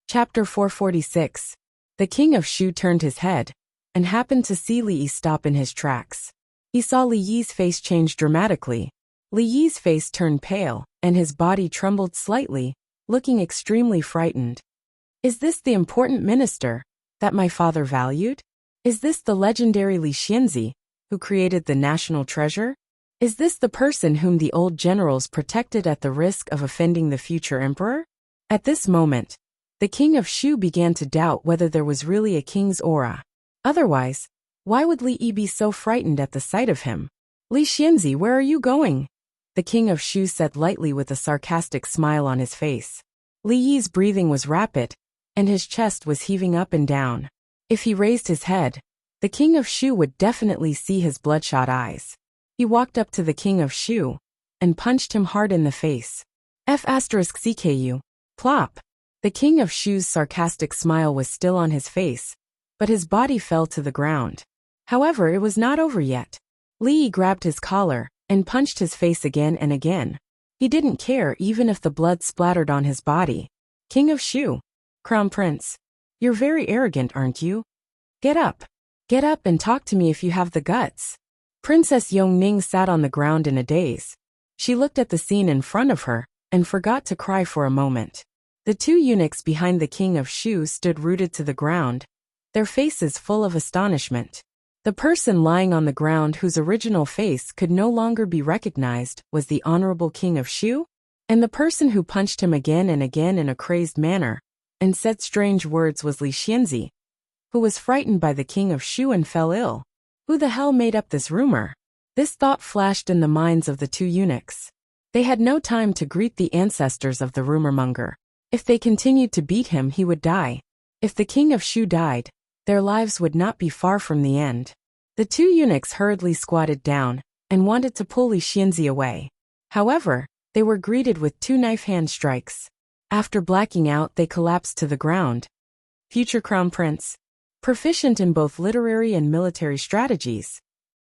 Chapter 446. The king of Shu turned his head, and happened to see Li Yi stop in his tracks. He saw Li Yi's face change dramatically. Li Yi's face turned pale, and his body trembled slightly, looking extremely frightened. Is this the important minister that my father valued? Is this the legendary Li Xianzi, who created the national treasure? Is this the person whom the old generals protected at the risk of offending the future emperor? At this moment, the king of Shu began to doubt whether there was really a king's aura. Otherwise, why would Li Yi be so frightened at the sight of him? Li Xianzi, where are you going? The king of Shu said lightly with a sarcastic smile on his face. Li Yi's breathing was rapid, and his chest was heaving up and down. If he raised his head, the king of Shu would definitely see his bloodshot eyes. He walked up to the king of Shu and punched him hard in the face. F***CKU. Plop. The king of Shu's sarcastic smile was still on his face, but his body fell to the ground. However, it was not over yet. Li Yi grabbed his collar and punched his face again and again. He didn't care even if the blood splattered on his body. King of Shu. Crown Prince. You're very arrogant, aren't you? Get up. Get up and talk to me if you have the guts. Princess Yongning sat on the ground in a daze. She looked at the scene in front of her and forgot to cry for a moment. The two eunuchs behind the king of Shu stood rooted to the ground, their faces full of astonishment. The person lying on the ground whose original face could no longer be recognized was the honorable king of Shu, and the person who punched him again and again in a crazed manner and said strange words was Li Xianzi, who was frightened by the king of Shu and fell ill. Who the hell made up this rumor? This thought flashed in the minds of the two eunuchs. They had no time to greet the ancestors of the rumormonger. If they continued to beat him, he would die. If the king of Shu died, their lives would not be far from the end. The two eunuchs hurriedly squatted down and wanted to pull Li Xianzi away. However, they were greeted with two knife hand strikes. After blacking out, they collapsed to the ground. Future Crown Prince. Proficient in both literary and military strategies.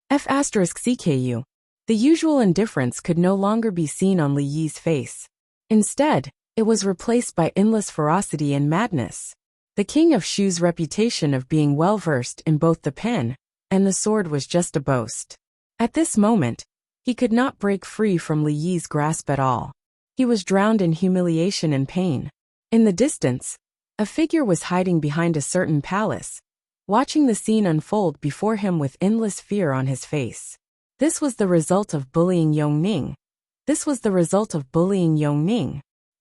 F***CKU. The usual indifference could no longer be seen on Li Yi's face. Instead, it was replaced by endless ferocity and madness. The king of Shu's reputation of being well-versed in both the pen and the sword was just a boast. At this moment, he could not break free from Li Yi's grasp at all. He was drowned in humiliation and pain. In the distance, a figure was hiding behind a certain palace, watching the scene unfold before him with endless fear on his face. This was the result of bullying Yongning.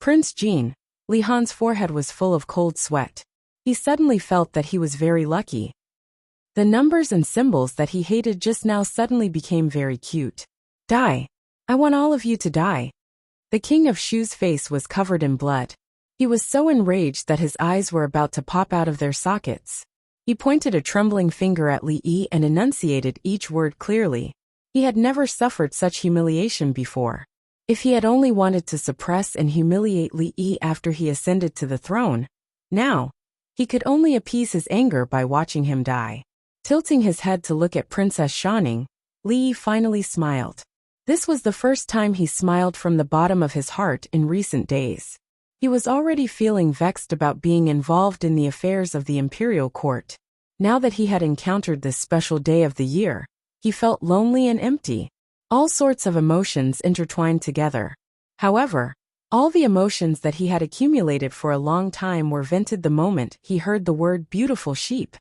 Prince Jin. Li Han's forehead was full of cold sweat. He suddenly felt that he was very lucky. The numbers and symbols that he hated just now suddenly became very cute. Die. I want all of you to die. The king of Shu's face was covered in blood. He was so enraged that his eyes were about to pop out of their sockets. He pointed a trembling finger at Li Yi and enunciated each word clearly. He had never suffered such humiliation before. If he had only wanted to suppress and humiliate Li Yi after he ascended to the throne, now, he could only appease his anger by watching him die. Tilting his head to look at Princess Xiaoning, Li Yi finally smiled. This was the first time he smiled from the bottom of his heart in recent days. He was already feeling vexed about being involved in the affairs of the imperial court. Now that he had encountered this special day of the year, he felt lonely and empty. All sorts of emotions intertwined together. However, all the emotions that he had accumulated for a long time were vented the moment he heard the word beautiful sheep,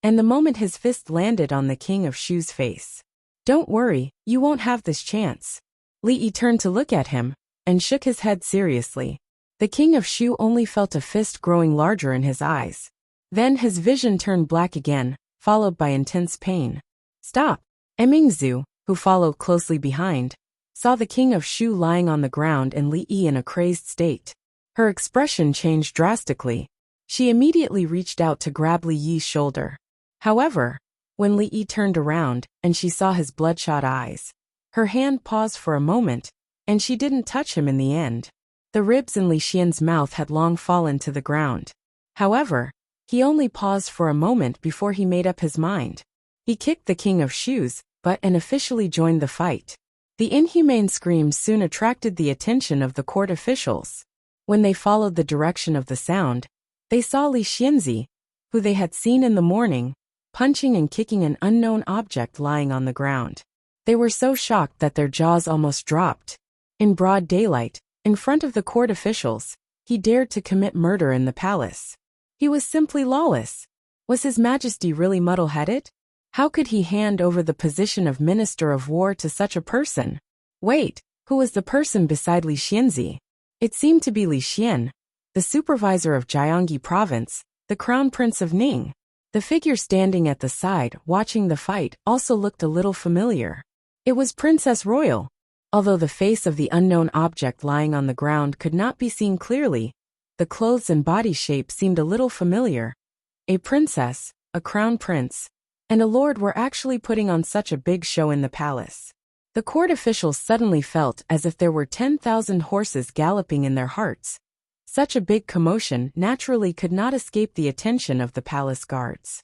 and the moment his fist landed on the king of Shu's face. Don't worry, you won't have this chance. Li Yi turned to look at him, and shook his head seriously. The king of Shu only felt a fist growing larger in his eyes. Then his vision turned black again, followed by intense pain. Stop! Emingzu, who followed closely behind, saw the king of Shu lying on the ground and Li Yi in a crazed state. Her expression changed drastically. She immediately reached out to grab Li Yi's shoulder. However, when Li Yi turned around and she saw his bloodshot eyes, her hand paused for a moment, and she didn't touch him in the end. The ribs in Li Xian's mouth had long fallen to the ground. However, he only paused for a moment before he made up his mind. He kicked the king of Shu's butt and officially joined the fight. The inhumane screams soon attracted the attention of the court officials. When they followed the direction of the sound, They saw Li Xianzi, who they had seen in the morning, punching and kicking an unknown object lying on the ground. They were so shocked that their jaws almost dropped. In broad daylight, in front of the court officials, he dared to commit murder in the palace. He was simply lawless. Was His Majesty really muddle-headed? How could he hand over the position of Minister of War to such a person? Wait, who was the person beside Li Xianzi? It seemed to be Li Xian, the supervisor of Jiangyi province, the crown prince of Ning. The figure standing at the side, watching the fight, also looked a little familiar. It was Princess Royal. Although the face of the unknown object lying on the ground could not be seen clearly, the clothes and body shape seemed a little familiar. A princess, a crown prince, and a lord were actually putting on such a big show in the palace. The court officials suddenly felt as if there were 10,000 horses galloping in their hearts. Such a big commotion naturally could not escape the attention of the palace guards.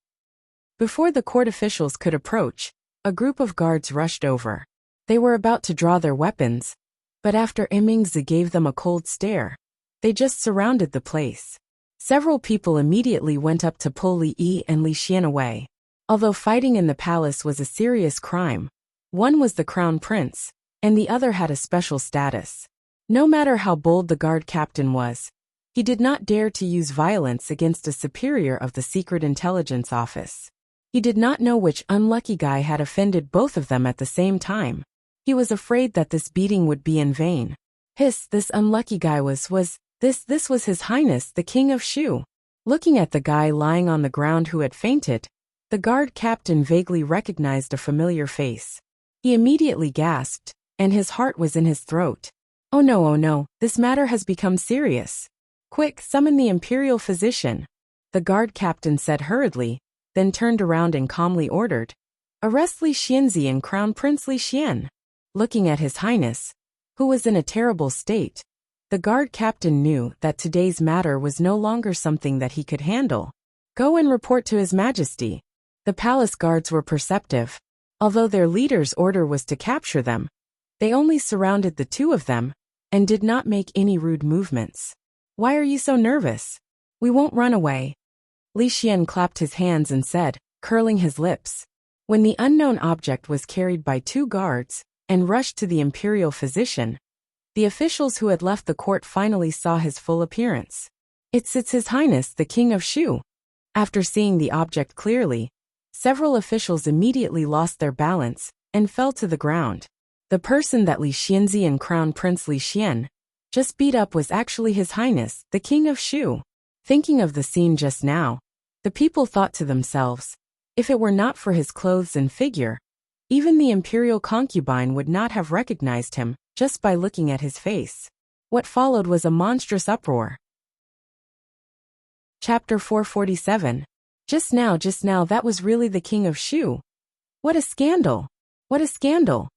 Before the court officials could approach, a group of guards rushed over. They were about to draw their weapons, but after Emingzi gave them a cold stare, they just surrounded the place. Several people immediately went up to pull Li Yi and Li Xian away. Although fighting in the palace was a serious crime, one was the crown prince, and the other had a special status. No matter how bold the guard captain was, he did not dare to use violence against a superior of the Secret Intelligence Office. He did not know which unlucky guy had offended both of them at the same time. He was afraid that this beating would be in vain. This unlucky guy was His Highness the King of Shu. Looking at the guy lying on the ground who had fainted, the guard captain vaguely recognized a familiar face. He immediately gasped, and his heart was in his throat. Oh no, this matter has become serious. Quick, summon the imperial physician. The guard captain said hurriedly, then turned around and calmly ordered, arrest Li Xianzi and Crown Prince Li Xian. Looking at His Highness, who was in a terrible state, the guard captain knew that today's matter was no longer something that he could handle. Go and report to His Majesty. The palace guards were perceptive. Although their leader's order was to capture them, they only surrounded the two of them and did not make any rude movements. Why are you so nervous? We won't run away. Li Xian clapped his hands and said, curling his lips. When the unknown object was carried by two guards and rushed to the imperial physician, the officials who had left the court finally saw his full appearance. It's His Highness the King of Shu. After seeing the object clearly, several officials immediately lost their balance and fell to the ground. The person that Li Xianzi and Crown Prince Li Xian just beat up was actually His Highness the King of Shu. Thinking of the scene just now, the people thought to themselves, if it were not for his clothes and figure, even the imperial concubine would not have recognized him just by looking at his face. What followed was a monstrous uproar. Chapter 447. Just now, that was really the King of Shu. What a scandal! What a scandal!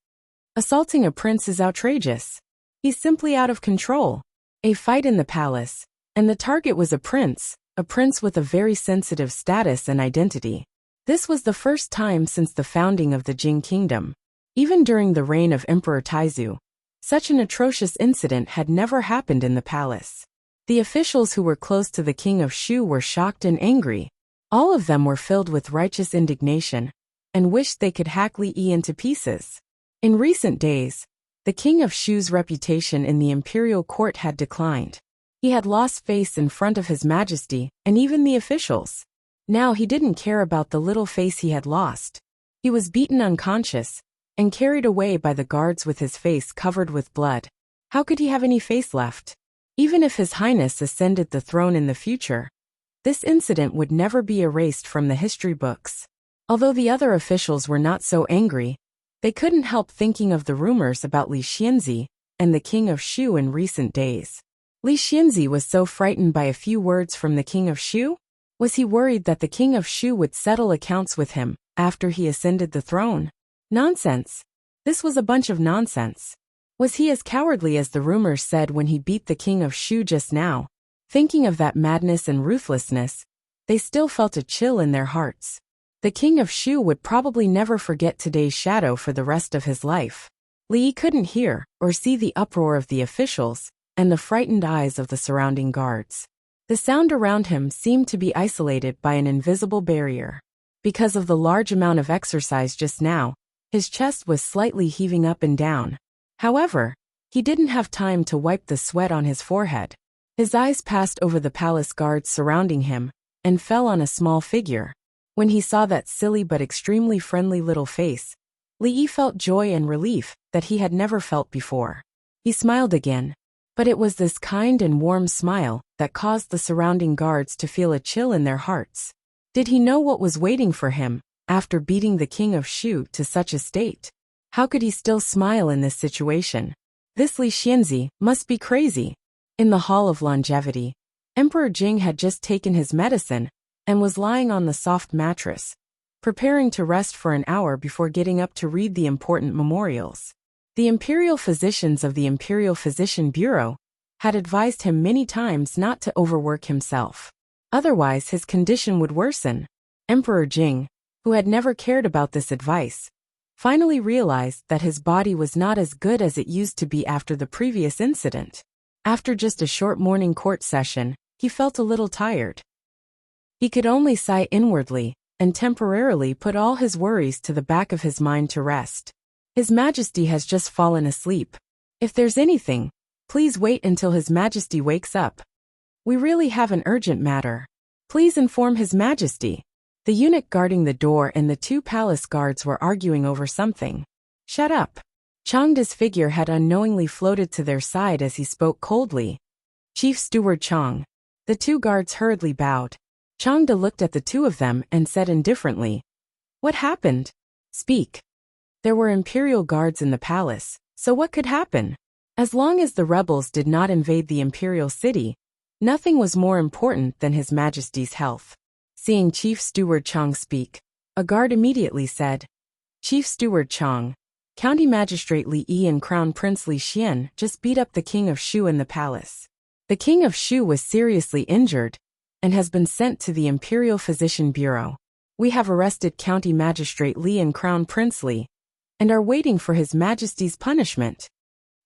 Assaulting a prince is outrageous. He's simply out of control. A fight in the palace, and the target was a prince with a very sensitive status and identity. This was the first time since the founding of the Jing Kingdom. Even during the reign of Emperor Taizu, such an atrocious incident had never happened in the palace. The officials who were close to the King of Shu were shocked and angry. All of them were filled with righteous indignation and wished they could hack Li Yi into pieces. In recent days, the King of Shu's reputation in the imperial court had declined. He had lost face in front of His Majesty and even the officials. Now he didn't care about the little face he had lost. He was beaten unconscious and carried away by the guards with his face covered with blood. How could he have any face left? Even if His Highness ascended the throne in the future, this incident would never be erased from the history books. Although the other officials were not so angry, they couldn't help thinking of the rumors about Li Xianzi and the King of Shu in recent days. Li Xianzi was so frightened by a few words from the King of Shu? Was he worried that the King of Shu would settle accounts with him after he ascended the throne? Nonsense. This was a bunch of nonsense. Was he as cowardly as the rumors said when he beat the King of Shu just now? Thinking of that madness and ruthlessness, they still felt a chill in their hearts. The King of Shu would probably never forget today's shadow for the rest of his life. Li Yi couldn't hear or see the uproar of the officials and the frightened eyes of the surrounding guards. The sound around him seemed to be isolated by an invisible barrier. Because of the large amount of exercise just now, his chest was slightly heaving up and down. However, he didn't have time to wipe the sweat on his forehead. His eyes passed over the palace guards surrounding him and fell on a small figure. When he saw that silly but extremely friendly little face, Li Yi felt joy and relief that he had never felt before. He smiled again, but it was this kind and warm smile that caused the surrounding guards to feel a chill in their hearts. Did he know what was waiting for him after beating the king of Shu to such a state? How could he still smile in this situation? This Li Xianzi must be crazy. In the Hall of Longevity, Emperor Jing had just taken his medicine and was lying on the soft mattress, preparing to rest for an hour before getting up to read the important memorials. The imperial physicians of the Imperial Physician Bureau had advised him many times not to overwork himself. Otherwise his condition would worsen. Emperor Jing, who had never cared about this advice, finally realized that his body was not as good as it used to be after the previous incident. After just a short morning court session, he felt a little tired. He could only sigh inwardly and temporarily put all his worries to the back of his mind to rest. His Majesty has just fallen asleep. If there's anything, please wait until His Majesty wakes up. We really have an urgent matter. Please inform His Majesty. The eunuch guarding the door and the two palace guards were arguing over something. Shut up. Changda's figure had unknowingly floated to their side as he spoke coldly. Chief Steward Chang. The two guards hurriedly bowed. Changda looked at the two of them and said indifferently, "What happened? Speak." There were imperial guards in the palace, so what could happen? As long as the rebels did not invade the imperial city, nothing was more important than His Majesty's health. Seeing Chief Steward Chang speak, a guard immediately said, "Chief Steward Chang, County Magistrate Li Yi and Crown Prince Li Xian just beat up the King of Shu in the palace. The King of Shu was seriously injured and has been sent to the Imperial Physician Bureau. We have arrested County Magistrate Li and Crown Prince Li and are waiting for His Majesty's punishment."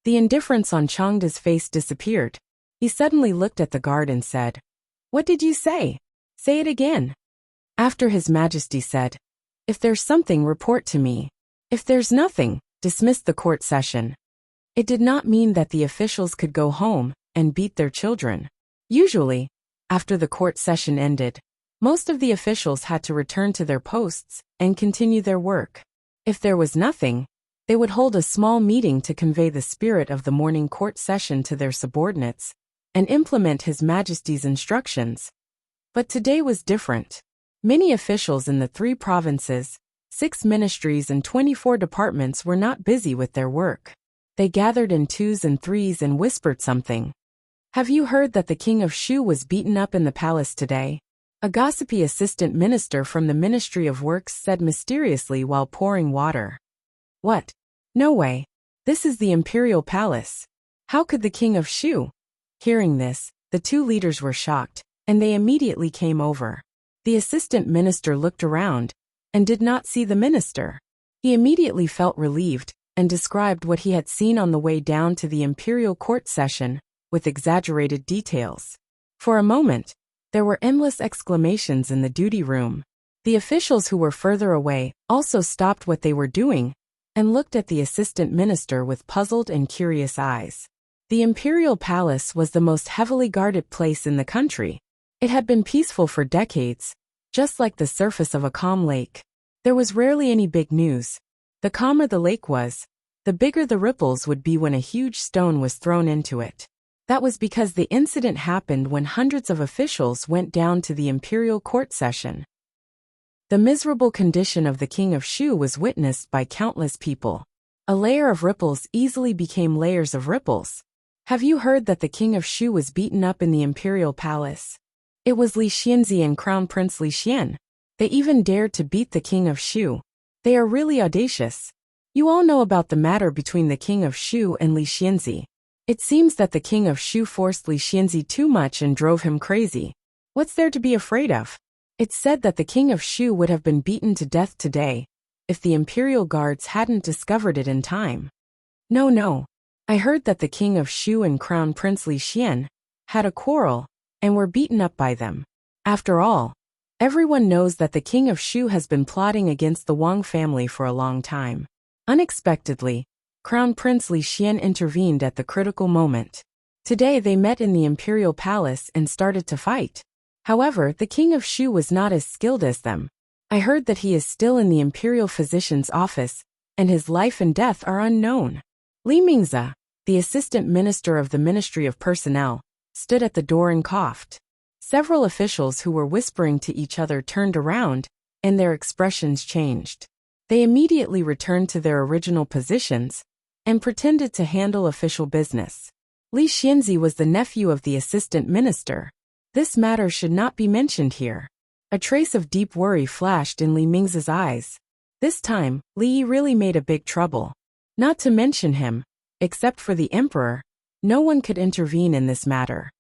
The indifference on Changda's face disappeared. He suddenly looked at the guard and said, "What did you say? Say it again." After His Majesty said, "If there's something, report to me. If there's nothing, dismiss the court session." It did not mean that the officials could go home and beat their children. Usually, after the court session ended, most of the officials had to return to their posts and continue their work. If there was nothing, they would hold a small meeting to convey the spirit of the morning court session to their subordinates and implement His Majesty's instructions. But today was different. Many officials in the 3 provinces, 6 ministries and 24 departments were not busy with their work. They gathered in 2s and 3s and whispered something. "Have you heard that the King of Shu was beaten up in the palace today?" A gossipy assistant minister from the Ministry of Works said mysteriously while pouring water. "What? No way. This is the Imperial Palace. How could the King of Shu?" Hearing this, the 2 leaders were shocked, and they immediately came over. The assistant minister looked around and did not see the minister. He immediately felt relieved and described what he had seen on the way down to the imperial court session with exaggerated details. For a moment, there were endless exclamations in the duty room. The officials who were further away also stopped what they were doing and looked at the assistant minister with puzzled and curious eyes. The imperial palace was the most heavily guarded place in the country. It had been peaceful for decades, just like the surface of a calm lake. There was rarely any big news. The calmer the lake was, the bigger the ripples would be when a huge stone was thrown into it. That was because the incident happened when hundreds of officials went down to the imperial court session. The miserable condition of the King of Shu was witnessed by countless people. A layer of ripples easily became layers of ripples. Have you heard that the King of Shu was beaten up in the imperial palace? It was Li Xianzi and Crown Prince Li Xian. They even dared to beat the King of Shu. They are really audacious. You all know about the matter between the King of Shu and Li Xianzi. It seems that the King of Shu forced Li Xianzi too much and drove him crazy. What's there to be afraid of? It's said that the King of Shu would have been beaten to death today if the imperial guards hadn't discovered it in time. No. I heard that the King of Shu and Crown Prince Li Xian had a quarrel and were beaten up by them. After all, everyone knows that the king of Shu has been plotting against the Wang family for a long time. Unexpectedly, Crown Prince Li Xian intervened at the critical moment. Today they met in the imperial palace and started to fight. However, the king of Shu was not as skilled as them. I heard that he is still in the imperial physician's office, and his life and death are unknown. Li Mingzi, the assistant minister of the Ministry of Personnel, stood at the door and coughed. Several officials who were whispering to each other turned around, and their expressions changed. They immediately returned to their original positions and pretended to handle official business. Li Xianzi was the nephew of the assistant minister. This matter should not be mentioned here. A trace of deep worry flashed in Li Mingzi's eyes. This time, Li Yi really made a big trouble. Not to mention him, except for the emperor, no one could intervene in this matter.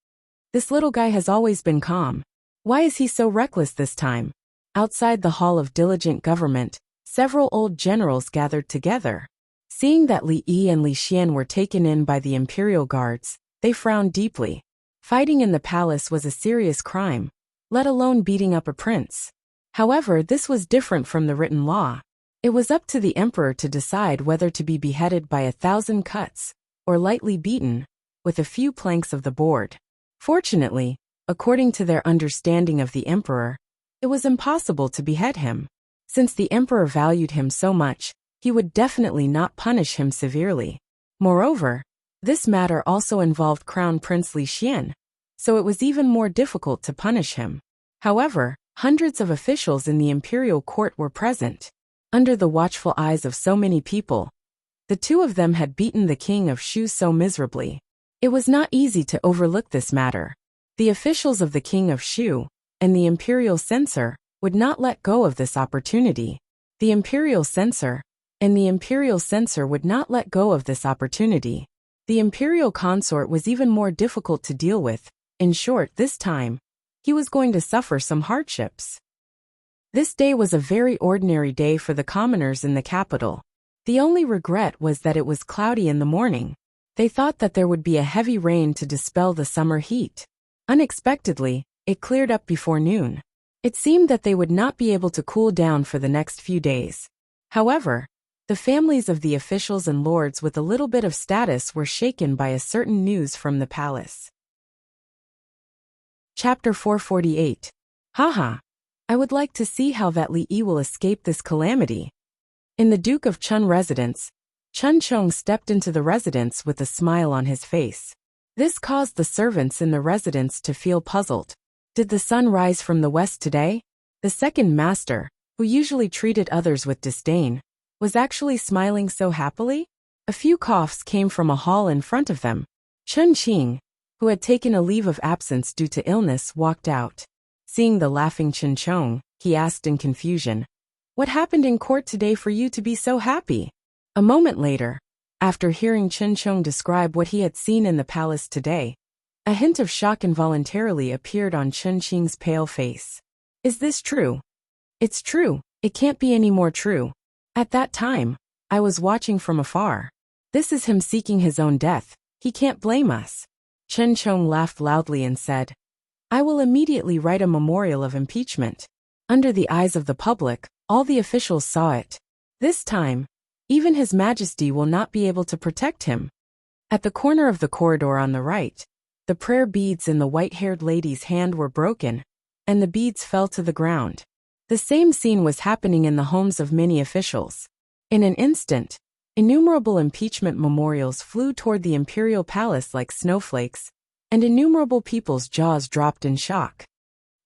This little guy has always been calm. Why is he so reckless this time? Outside the hall of diligent government, several old generals gathered together. Seeing that Li Yi and Li Xian were taken in by the imperial guards, they frowned deeply. Fighting in the palace was a serious crime, let alone beating up a prince. However, this was different from the written law. It was up to the emperor to decide whether to be beheaded by 1,000 cuts, or lightly beaten, with a few planks of the board. Fortunately, according to their understanding of the emperor, it was impossible to behead him. Since the emperor valued him so much, he would definitely not punish him severely. Moreover, this matter also involved Crown Prince Li Xian, so it was even more difficult to punish him. However, hundreds of officials in the imperial court were present. Under the watchful eyes of so many people, the two of them had beaten the king of Shu so miserably. It was not easy to overlook this matter. The officials of the king of Shu and the imperial censor would not let go of this opportunity. The imperial censor would not let go of this opportunity. The imperial consort was even more difficult to deal with. In short, this time, he was going to suffer some hardships. This day was a very ordinary day for the commoners in the capital. The only regret was that it was cloudy in the morning. They thought that there would be a heavy rain to dispel the summer heat. Unexpectedly, it cleared up before noon. It seemed that they would not be able to cool down for the next few days. However, the families of the officials and lords with a little bit of status were shaken by a certain news from the palace. Chapter 448. Haha. I would like to see how that Li Yi will escape this calamity. In the Duke of Chun residence, Chun Chong stepped into the residence with a smile on his face. This caused the servants in the residence to feel puzzled. Did the sun rise from the west today? The second master, who usually treated others with disdain, was actually smiling so happily. A few coughs came from a hall in front of them. Chun Qing, who had taken a leave of absence due to illness, walked out. Seeing the laughing Chun Chong, he asked in confusion, "What happened in court today for you to be so happy?" A moment later, after hearing Chun Chong describe what he had seen in the palace today, a hint of shock involuntarily appeared on Chun Qing's pale face. "Is this true?" "It's true. It can't be any more true. At that time, I was watching from afar. This is him seeking his own death. He can't blame us." Chun Chong laughed loudly and said, "I will immediately write a memorial of impeachment." Under the eyes of the public, all the officials saw it. This time, even His Majesty will not be able to protect him. At the corner of the corridor on the right, the prayer beads in the white-haired lady's hand were broken, and the beads fell to the ground. The same scene was happening in the homes of many officials. In an instant, innumerable impeachment memorials flew toward the imperial palace like snowflakes, and innumerable people's jaws dropped in shock.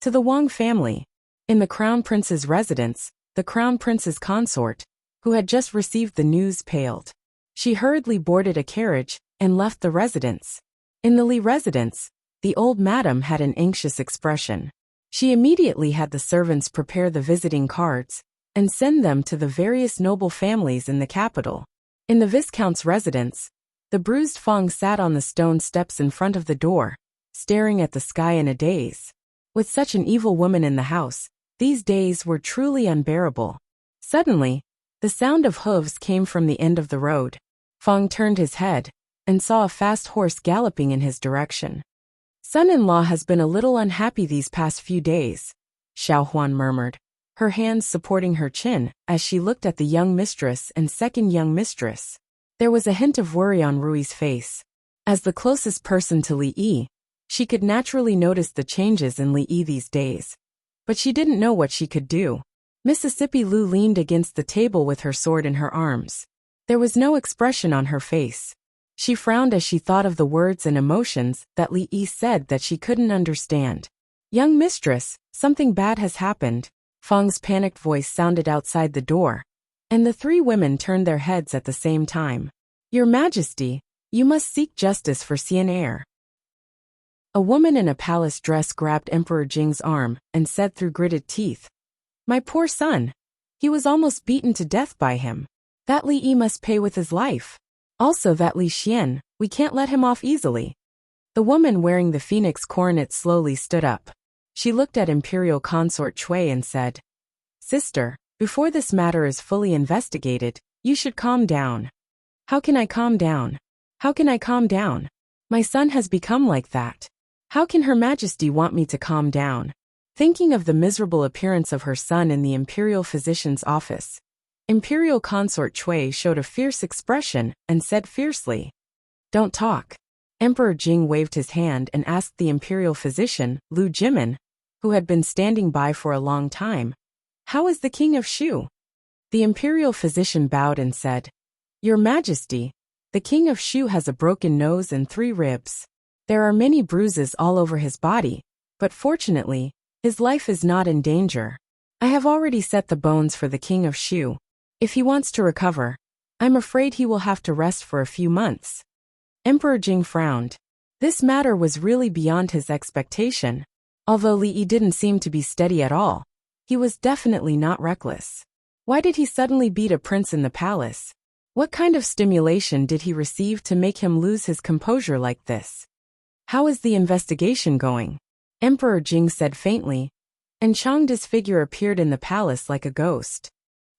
To the Wang family, in the Crown Prince's residence, the Crown Prince's consort, who had just received the news, paled. She hurriedly boarded a carriage and left the residence. In the Li residence, the old madam had an anxious expression. She immediately had the servants prepare the visiting cards and send them to the various noble families in the capital. In the Viscount's residence, the bruised Fong sat on the stone steps in front of the door, staring at the sky in a daze. With such an evil woman in the house, these days were truly unbearable. Suddenly, the sound of hooves came from the end of the road. Fong turned his head and saw a fast horse galloping in his direction. Son-in-law has been a little unhappy these past few days, Xiao Huan murmured, her hands supporting her chin as she looked at the young mistress and second young mistress. There was a hint of worry on Rui's face. As the closest person to Li Yi, she could naturally notice the changes in Li Yi these days. But she didn't know what she could do. Mississippi Lu leaned against the table with her sword in her arms. There was no expression on her face. She frowned as she thought of the words and emotions that Li Yi said that she couldn't understand. Young mistress, something bad has happened. Fang's panicked voice sounded outside the door, and the three women turned their heads at the same time. Your Majesty, you must seek justice for Xian heir. A woman in a palace dress grabbed Emperor Jing's arm and said through gritted teeth, My poor son. He was almost beaten to death by him. That Li Yi must pay with his life. Also that Li Xian, we can't let him off easily. The woman wearing the phoenix coronet slowly stood up. She looked at Imperial Consort Cui and said, Sister, before this matter is fully investigated, you should calm down. How can I calm down? How can I calm down? My son has become like that. How can Her Majesty want me to calm down? Thinking of the miserable appearance of her son in the Imperial Physician's office, Imperial Consort Cui showed a fierce expression and said fiercely, Don't talk. Emperor Jing waved his hand and asked the Imperial Physician, Lu Jimin, who had been standing by for a long time, How is the King of Shu? The Imperial Physician bowed and said, Your Majesty, the King of Shu has a broken nose and 3 ribs. There are many bruises all over his body, but fortunately, his life is not in danger. I have already set the bones for the King of Shu. If he wants to recover, I'm afraid he will have to rest for a few months. Emperor Jing frowned. This matter was really beyond his expectation. Although Li Yi didn't seem to be steady at all, he was definitely not reckless. Why did he suddenly beat a prince in the palace? What kind of stimulation did he receive to make him lose his composure like this? How is the investigation going? Emperor Jing said faintly, and Changda's figure appeared in the palace like a ghost.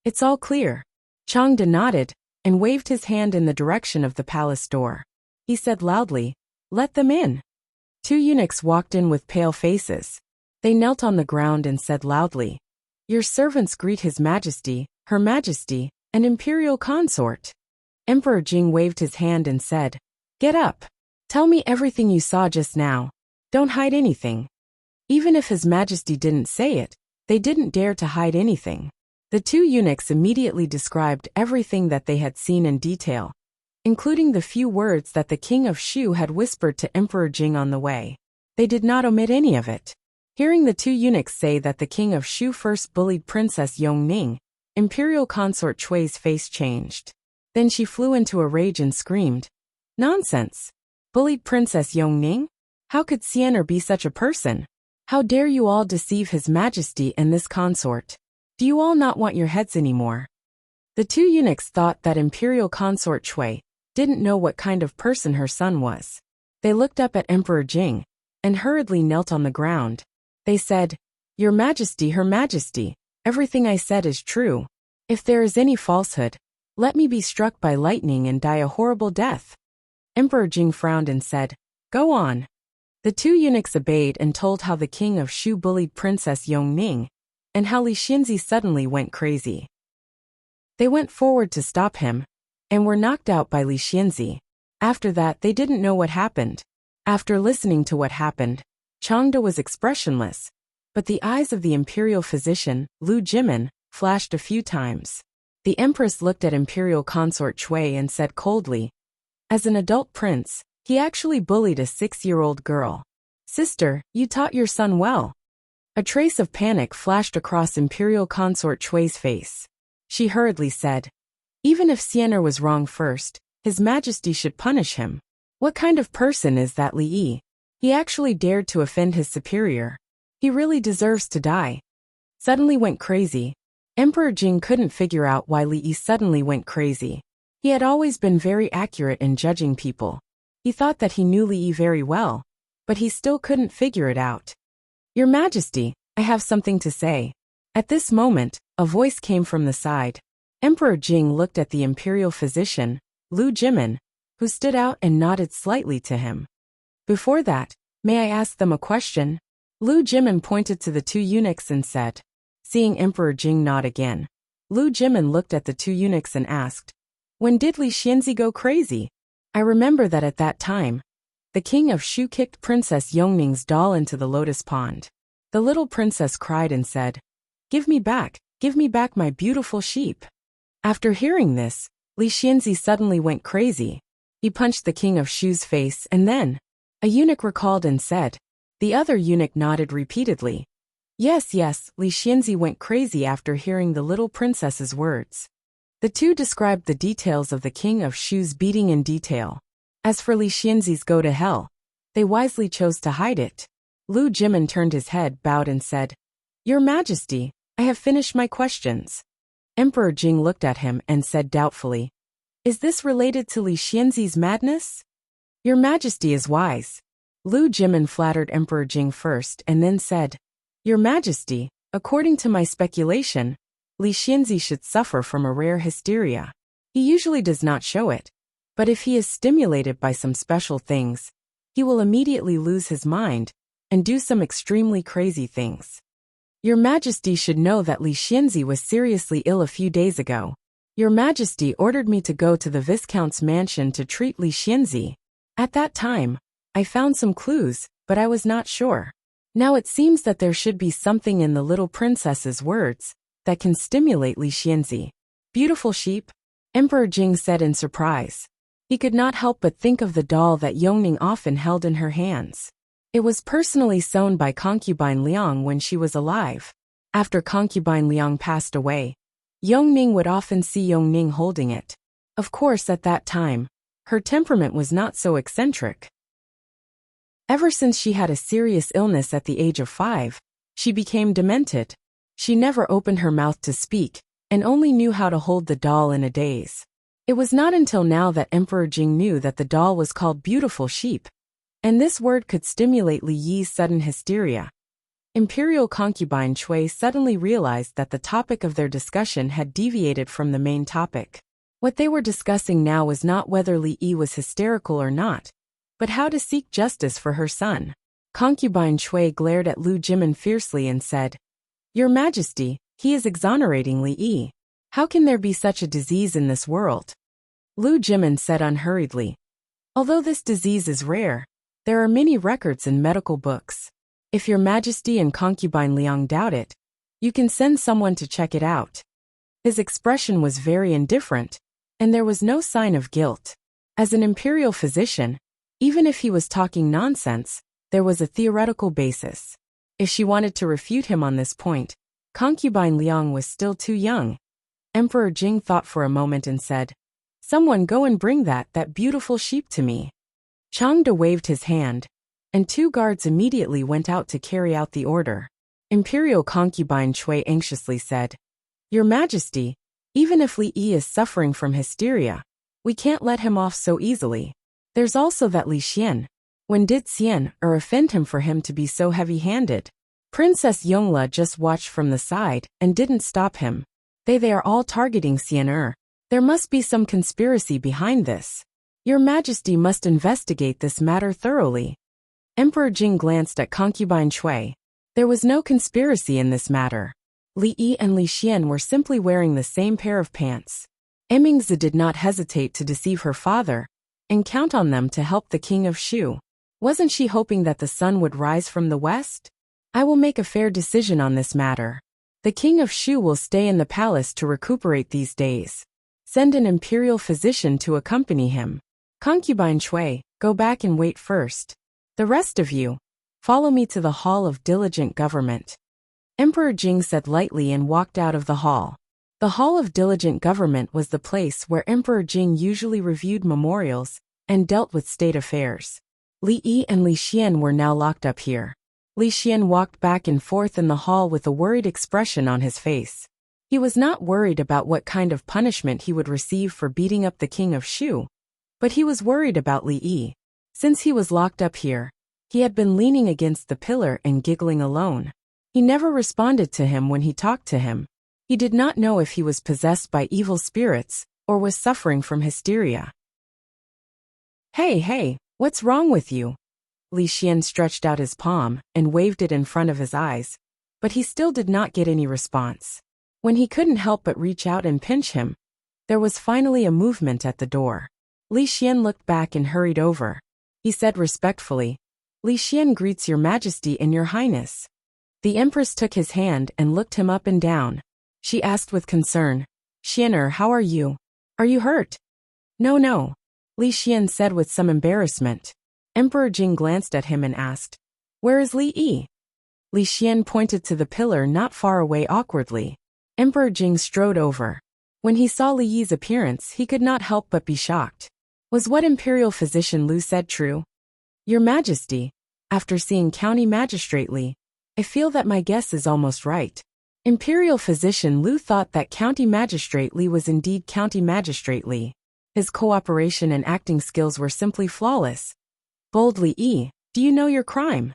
It's all clear. Changda nodded and waved his hand in the direction of the palace door. He said loudly, Let them in. 2 eunuchs walked in with pale faces. They knelt on the ground and said loudly, Your servants greet His Majesty, Her Majesty, and Imperial Consort. Emperor Jing waved his hand and said, Get up. Tell me everything you saw just now. Don't hide anything. Even if His Majesty didn't say it, they didn't dare to hide anything. The 2 eunuchs immediately described everything that they had seen in detail, including the few words that the King of Shu had whispered to Emperor Jing on the way. They did not omit any of it. Hearing the 2 eunuchs say that the King of Shu first bullied Princess Yongning, Imperial Consort Cui's face changed. Then she flew into a rage and screamed, Nonsense! Bullied Princess Yongning? How could Xian'er be such a person? How dare you all deceive His Majesty and this consort? Do you all not want your heads anymore? The 2 eunuchs thought that Imperial Consort Cui didn't know what kind of person her son was. They looked up at Emperor Jing and hurriedly knelt on the ground. They said, Your Majesty, Her Majesty, everything I said is true. If there is any falsehood, let me be struck by lightning and die a horrible death. Emperor Jing frowned and said, Go on. The 2 eunuchs obeyed and told how the King of Shu bullied Princess Yongning, and how Li Xinzi suddenly went crazy. They went forward to stop him, and were knocked out by Li Xinzi. After that they didn't know what happened. After listening to what happened, Changda was expressionless, but the eyes of the Imperial Physician, Lu Jimin, flashed a few times. The Empress looked at Imperial Consort Cui and said coldly, As an adult prince, he actually bullied a 6-year-old girl. Sister, you taught your son well. A trace of panic flashed across Imperial Consort Cui's face. She hurriedly said, Even if Xian'er was wrong first, His Majesty should punish him. What kind of person is that Li Yi? He actually dared to offend his superior. He really deserves to die. Suddenly went crazy. Emperor Jing couldn't figure out why Li Yi suddenly went crazy. He had always been very accurate in judging people. He thought that he knew Li Yi very well, but he still couldn't figure it out. Your Majesty, I have something to say. At this moment, a voice came from the side. Emperor Jing looked at the Imperial Physician, Lu Jimin, who stood out and nodded slightly to him. Before that, May I ask them a question? Lu Jimin pointed to the two eunuchs and said. Seeing Emperor Jing nod again, Lu Jimin looked at the two eunuchs and asked, when did Li Xianzi go crazy? I remember that at that time, the king of Shu kicked Princess Yongning's doll into the lotus pond. The little princess cried and said, give me back my beautiful sheep. After hearing this, Li Xianzi suddenly went crazy. He punched the king of Shu's face and then, a eunuch recalled and said. The other eunuch nodded repeatedly. Yes, Li Xianzi went crazy after hearing the little princess's words. The two described the details of the king of Shu's beating in detail. As for Li Xianzi's go to hell, they wisely chose to hide it. Lu Jimin turned his head, bowed and said, Your Majesty, I have finished my questions. Emperor Jing looked at him and said doubtfully, Is this related to Li Xianzi's madness? Your Majesty is wise. Lu Jimin flattered Emperor Jing first and then said, Your Majesty, according to my speculation, Li Xianzi should suffer from a rare hysteria. He usually does not show it, but if he is stimulated by some special things, he will immediately lose his mind and do some extremely crazy things. Your Majesty should know that Li Xianzi was seriously ill a few days ago. Your Majesty ordered me to go to the Viscount's mansion to treat Li Xianzi. At that time, I found some clues, but I was not sure. Now it seems that there should be something in the little princess's words that can stimulate Li Xianzi. Beautiful sheep? Emperor Jing said in surprise. He could not help but think of the doll that Yongning often held in her hands. It was personally sewn by concubine Liang when she was alive. After concubine Liang passed away, Yongning would often see Yongning holding it. Of course, at that time, her temperament was not so eccentric. Ever since she had a serious illness at the age of 5, she became demented. She never opened her mouth to speak, and only knew how to hold the doll in a daze. It was not until now that Emperor Jing knew that the doll was called Beautiful Sheep, and this word could stimulate Li Yi's sudden hysteria. Imperial concubine Cui suddenly realized that the topic of their discussion had deviated from the main topic. What they were discussing now was not whether Li Yi was hysterical or not, but how to seek justice for her son. Concubine Cui glared at Lu Jimin fiercely and said, Your Majesty, he is exonerating Li Yi. How can there be such a disease in this world? Lu Jimin said unhurriedly, Although this disease is rare, there are many records in medical books. If Your Majesty and concubine Liang doubt it, you can send someone to check it out. His expression was very indifferent, and there was no sign of guilt. As an imperial physician, even if he was talking nonsense, there was a theoretical basis. If she wanted to refute him on this point, concubine Liang was still too young. Emperor Jing thought for a moment and said, Someone go and bring that beautiful sheep to me. Changde waved his hand, and 2 guards immediately went out to carry out the order. Imperial concubine Cui anxiously said, Your Majesty, even if Li Yi is suffering from hysteria, we can't let him off so easily. There's also that Li Xian. When did Xian offend him for him to be so heavy-handed? Princess Yongla just watched from the side and didn't stop him. They are all targeting Xian. There must be some conspiracy behind this. Your Majesty must investigate this matter thoroughly. Emperor Jing glanced at concubine Cui. There was no conspiracy in this matter. Li Yi and Li Xian were simply wearing the same pair of pants. Emingzi did not hesitate to deceive her father and count on them to help the king of Shu. Wasn't she hoping that the sun would rise from the west? I will make a fair decision on this matter. The king of Shu will stay in the palace to recuperate these days. Send an imperial physician to accompany him. Concubine Cui, go back and wait first. The rest of you, follow me to the Hall of Diligent Government. Emperor Jing said lightly and walked out of the hall. The Hall of Diligent Government was the place where Emperor Jing usually reviewed memorials and dealt with state affairs. Li Yi and Li Xian were now locked up here. Li Xian walked back and forth in the hall with a worried expression on his face. He was not worried about what kind of punishment he would receive for beating up the king of Shu, but he was worried about Li Yi. Since he was locked up here, he had been leaning against the pillar and giggling alone. He never responded to him when he talked to him. He did not know if he was possessed by evil spirits or was suffering from hysteria. Hey, what's wrong with you? Li Xian stretched out his palm and waved it in front of his eyes, but he still did not get any response. When he couldn't help but reach out and pinch him, there was finally a movement at the door. Li Xian looked back and hurried over. He said respectfully, "Li Xian greets your majesty and your highness." The empress took his hand and looked him up and down. She asked with concern, "Xianer, how are you? Are you hurt?" No, Li Xian said with some embarrassment. Emperor Jing glanced at him and asked, "Where is Li Yi?" Li Xian pointed to the pillar not far away awkwardly. Emperor Jing strode over. When he saw Li Yi's appearance, he could not help but be shocked. Was what imperial physician Lu said true? "Your Majesty, after seeing County Magistrate Li, I feel that my guess is almost right." Imperial physician Lu thought that County Magistrate Li was indeed County Magistrate Li. His cooperation and acting skills were simply flawless. "Bold Li Yi, do you know your crime?"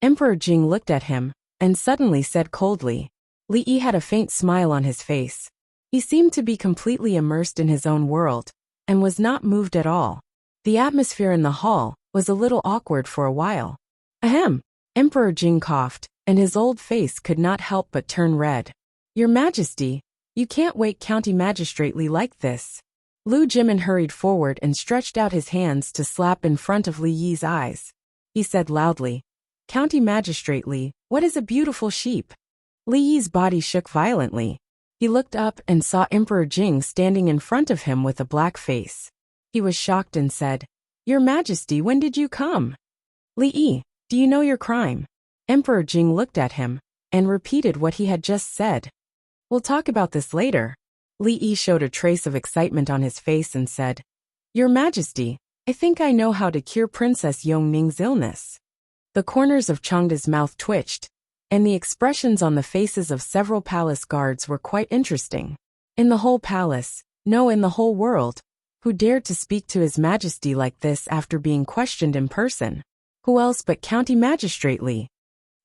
Emperor Jing looked at him and suddenly said coldly. Li Yi had a faint smile on his face. He seemed to be completely immersed in his own world and was not moved at all. The atmosphere in the hall was a little awkward for a while. Ahem! Emperor Jing coughed, and his old face could not help but turn red. "Your Majesty, you can't wake County Magistrate Li like this." Lu Jimin hurried forward and stretched out his hands to slap in front of Li Yi's eyes. He said loudly, "County Magistrate Li, what is a beautiful sheep?" Li Yi's body shook violently. He looked up and saw Emperor Jing standing in front of him with a black face. He was shocked and said, "Your Majesty, when did you come?" "Li Yi, do you know your crime?" Emperor Jing looked at him and repeated what he had just said. "We'll talk about this later." Li Yi showed a trace of excitement on his face and said, "Your Majesty, I think I know how to cure Princess Yongning's illness." The corners of Changda's mouth twitched, and the expressions on the faces of several palace guards were quite interesting. In the whole palace, no, in the whole world, who dared to speak to His Majesty like this after being questioned in person? Who else but County Magistrate Li?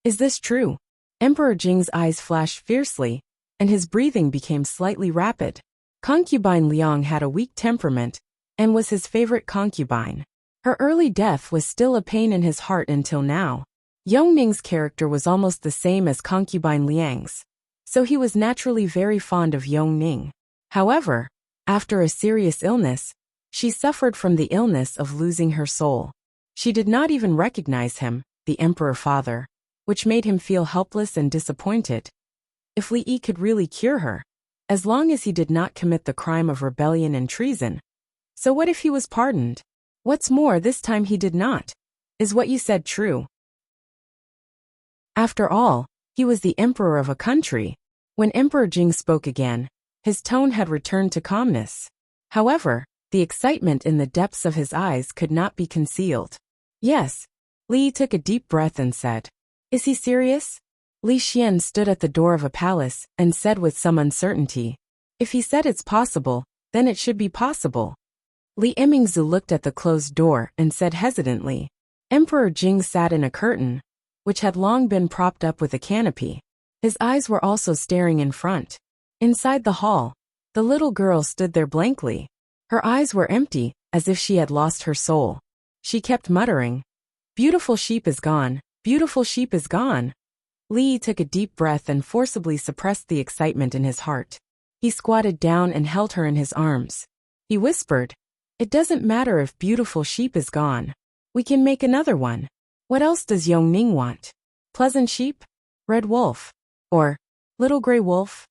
Is this true? Emperor Jing's eyes flashed fiercely, and his breathing became slightly rapid. Concubine Liang had a weak temperament, and was his favorite concubine. Her early death was still a pain in his heart until now. Yongning's character was almost the same as concubine Liang's, so he was naturally very fond of Yongning. However, after a serious illness, she suffered from the illness of losing her soul. She did not even recognize him, the emperor father, which made him feel helpless and disappointed. If Li Yi could really cure her, as long as he did not commit the crime of rebellion and treason. So what if he was pardoned? What's more, this time he did not. Is what you said true? After all, he was the emperor of a country. When Emperor Jing spoke again, his tone had returned to calmness. However, the excitement in the depths of his eyes could not be concealed. Yes. Li Yi took a deep breath and said, "Is he serious?" Li Xian stood at the door of a palace and said with some uncertainty, "If he said it's possible, then it should be possible." Li Emingzu looked at the closed door and said hesitantly, "Emperor Jing sat in a curtain, which had long been propped up with a canopy. His eyes were also staring in front. Inside the hall, the little girl stood there blankly. Her eyes were empty, as if she had lost her soul. She kept muttering, 'Beautiful sheep is gone, beautiful sheep is gone.'" Li Yi took a deep breath and forcibly suppressed the excitement in his heart. He squatted down and held her in his arms. He whispered, "It doesn't matter if beautiful sheep is gone. We can make another one. What else does Yongning want? Pleasant sheep? Red wolf? Or little gray wolf?"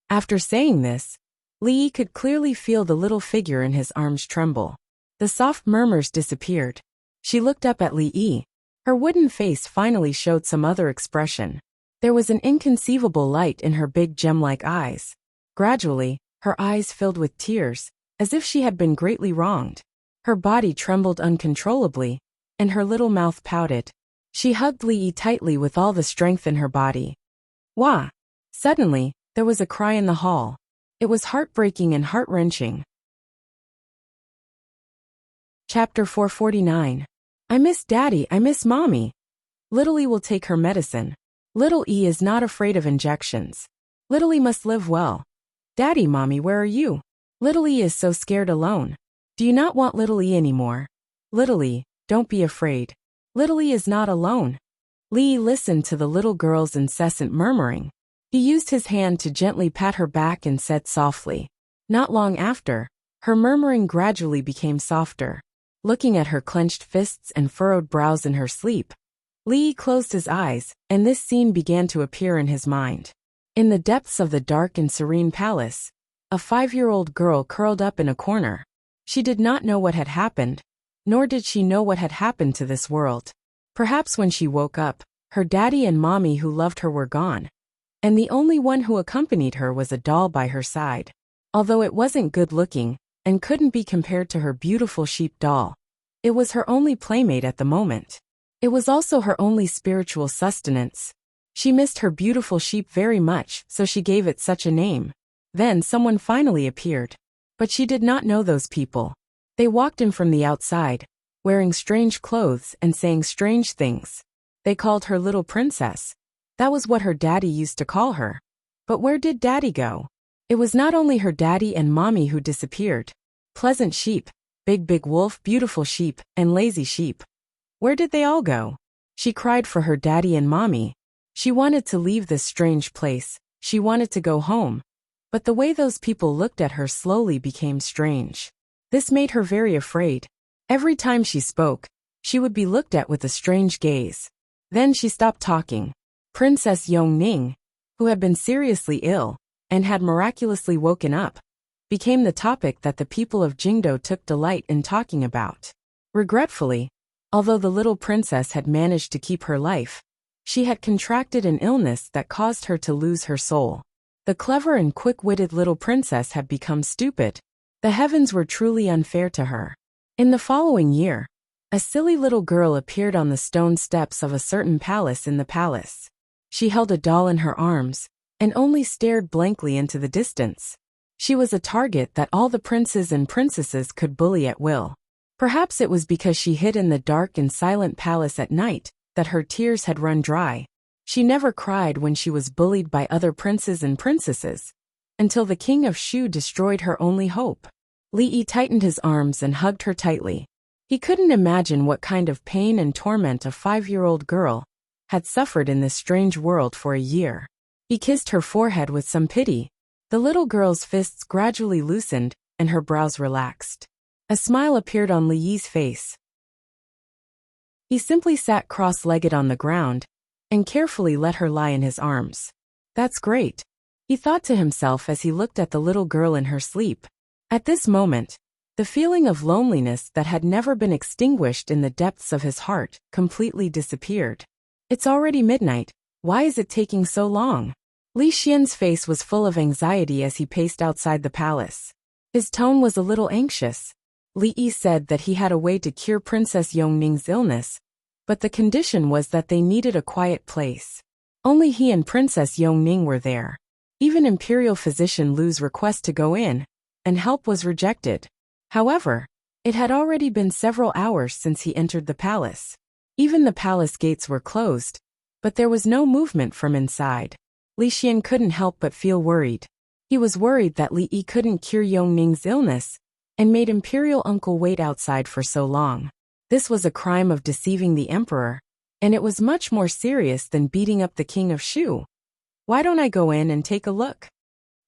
After saying this, Li Yi could clearly feel the little figure in his arms tremble. The soft murmurs disappeared. She looked up at Li Yi. Her wooden face finally showed some other expression. There was an inconceivable light in her big gem-like eyes. Gradually, her eyes filled with tears, as if she had been greatly wronged. Her body trembled uncontrollably, and her little mouth pouted. She hugged Li Yi tightly with all the strength in her body. Wah! Suddenly, there was a cry in the hall. It was heartbreaking and heart-wrenching. Chapter 449. I miss Daddy, I miss Mommy. Little E will take her medicine. Little E is not afraid of injections. Little E must live well. Daddy, Mommy, where are you? Little E is so scared alone. Do you not want Little E anymore? Little E, don't be afraid. Little Yi is not alone. Li Yi listened to the little girl's incessant murmuring. He used his hand to gently pat her back and said softly. Not long after, her murmuring gradually became softer. Looking at her clenched fists and furrowed brows in her sleep, Li Yi closed his eyes, and this scene began to appear in his mind. In the depths of the dark and serene palace, a 5-year-old girl curled up in a corner. She did not know what had happened, nor did she know what had happened to this world. Perhaps when she woke up, her daddy and mommy who loved her were gone, and the only one who accompanied her was a doll by her side. Although it wasn't good-looking, and couldn't be compared to her beautiful sheep doll, it was her only playmate at the moment. It was also her only spiritual sustenance. She missed her beautiful sheep very much, so she gave it such a name. Then someone finally appeared. But she did not know those people. They walked in from the outside, wearing strange clothes and saying strange things. They called her little princess. That was what her daddy used to call her. But where did daddy go? It was not only her daddy and mommy who disappeared. Pleasant sheep, big wolf, beautiful sheep, and lazy sheep. Where did they all go? She cried for her daddy and mommy. She wanted to leave this strange place. She wanted to go home. But the way those people looked at her slowly became strange. This made her very afraid. Every time she spoke, she would be looked at with a strange gaze. Then she stopped talking. Princess Yongning, who had been seriously ill, and had miraculously woken up, became the topic that the people of Jingdo took delight in talking about. Regretfully, although the little princess had managed to keep her life, she had contracted an illness that caused her to lose her soul. The clever and quick-witted little princess had become stupid. The heavens were truly unfair to her. In the following year, a silly little girl appeared on the stone steps of a certain palace in the palace. She held a doll in her arms, and only stared blankly into the distance. She was a target that all the princes and princesses could bully at will. Perhaps it was because she hid in the dark and silent palace at night that her tears had run dry. She never cried when she was bullied by other princes and princesses, until the king of Shu destroyed her only hope. Li Yi tightened his arms and hugged her tightly. He couldn't imagine what kind of pain and torment a 5-year-old girl had suffered in this strange world for a year. He kissed her forehead with some pity. The little girl's fists gradually loosened, and her brows relaxed. A smile appeared on Li Yi's face. He simply sat cross-legged on the ground, and carefully let her lie in his arms. That's great, he thought to himself as he looked at the little girl in her sleep. At this moment, the feeling of loneliness that had never been extinguished in the depths of his heart completely disappeared. It's already midnight. Why is it taking so long? Li Xian's face was full of anxiety as he paced outside the palace. His tone was a little anxious. Li Yi said that he had a way to cure Princess Yongning's illness, but the condition was that they needed a quiet place. Only he and Princess Yongning were there. Even Imperial Physician Lu's request to go in and help was rejected. However, it had already been several hours since he entered the palace. Even the palace gates were closed, but there was no movement from inside. Li Xian couldn't help but feel worried. He was worried that Li Yi couldn't cure Yongning's illness and made Imperial Uncle wait outside for so long. This was a crime of deceiving the emperor, and it was much more serious than beating up the king of Shu. Why don't I go in and take a look?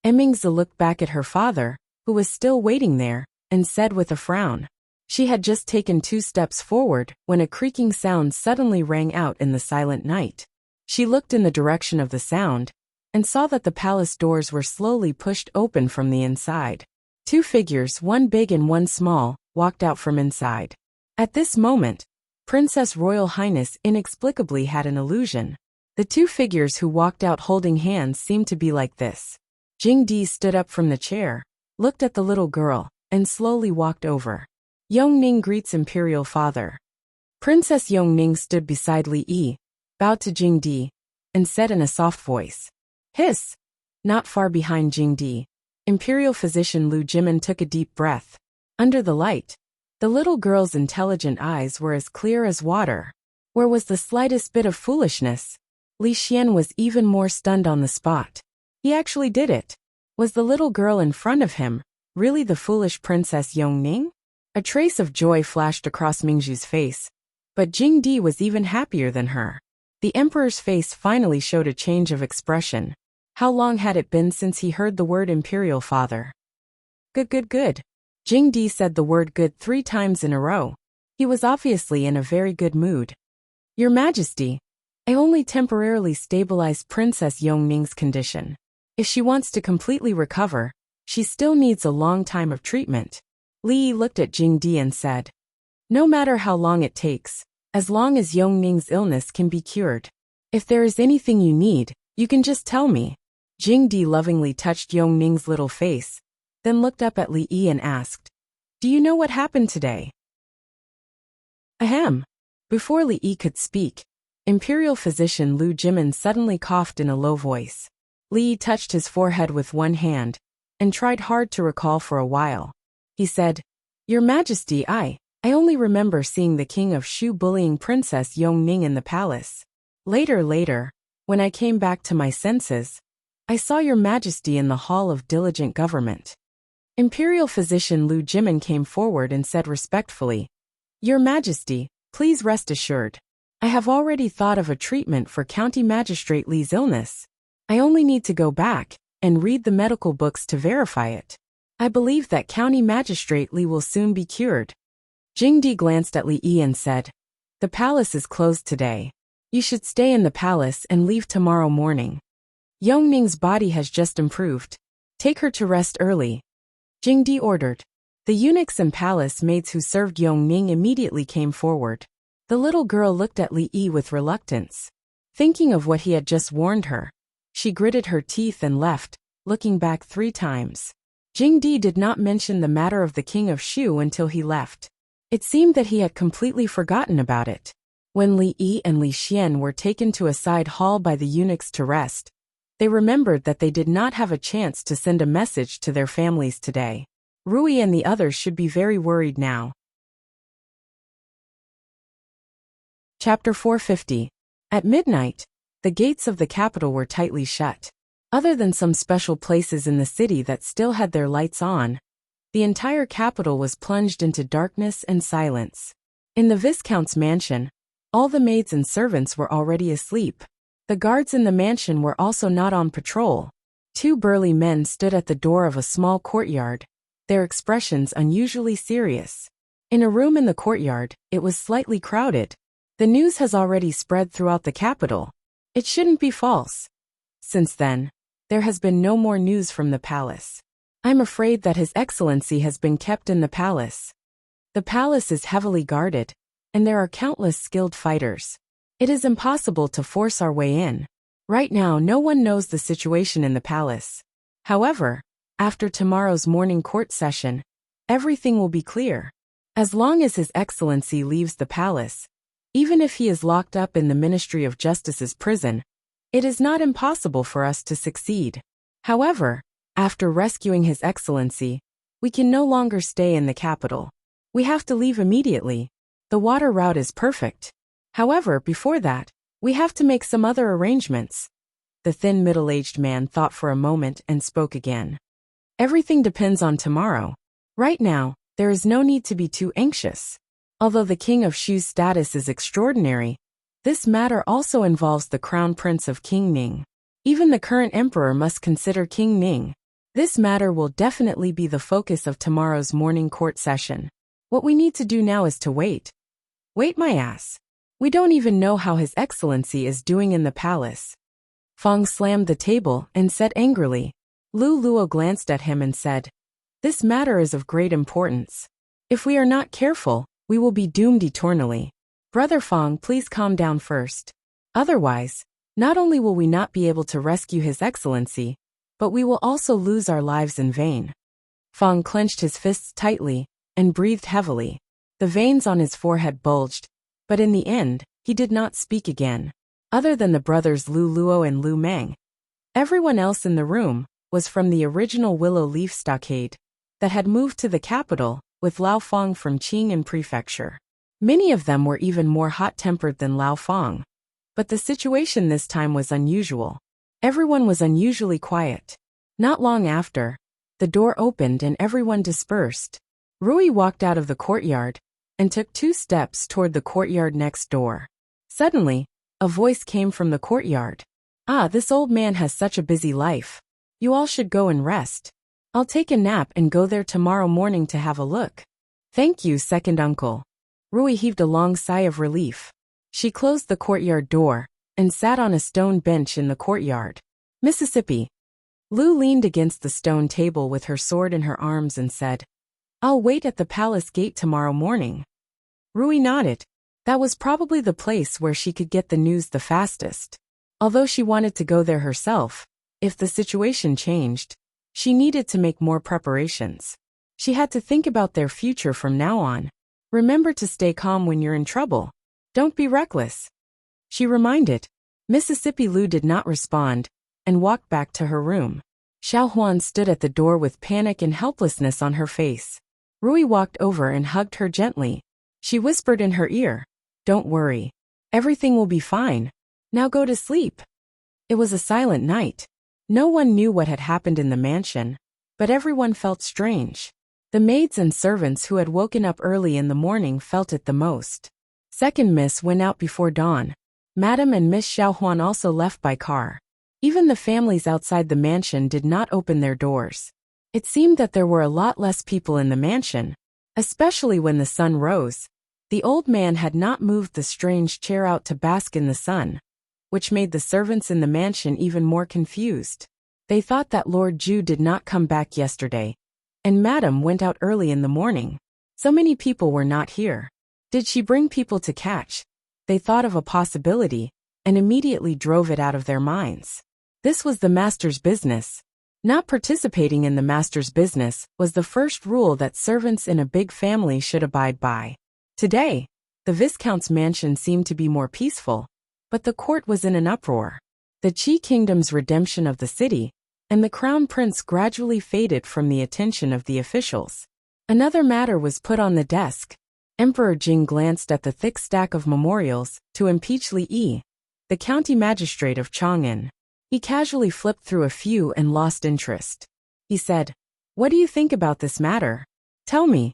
Emingzi looked back at her father, who was still waiting there, and said with a frown. She had just taken 2 steps forward when a creaking sound suddenly rang out in the silent night. She looked in the direction of the sound, and saw that the palace doors were slowly pushed open from the inside. 2 figures, one big and one small, walked out from inside. At this moment, Princess Royal Highness inexplicably had an illusion. The 2 figures who walked out holding hands seemed to be like this. Jingdi stood up from the chair, looked at the little girl, and slowly walked over. Yongning greets Imperial Father. Princess Yongning stood beside Li Yi, bowed to Jingdi, and said in a soft voice, "Hiss." Not far behind Jingdi, Imperial Physician Lu Jimin took a deep breath. Under the light, the little girl's intelligent eyes were as clear as water. Where was the slightest bit of foolishness? Li Xian was even more stunned on the spot. He actually did it. Was the little girl in front of him really the foolish Princess Yongning? A trace of joy flashed across Mingzhu's face, But Jingdi was even happier than her. The emperor's face finally showed a change of expression. How long had it been since he heard the word imperial father? Good, good, good. Jingdi said the word good 3 times in a row. He was obviously in a very good mood. Your Majesty, I only temporarily stabilized Princess Yongning's condition. If she wants to completely recover, she still needs a long time of treatment. Li Yi looked at Jingdi and said, no matter how long it takes, as long as Yongning's illness can be cured. If there is anything you need, you can just tell me. Jingdi lovingly touched Yongning's little face, then looked up at Li Yi and asked, do you know what happened today? Ahem. Before Li Yi could speak, Imperial physician Lu Jimin suddenly coughed in a low voice. Li Yi touched his forehead with one hand, and tried hard to recall for a while. He said, Your Majesty, I only remember seeing the king of Shu bullying Princess Yongning in the palace. Later, when I came back to my senses, I saw Your Majesty in the Hall of Diligent Government. Imperial physician Lu Jimin came forward and said respectfully, Your Majesty, please rest assured. I have already thought of a treatment for County Magistrate Li's illness. I only need to go back and read the medical books to verify it. I believe that County Magistrate Li will soon be cured. Jingdi glanced at Li Yi and said, The palace is closed today. You should stay in the palace and leave tomorrow morning. Yongning's body has just improved. Take her to rest early. Jingdi ordered. The eunuchs and palace maids who served Yongning immediately came forward. The little girl looked at Li Yi with reluctance. Thinking of what he had just warned her, she gritted her teeth and left, looking back 3 times. Jingdi did not mention the matter of the king of Shu until he left. It seemed that he had completely forgotten about it. When Li Yi and Li Xian were taken to a side hall by the eunuchs to rest, they remembered that they did not have a chance to send a message to their families today. Rui and the others should be very worried now. Chapter 450. At midnight, the gates of the capital were tightly shut. Other than some special places in the city that still had their lights on, the entire capital was plunged into darkness and silence. In the Viscount's mansion, all the maids and servants were already asleep. The guards in the mansion were also not on patrol. 2 burly men stood at the door of a small courtyard, their expressions unusually serious. In a room in the courtyard, it was slightly crowded. The news has already spread throughout the capital. It shouldn't be false. Since then, there has been no more news from the palace. I'm afraid that His Excellency has been kept in the palace. The palace is heavily guarded, and there are countless skilled fighters. It is impossible to force our way in. Right now, no one knows the situation in the palace. However, after tomorrow's morning court session, everything will be clear. As long as His Excellency leaves the palace, even if he is locked up in the Ministry of Justice's prison, it is not impossible for us to succeed. However, after rescuing His Excellency, we can no longer stay in the capital. We have to leave immediately. The water route is perfect. However, before that, we have to make some other arrangements. The thin middle-aged man thought for a moment and spoke again. Everything depends on tomorrow. Right now, there is no need to be too anxious. Although the king of Shu's status is extraordinary, this matter also involves the crown prince of King Ning. Even the current emperor must consider King Ning. This matter will definitely be the focus of tomorrow's morning court session. What we need to do now is to wait. Wait my ass. We don't even know how His Excellency is doing in the palace. Fong slammed the table and said angrily. Lu Luo glanced at him and said, This matter is of great importance. If we are not careful, we will be doomed eternally. Brother Fong, please calm down first. Otherwise, not only will we not be able to rescue His Excellency, but we will also lose our lives in vain. Fong clenched his fists tightly and breathed heavily. The veins on his forehead bulged, but in the end, he did not speak again. Other than the brothers Lu Luo and Lu Meng, everyone else in the room was from the original Willow Leaf Stockade that had moved to the capital with Lao Fong from Qing'an Prefecture. Many of them were even more hot-tempered than Lao Fong. But the situation this time was unusual. Everyone was unusually quiet. Not long after, the door opened and everyone dispersed. Rui walked out of the courtyard and took 2 steps toward the courtyard next door. Suddenly, a voice came from the courtyard. "Ah, this old man has such a busy life. You all should go and rest. I'll take a nap and go there tomorrow morning to have a look." "Thank you, second uncle." Rui heaved a long sigh of relief. She closed the courtyard door and sat on a stone bench in the courtyard. Mississippi. Lu leaned against the stone table with her sword in her arms and said, "I'll wait at the palace gate tomorrow morning." Rui nodded. That was probably the place where she could get the news the fastest. Although she wanted to go there herself, if the situation changed, she needed to make more preparations. She had to think about their future from now on. Remember to stay calm when you're in trouble. Don't be reckless, she reminded. Mississippi Lu did not respond and walked back to her room. Xiao Huan stood at the door with panic and helplessness on her face. Rui walked over and hugged her gently. She whispered in her ear, "Don't worry. Everything will be fine. Now go to sleep." It was a silent night. No one knew what had happened in the mansion, but everyone felt strange. The maids and servants who had woken up early in the morning felt it the most. Second Miss went out before dawn. Madam and Miss Xiaohuan also left by car. Even the families outside the mansion did not open their doors. It seemed that there were a lot less people in the mansion, especially when the sun rose. The old man had not moved the strange chair out to bask in the sun, which made the servants in the mansion even more confused. They thought that Lord Ju did not come back yesterday, and Madam went out early in the morning. So many people were not here. Did she bring people to catch? They thought of a possibility, and immediately drove it out of their minds. This was the master's business. Not participating in the master's business was the first rule that servants in a big family should abide by. Today, the Viscount's mansion seemed to be more peaceful, but the court was in an uproar. The Qi Kingdom's redemption of the city, and the crown prince gradually faded from the attention of the officials. Another matter was put on the desk. Emperor Jing glanced at the thick stack of memorials to impeach Li Yi, the county magistrate of Chang'an. He casually flipped through a few and lost interest. He said, "What do you think about this matter? Tell me."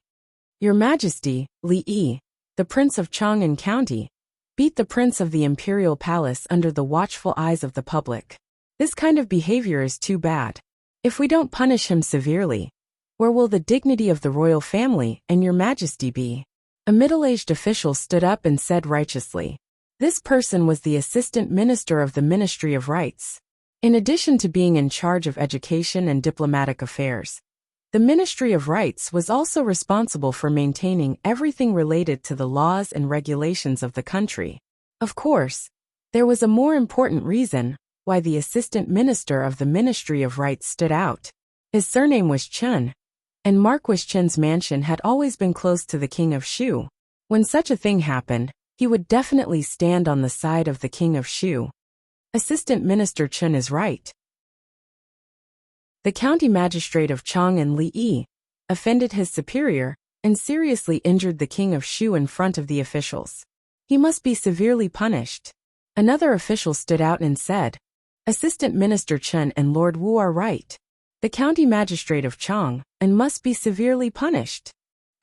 "Your Majesty, Li Yi, the Prince of Chang'an County, beat the Prince of the Imperial Palace under the watchful eyes of the public. This kind of behavior is too bad. If we don't punish him severely, where will the dignity of the royal family and your Majesty be?" A middle-aged official stood up and said righteously. This person was the Assistant Minister of the Ministry of Rights. In addition to being in charge of education and diplomatic affairs, the Ministry of Rights was also responsible for maintaining everything related to the laws and regulations of the country. Of course, there was a more important reason why the Assistant Minister of the Ministry of Rights stood out. His surname was Chen, and Marquis Chen's mansion had always been close to the King of Shu. When such a thing happened, he would definitely stand on the side of the King of Shu. Assistant Minister Chen is right. The county magistrate of Chang'an, Li Yi, offended his superior and seriously injured the King of Shu in front of the officials. He must be severely punished. Another official stood out and said, "Assistant Minister Chen and Lord Wu are right. The county magistrate of Chang'an must be severely punished."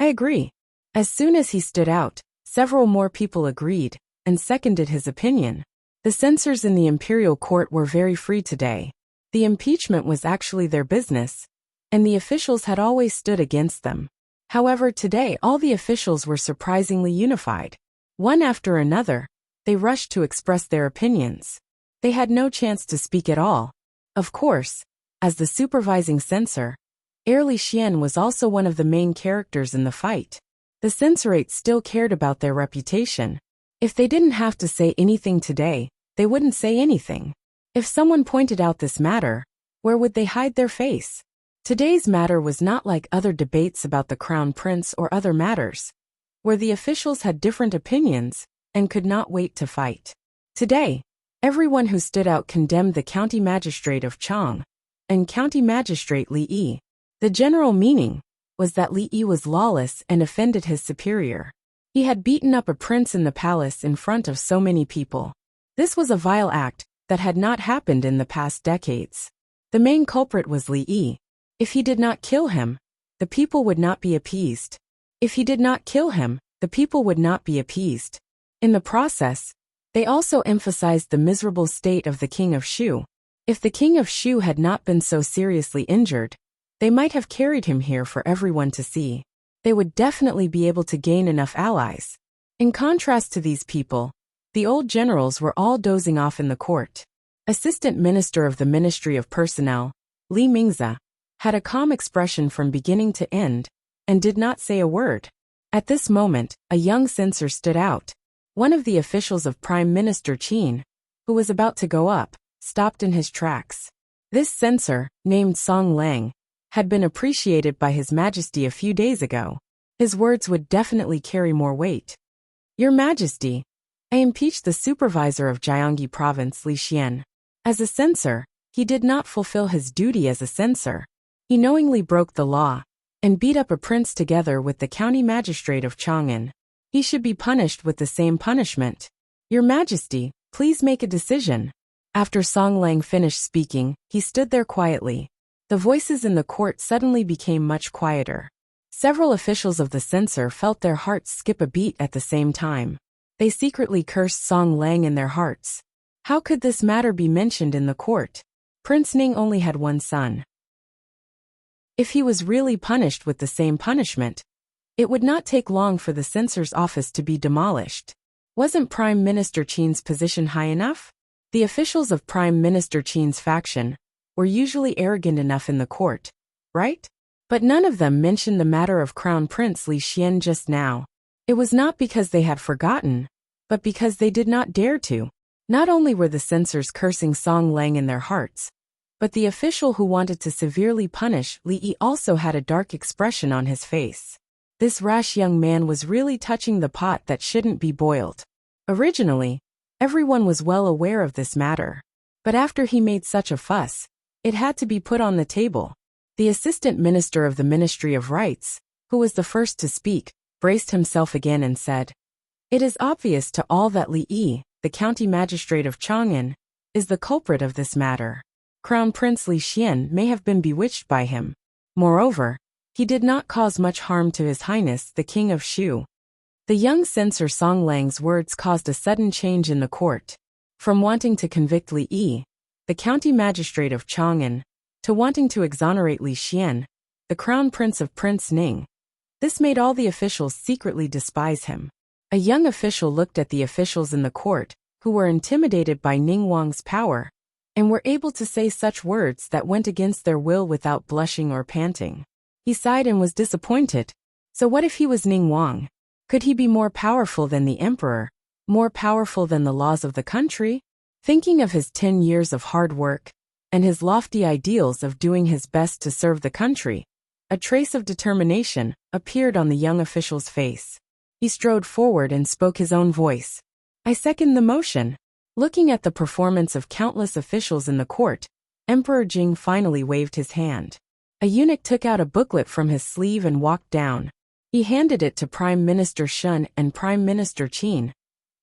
"I agree." As soon as he stood out, several more people agreed and seconded his opinion. The censors in the imperial court were very free today. The impeachment was actually their business, and the officials had always stood against them. However, today all the officials were surprisingly unified. One after another, they rushed to express their opinions. They had no chance to speak at all. Of course, as the supervising censor, Li Xian was also one of the main characters in the fight. The censorate still cared about their reputation. If they didn't have to say anything today, they wouldn't say anything. If someone pointed out this matter, where would they hide their face? Today's matter was not like other debates about the crown prince or other matters, where the officials had different opinions and could not wait to fight. Today, everyone who stood out condemned the county magistrate of Chang'an and county magistrate Li Yi. The general meaning was that Li Yi was lawless and offended his superior. He had beaten up a prince in the palace in front of so many people. This was a vile act that had not happened in the past decades. The main culprit was Li Yi. If he did not kill him, the people would not be appeased. If he did not kill him, the people would not be appeased. In the process, they also emphasized the miserable state of the king of Shu. If the king of Shu had not been so seriously injured, they might have carried him here for everyone to see. They would definitely be able to gain enough allies. In contrast to these people, the old generals were all dozing off in the court. Assistant Minister of the Ministry of Personnel, Li Mingze, had a calm expression from beginning to end, and did not say a word. At this moment, a young censor stood out. One of the officials of Prime Minister Qin, who was about to go up, stopped in his tracks. This censor, named Song Lang, had been appreciated by His Majesty a few days ago. His words would definitely carry more weight. Your Majesty, I impeached the supervisor of Jiangyi Province, Li Xian. As a censor, he did not fulfill his duty as a censor. He knowingly broke the law and beat up a prince together with the county magistrate of Chang'an. He should be punished with the same punishment. Your Majesty, please make a decision. After Song Lang finished speaking, he stood there quietly. The voices in the court suddenly became much quieter. Several officials of the censor felt their hearts skip a beat at the same time. They secretly cursed Song Lang in their hearts. How could this matter be mentioned in the court? Prince Ning only had one son. If he was really punished with the same punishment, it would not take long for the censor's office to be demolished. Wasn't Prime Minister Qin's position high enough? The officials of Prime Minister Qin's faction were usually arrogant enough in the court, right? But none of them mentioned the matter of Crown Prince Li Xian just now. It was not because they had forgotten, but because they did not dare to. Not only were the censors cursing Song Lang in their hearts, but the official who wanted to severely punish Li Yi also had a dark expression on his face. This rash young man was really touching the pot that shouldn't be boiled. Originally, everyone was well aware of this matter. But after he made such a fuss, it had to be put on the table. The Assistant Minister of the Ministry of Rights, who was the first to speak, braced himself again and said, "It is obvious to all that Li Yi, the county magistrate of Chang'an, is the culprit of this matter. Crown Prince Li Xian may have been bewitched by him. Moreover, he did not cause much harm to His Highness the King of Shu." The young censor Song Lang's words caused a sudden change in the court. From wanting to convict Li Yi, the county magistrate of Chang'an, to wanting to exonerate Li Xian, the crown prince of Prince Ning. This made all the officials secretly despise him. A young official looked at the officials in the court, who were intimidated by Ning Wang's power, and were able to say such words that went against their will without blushing or panting. He sighed and was disappointed. So what if he was Ning Wang? Could he be more powerful than the emperor, more powerful than the laws of the country? Thinking of his 10 years of hard work, and his lofty ideals of doing his best to serve the country, a trace of determination appeared on the young official's face. He strode forward and spoke his own voice. "I second the motion." Looking at the performance of countless officials in the court, Emperor Jing finally waved his hand. A eunuch took out a booklet from his sleeve and walked down. He handed it to Prime Minister Shun and Prime Minister Qin,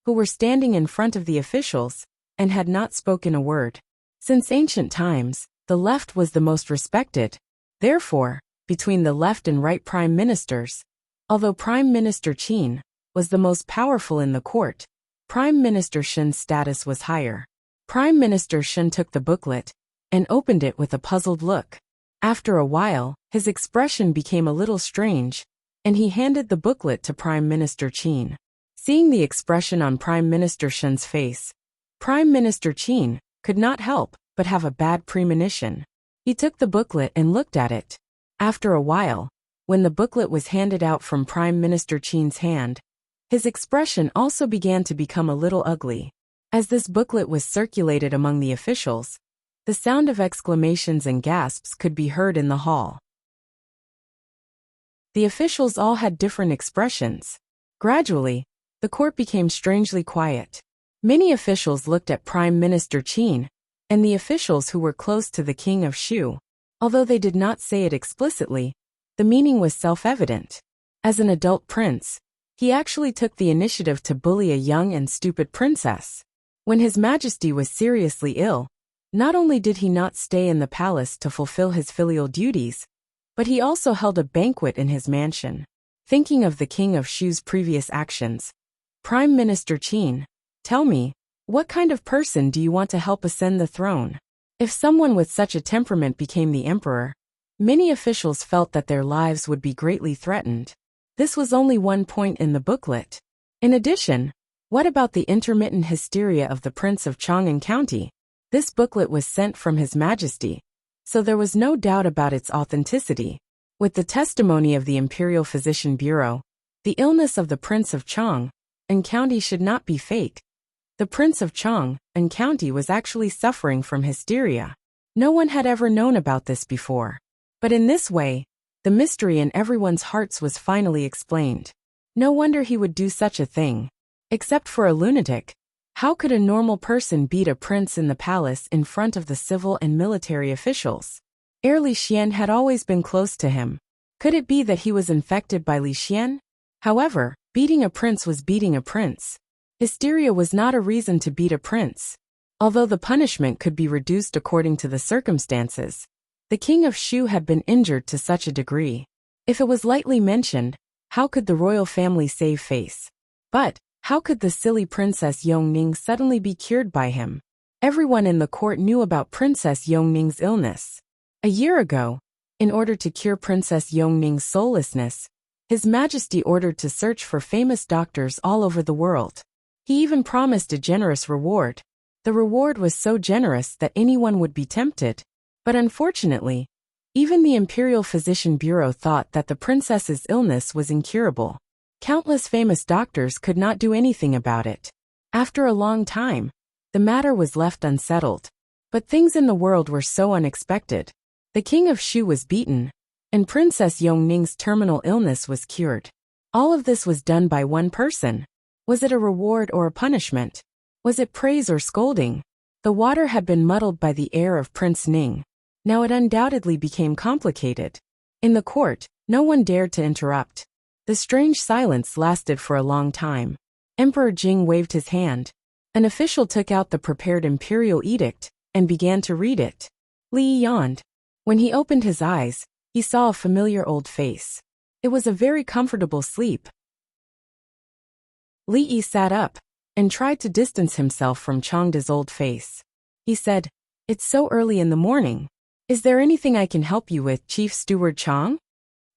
who were standing in front of the officials and had not spoken a word. Since ancient times, the left was the most respected. Therefore, between the left and right prime ministers, although Prime Minister Qin was the most powerful in the court, Prime Minister Shun's status was higher. Prime Minister Shun took the booklet and opened it with a puzzled look. After a while, his expression became a little strange, and he handed the booklet to Prime Minister Qin. Seeing the expression on Prime Minister Shun's face, Prime Minister Qin could not help but have a bad premonition. He took the booklet and looked at it. After a while, when the booklet was handed out from Prime Minister Qin's hand, his expression also began to become a little ugly. As this booklet was circulated among the officials, the sound of exclamations and gasps could be heard in the hall. The officials all had different expressions. Gradually, the court became strangely quiet. Many officials looked at Prime Minister Qin and the officials who were close to the King of Shu. Although they did not say it explicitly, the meaning was self-evident. As an adult prince, he actually took the initiative to bully a young and stupid princess. When His Majesty was seriously ill, not only did he not stay in the palace to fulfill his filial duties, but he also held a banquet in his mansion. thinking of the King of Shu's previous actions. Prime Minister Qin, tell me, what kind of person do you want to help ascend the throne? If someone with such a temperament became the emperor, many officials felt that their lives would be greatly threatened. This was only one point in the booklet. In addition, what about the intermittent hysteria of the Prince of Chang'an County? This booklet was sent from His Majesty, so there was no doubt about its authenticity. With the testimony of the Imperial Physician Bureau, the illness of the Prince of Chang'an County should not be fake. The Prince of Chang'an County was actually suffering from hysteria. No one had ever known about this before. But in this way, the mystery in everyone's hearts was finally explained. No wonder he would do such a thing. Except for a lunatic, how could a normal person beat a prince in the palace in front of the civil and military officials? Li Xian had always been close to him. Could it be that he was infected by Li Xian? However, beating a prince was beating a prince. Hysteria was not a reason to beat a prince. Although the punishment could be reduced according to the circumstances, the King of Shu had been injured to such a degree. If it was lightly mentioned, how could the royal family save face? But, how could the silly Princess Yongning suddenly be cured by him? Everyone in the court knew about Princess Yongning's illness. A year ago, in order to cure Princess Yongning's soullessness, His Majesty ordered to search for famous doctors all over the world. He even promised a generous reward. The reward was so generous that anyone would be tempted. But unfortunately, even the Imperial Physician Bureau thought that the princess's illness was incurable. Countless famous doctors could not do anything about it. After a long time, the matter was left unsettled. But things in the world were so unexpected. The King of Shu was beaten, and Princess Yongning's terminal illness was cured. All of this was done by one person. Was it a reward or a punishment? Was it praise or scolding? The water had been muddled by the air of Prince Ning. Now it undoubtedly became complicated. In the court, no one dared to interrupt. The strange silence lasted for a long time. Emperor Jing waved his hand. An official took out the prepared imperial edict and began to read it. Li yawned. When he opened his eyes, he saw a familiar old face. It was a very comfortable sleep. Li Yi sat up and tried to distance himself from Changda's old face. He said, "It's so early in the morning. Is there anything I can help you with, Chief Steward Chang?"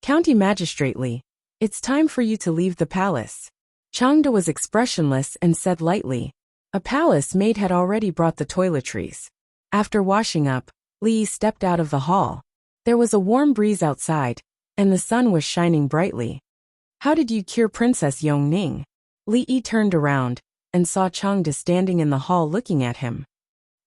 "County Magistrate Li, it's time for you to leave the palace." Changda was expressionless and said lightly, "A palace maid had already brought the toiletries." After washing up, Li stepped out of the hall. There was a warm breeze outside, and the sun was shining brightly. "How did you cure Princess Yongning?" Li Yi turned around and saw Changda standing in the hall looking at him.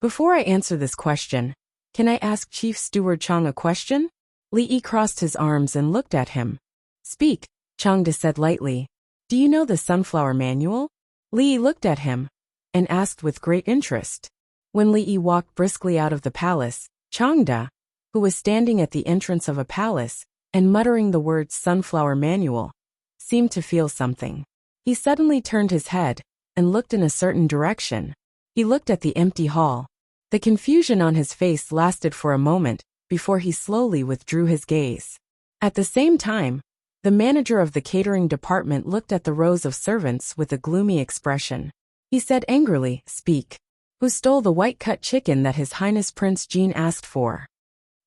"Before I answer this question, can I ask Chief Steward Chang a question?" Li Yi crossed his arms and looked at him. "Speak," Changda said lightly. "Do you know the Sunflower Manual?" Li Yi looked at him and asked with great interest. When Li Yi walked briskly out of the palace, Changda, who was standing at the entrance of a palace and muttering the words Sunflower Manual, seemed to feel something. He suddenly turned his head and looked in a certain direction. He looked at the empty hall. The confusion on his face lasted for a moment before he slowly withdrew his gaze. At the same time, the manager of the catering department looked at the rows of servants with a gloomy expression. He said angrily, "Speak. Who stole the white-cut chicken that His Highness Prince Jean asked for?"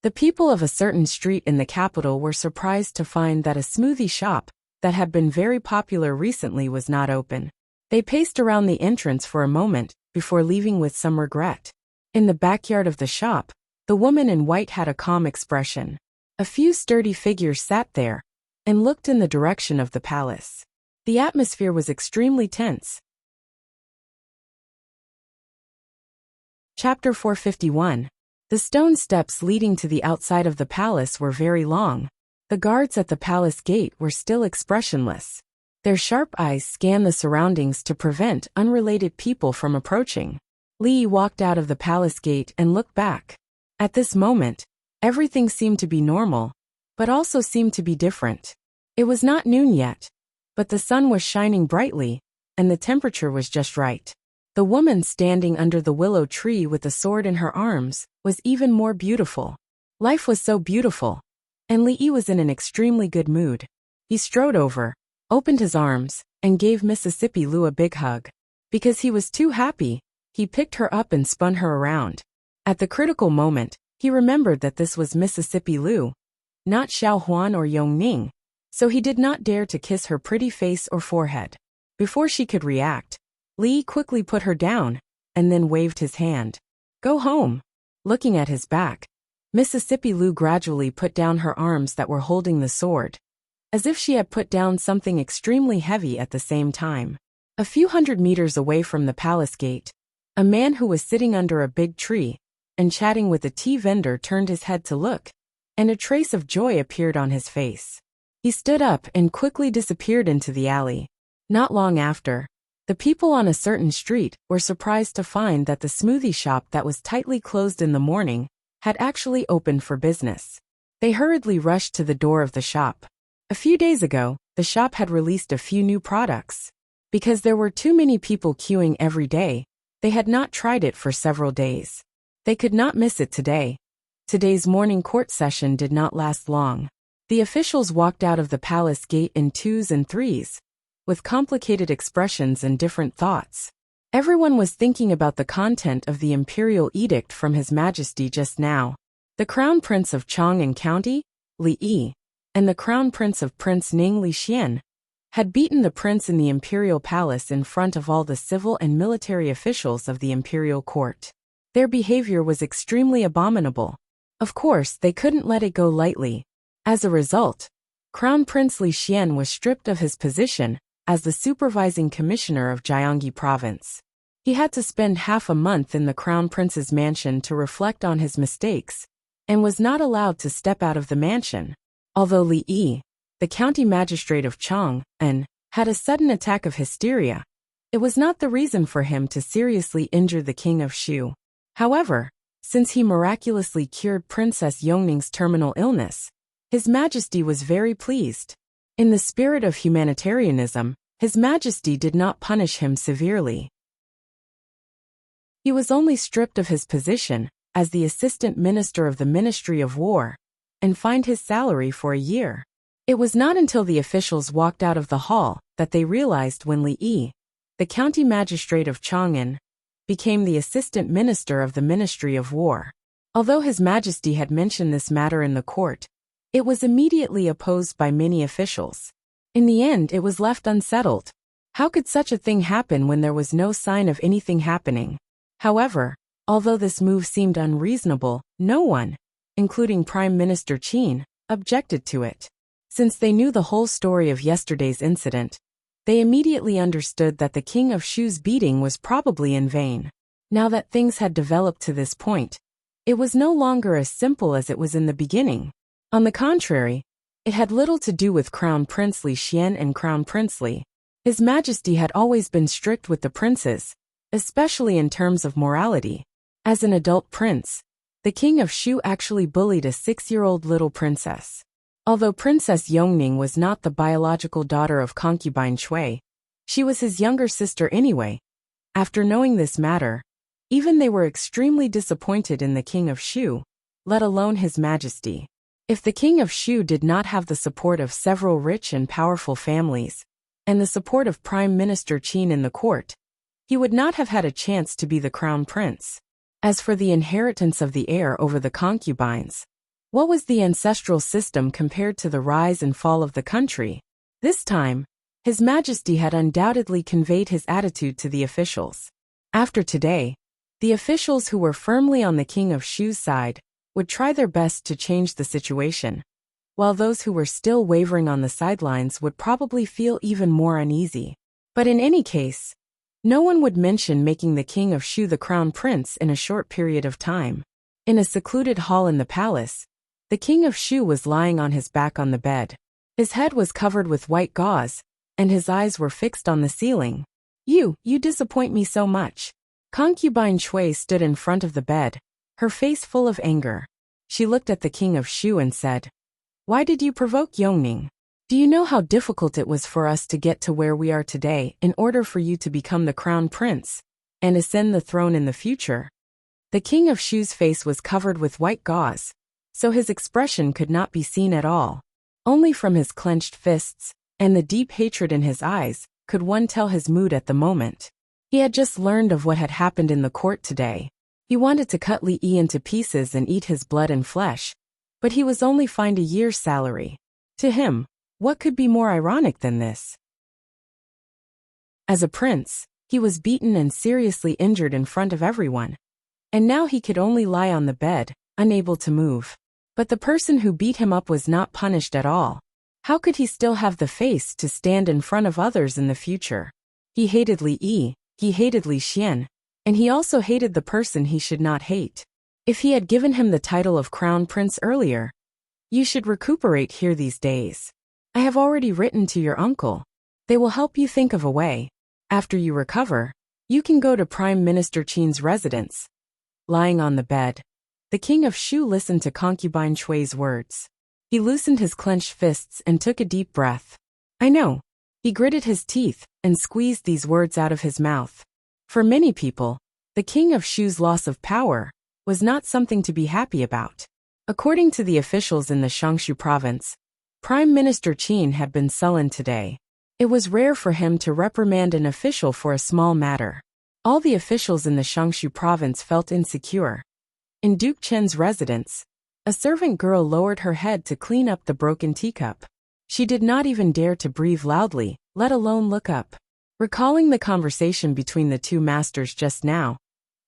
The people of a certain street in the capital were surprised to find that a smoothie shop that had been very popular recently was not open. They paced around the entrance for a moment before leaving with some regret. In the backyard of the shop, the woman in white had a calm expression. A few sturdy figures sat there and looked in the direction of the palace. The atmosphere was extremely tense. Chapter 451. The stone steps leading to the outside of the palace were very long. The guards at the palace gate were still expressionless. Their sharp eyes scanned the surroundings to prevent unrelated people from approaching. Li walked out of the palace gate and looked back. At this moment, everything seemed to be normal, but also seemed to be different. It was not noon yet, but the sun was shining brightly, and the temperature was just right. The woman standing under the willow tree with a sword in her arms was even more beautiful. Life was so beautiful, and Li Yi was in an extremely good mood. He strode over, opened his arms, and gave Mississippi Lou a big hug. Because he was too happy, he picked her up and spun her around. At the critical moment, he remembered that this was Mississippi Lou, not Xiao Huan or Yong Ning, so he did not dare to kiss her pretty face or forehead. Before she could react, Li quickly put her down, and then waved his hand. Go home. Looking at his back, Mississippi Lou gradually put down her arms that were holding the sword, as if she had put down something extremely heavy at the same time. A few hundred meters away from the palace gate, a man who was sitting under a big tree and chatting with a tea vendor turned his head to look, and a trace of joy appeared on his face. He stood up and quickly disappeared into the alley. Not long after, the people on a certain street were surprised to find that the smoothie shop that was tightly closed in the morning had actually opened for business. They hurriedly rushed to the door of the shop. A few days ago, the shop had released a few new products. Because there were too many people queuing every day, they had not tried it for several days. They could not miss it today. Today's morning court session did not last long. The officials walked out of the palace gate in twos and threes, with complicated expressions and different thoughts. Everyone was thinking about the content of the imperial edict from His Majesty just now. The Crown Prince of Chang'an County, Li Yi, and the Crown Prince of Prince Ning Li Xian, had beaten the prince in the imperial palace in front of all the civil and military officials of the imperial court. Their behavior was extremely abominable. Of course, they couldn't let it go lightly. As a result, Crown Prince Li Xian was stripped of his position as the supervising commissioner of Jiangxi province. He had to spend half a month in the Crown Prince's mansion to reflect on his mistakes, and was not allowed to step out of the mansion. Although Li Yi, the county magistrate of Chang'an, had a sudden attack of hysteria, it was not the reason for him to seriously injure the king of Shu. However, since he miraculously cured Princess Yongning's terminal illness, His Majesty was very pleased. In the spirit of humanitarianism, His Majesty did not punish him severely. He was only stripped of his position as the Assistant Minister of the Ministry of War, and fined his salary for a year. It was not until the officials walked out of the hall that they realized when Li Yi, the county magistrate of Chang'an, became the Assistant Minister of the Ministry of War. Although His Majesty had mentioned this matter in the court, it was immediately opposed by many officials. In the end, it was left unsettled. How could such a thing happen when there was no sign of anything happening? However, although this move seemed unreasonable, no one, including Prime Minister Qin, objected to it. Since they knew the whole story of yesterday's incident, they immediately understood that the King of Shu's beating was probably in vain. Now that things had developed to this point, it was no longer as simple as it was in the beginning. On the contrary, it had little to do with Crown Prince Li Xian and Crown Prince Li. His Majesty had always been strict with the princes, especially in terms of morality. As an adult prince, the King of Shu actually bullied a 6-year-old little princess. Although Princess Yongning was not the biological daughter of concubine Shui, she was his younger sister anyway. After knowing this matter, even they were extremely disappointed in the King of Shu, let alone His Majesty. If the King of Shu did not have the support of several rich and powerful families, and the support of Prime Minister Qin in the court, he would not have had a chance to be the crown prince. As for the inheritance of the heir over the concubines, what was the ancestral system compared to the rise and fall of the country? This time, His Majesty had undoubtedly conveyed his attitude to the officials. After today, the officials who were firmly on the King of Shu's side would try their best to change the situation, while those who were still wavering on the sidelines would probably feel even more uneasy. But in any case, no one would mention making the King of Shu the crown prince in a short period of time. In a secluded hall in the palace, the King of Shu was lying on his back on the bed. His head was covered with white gauze, and his eyes were fixed on the ceiling. You disappoint me so much." Concubine Shui stood in front of the bed, her face full of anger. She looked at the King of Shu and said, "Why did you provoke Yongning? Do you know how difficult it was for us to get to where we are today in order for you to become the crown prince and ascend the throne in the future?" The King of Shu's face was covered with white gauze, so his expression could not be seen at all. Only from his clenched fists and the deep hatred in his eyes could one tell his mood at the moment. He had just learned of what had happened in the court today. He wanted to cut Li Yi into pieces and eat his blood and flesh, but he was only fined a year's salary. To him, what could be more ironic than this? As a prince, he was beaten and seriously injured in front of everyone. And now he could only lie on the bed, unable to move. But the person who beat him up was not punished at all. How could he still have the face to stand in front of others in the future? He hated Li Yi, he hated Li Xian, and he also hated the person he should not hate. If he had given him the title of Crown Prince earlier, "You should recuperate here these days. I have already written to your uncle. They will help you think of a way. After you recover, you can go to Prime Minister Qin's residence." Lying on the bed, the king of Shu listened to concubine Chui's words. He loosened his clenched fists and took a deep breath. "I know." He gritted his teeth and squeezed these words out of his mouth. For many people, the king of Shu's loss of power was not something to be happy about. According to the officials in the Shangshu province, Prime Minister Qin had been sullen today. It was rare for him to reprimand an official for a small matter. All the officials in the Shangshu province felt insecure. In Duke Chen's residence, a servant girl lowered her head to clean up the broken teacup. She did not even dare to breathe loudly, let alone look up. Recalling the conversation between the two masters just now,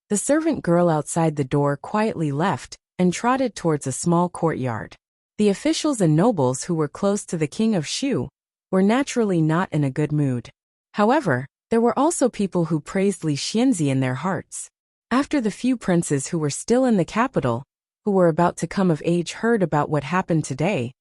the servant girl outside the door quietly left and trotted towards a small courtyard. The officials and nobles who were close to the king of Shu were naturally not in a good mood. However, there were also people who praised Li Xianzi in their hearts. After the few princes who were still in the capital, who were about to come of age, heard about what happened today,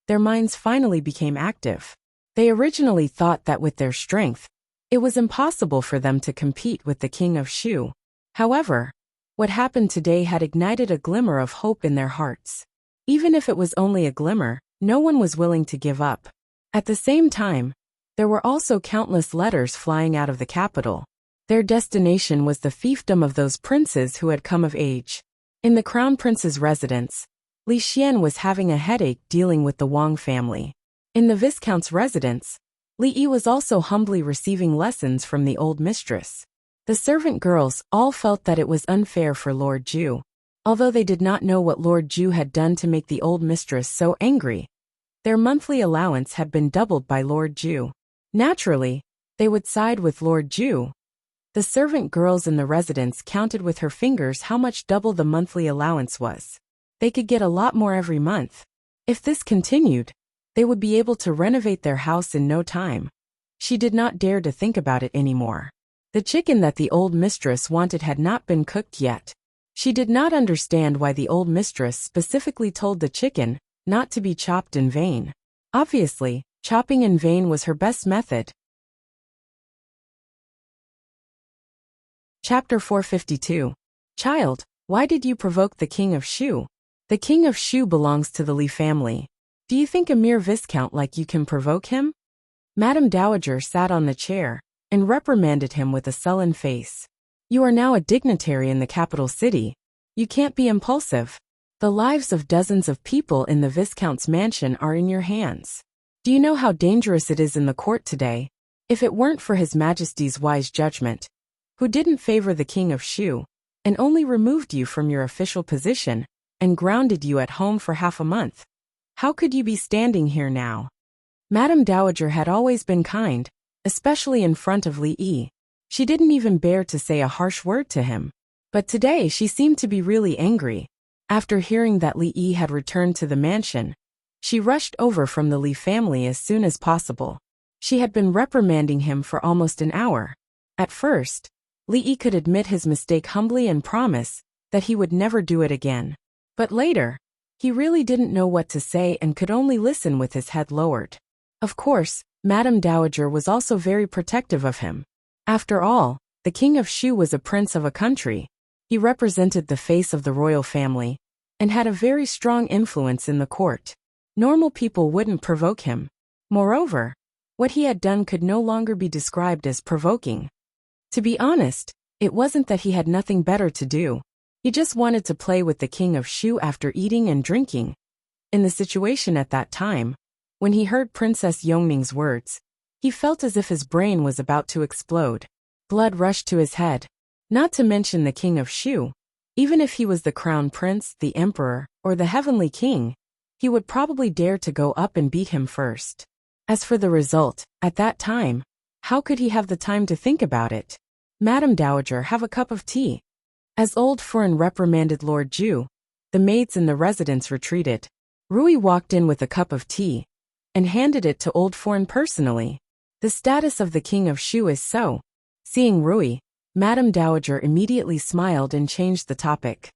their minds finally became active. They originally thought that with their strength, it was impossible for them to compete with the king of Shu. However, what happened today had ignited a glimmer of hope in their hearts. Even if it was only a glimmer, no one was willing to give up. At the same time, there were also countless letters flying out of the capital. Their destination was the fiefdom of those princes who had come of age. In the crown prince's residence, Li Xian was having a headache dealing with the Wang family. In the viscount's residence, Li Yi was also humbly receiving lessons from the old mistress. The servant girls all felt that it was unfair for Lord Ju. Although they did not know what Lord Ju had done to make the old mistress so angry, their monthly allowance had been doubled by Lord Ju. Naturally, they would side with Lord Ju. The servant girls in the residence counted with her fingers how much double the monthly allowance was. They could get a lot more every month. If this continued, they would be able to renovate their house in no time. She did not dare to think about it anymore. The chicken that the old mistress wanted had not been cooked yet. She did not understand why the old mistress specifically told the chicken not to be chopped in vain. Obviously, chopping in vain was her best method. Chapter 452. Child, why did you provoke the king of Shu? The king of Shu belongs to the Li family. Do you think a mere viscount like you can provoke him? Madame Dowager sat on the chair and reprimanded him with a sullen face. You are now a dignitary in the capital city. You can't be impulsive. The lives of dozens of people in the viscount's mansion are in your hands. Do you know how dangerous it is in the court today? If it weren't for His Majesty's wise judgment, who didn't favor the king of Shu, and only removed you from your official position, and grounded you at home for half a month, how could you be standing here now? Madame Dowager had always been kind, especially in front of Li Yi. She didn't even bear to say a harsh word to him. But today she seemed to be really angry. After hearing that Li Yi had returned to the mansion, she rushed over from the Li family as soon as possible. She had been reprimanding him for almost an hour. At first, Li Yi could admit his mistake humbly and promise that he would never do it again. But later, he really didn't know what to say and could only listen with his head lowered. Of course, Madame Dowager was also very protective of him. After all, the king of Shu was a prince of a country. He represented the face of the royal family and had a very strong influence in the court. Normal people wouldn't provoke him. Moreover, what he had done could no longer be described as provoking. To be honest, it wasn't that he had nothing better to do. He just wanted to play with the king of Shu after eating and drinking. In the situation at that time, When he heard Princess Yongning's words, he felt as if his brain was about to explode. Blood rushed to his head. Not to mention the king of Shu. Even if he was the crown prince, the emperor, or the heavenly king, he would probably dare to go up and beat him first. As for the result, at that time, how could he have the time to think about it? Madam Dowager, have a cup of tea. As old Furen reprimanded Lord Ju, the maids in the residence retreated. Rui walked in with a cup of tea and handed it to old Furen personally. The status of the king of Shu is so. Seeing Rui, Madam Dowager immediately smiled and changed the topic.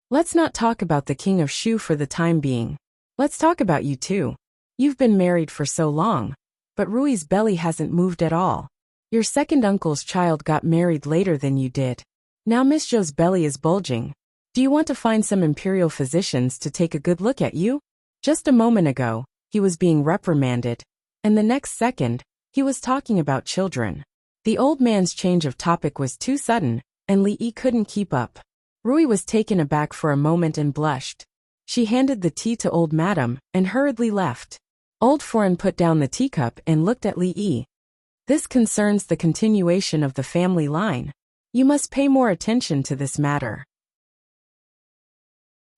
Let's not talk about the king of Shu for the time being. Let's talk about you too. You've been married for so long, but Rui's belly hasn't moved at all. Your second uncle's child got married later than you did. Now Miss Zhou's belly is bulging. Do you want to find some imperial physicians to take a good look at you? Just a moment ago, he was being reprimanded, and the next second, he was talking about children. The old man's change of topic was too sudden, and Li Yi couldn't keep up. Rui was taken aback for a moment and blushed. She handed the tea to old madam and hurriedly left. Old Furen put down the teacup and looked at Li Yi. This concerns the continuation of the family line. You must pay more attention to this matter.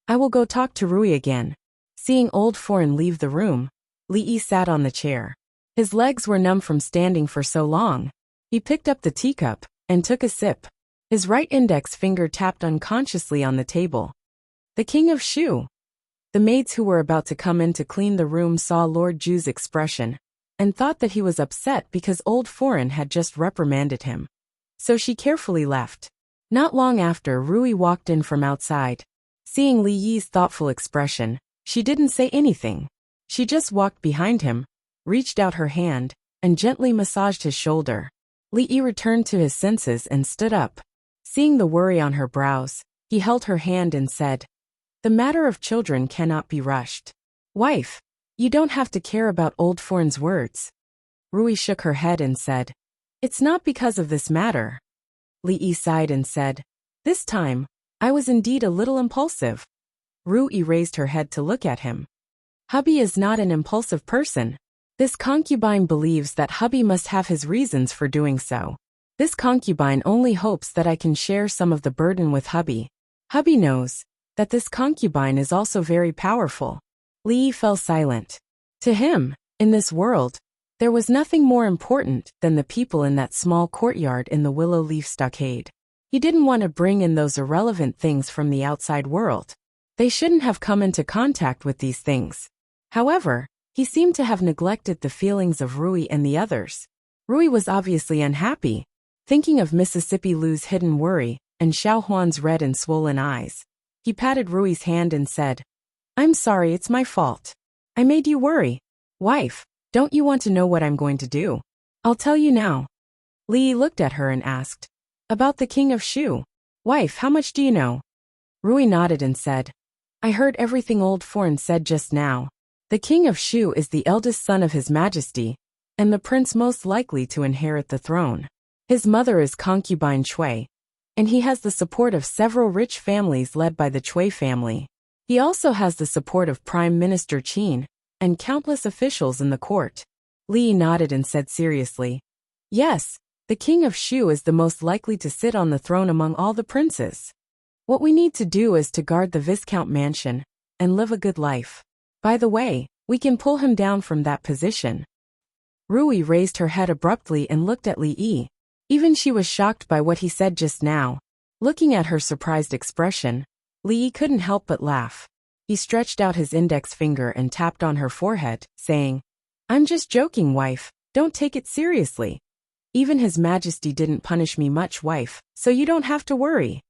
I will go talk to Rui again. Seeing old Furen leave the room, Li Yi sat on the chair. His legs were numb from standing for so long. He picked up the teacup and took a sip. His right index finger tapped unconsciously on the table. The king of Shu. The maids who were about to come in to clean the room saw Lord Ju's expression and thought that he was upset because old Furen had just reprimanded him. So she carefully left. Not long after, Rui walked in from outside. Seeing Li Yi's thoughtful expression, she didn't say anything. She just walked behind him, reached out her hand, and gently massaged his shoulder. Li Yi returned to his senses and stood up. Seeing the worry on her brows, he held her hand and said, "The matter of children cannot be rushed. Wife, you don't have to care about old Furen's words." Rui shook her head and said, "It's not because of this matter." Li Yi sighed and said, "This time, I was indeed a little impulsive." Rui raised her head to look at him. "Hubby is not an impulsive person. This concubine believes that hubby must have his reasons for doing so. This concubine only hopes that I can share some of the burden with hubby. Hubby knows that this concubine is also very powerful." Li Yi fell silent. To him, in this world, there was nothing more important than the people in that small courtyard in the willow leaf stockade. He didn't want to bring in those irrelevant things from the outside world. They shouldn't have come into contact with these things. However, he seemed to have neglected the feelings of Rui and the others. Rui was obviously unhappy, thinking of Mississippi Lu's hidden worry and Xiao Huan's red and swollen eyes. He patted Rui's hand and said, "I'm sorry, it's my fault. I made you worry. Wife, don't you want to know what I'm going to do? I'll tell you now." Li looked at her and asked, "About the king of Shu. Wife, how much do you know?" Rui nodded and said, "I heard everything old Furen said just now. The king of Shu is the eldest son of His Majesty, and the prince most likely to inherit the throne. His mother is concubine Cui, and he has the support of several rich families led by the Cui family. He also has the support of Prime Minister Qin and countless officials in the court." Li nodded and said seriously, "Yes, the king of Shu is the most likely to sit on the throne among all the princes. What we need to do is to guard the Viscount mansion and live a good life. By the way, we can pull him down from that position." Rui raised her head abruptly and looked at Li Yi. Even she was shocked by what he said just now. Looking at her surprised expression, Li Yi couldn't help but laugh. He stretched out his index finger and tapped on her forehead, saying, "I'm just joking, wife. Don't take it seriously. Even His Majesty didn't punish me much, wife, so you don't have to worry."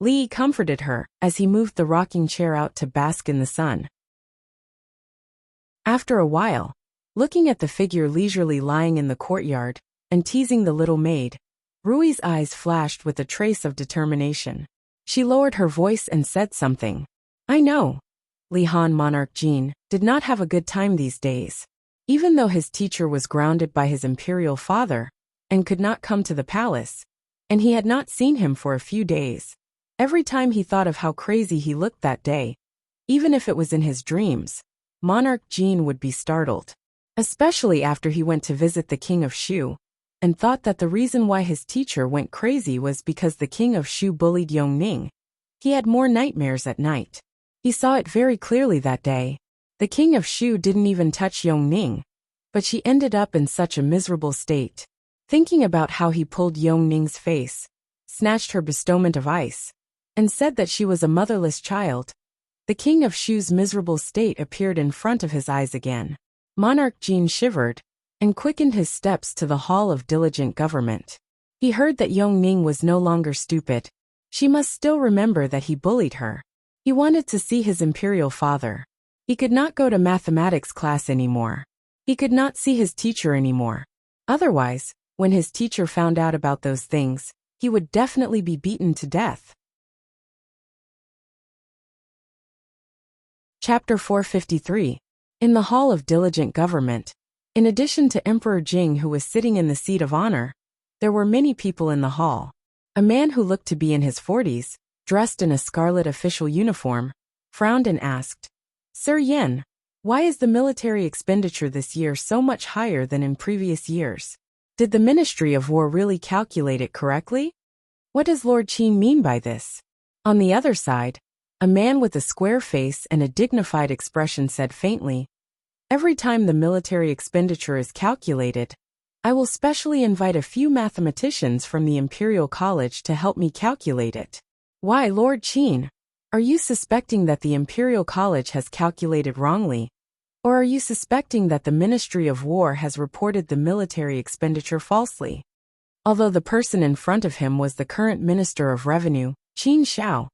Li Yi comforted her as he moved the rocking chair out to bask in the sun. After a while, looking at the figure leisurely lying in the courtyard and teasing the little maid, Rui's eyes flashed with a trace of determination. She lowered her voice and said something. "I know." Li Han monarch Jin did not have a good time these days. Even though his teacher was grounded by his imperial father and could not come to the palace, and he had not seen him for a few days, every time he thought of how crazy he looked that day, even if it was in his dreams, Monarch Jin would be startled. especially after he went to visit the king of Shu, and thought that the reason why his teacher went crazy was because the king of Shu bullied Yongning. He had more nightmares at night. He saw it very clearly that day. The king of Shu didn't even touch Yongning, but she ended up in such a miserable state. Thinking about how he pulled Yongning's face, snatched her bestowment of ice, and said that she was a motherless child, the king of Shu's miserable state appeared in front of his eyes again. Monarch Jin shivered and quickened his steps to the hall of diligent government. He heard that Yongning was no longer stupid. She must still remember that he bullied her. He wanted to see his imperial father. He could not go to mathematics class anymore. He could not see his teacher anymore. Otherwise, when his teacher found out about those things, he would definitely be beaten to death. Chapter 453. In the Hall of Diligent Government. In addition to Emperor Jing, who was sitting in the seat of honor, there were many people in the hall. A man who looked to be in his 40s, dressed in a scarlet official uniform, frowned and asked, "Sir Yen, why is the military expenditure this year so much higher than in previous years? Did the Ministry of War really calculate it correctly? What does Lord Qin mean by this?" On the other side, a man with a square face and a dignified expression said faintly, "Every time the military expenditure is calculated, I will specially invite a few mathematicians from the Imperial College to help me calculate it." "Why, Lord Qin? Are you suspecting that the Imperial College has calculated wrongly? Or are you suspecting that the Ministry of War has reported the military expenditure falsely?" Although the person in front of him was the current Minister of Revenue, Qin Shao,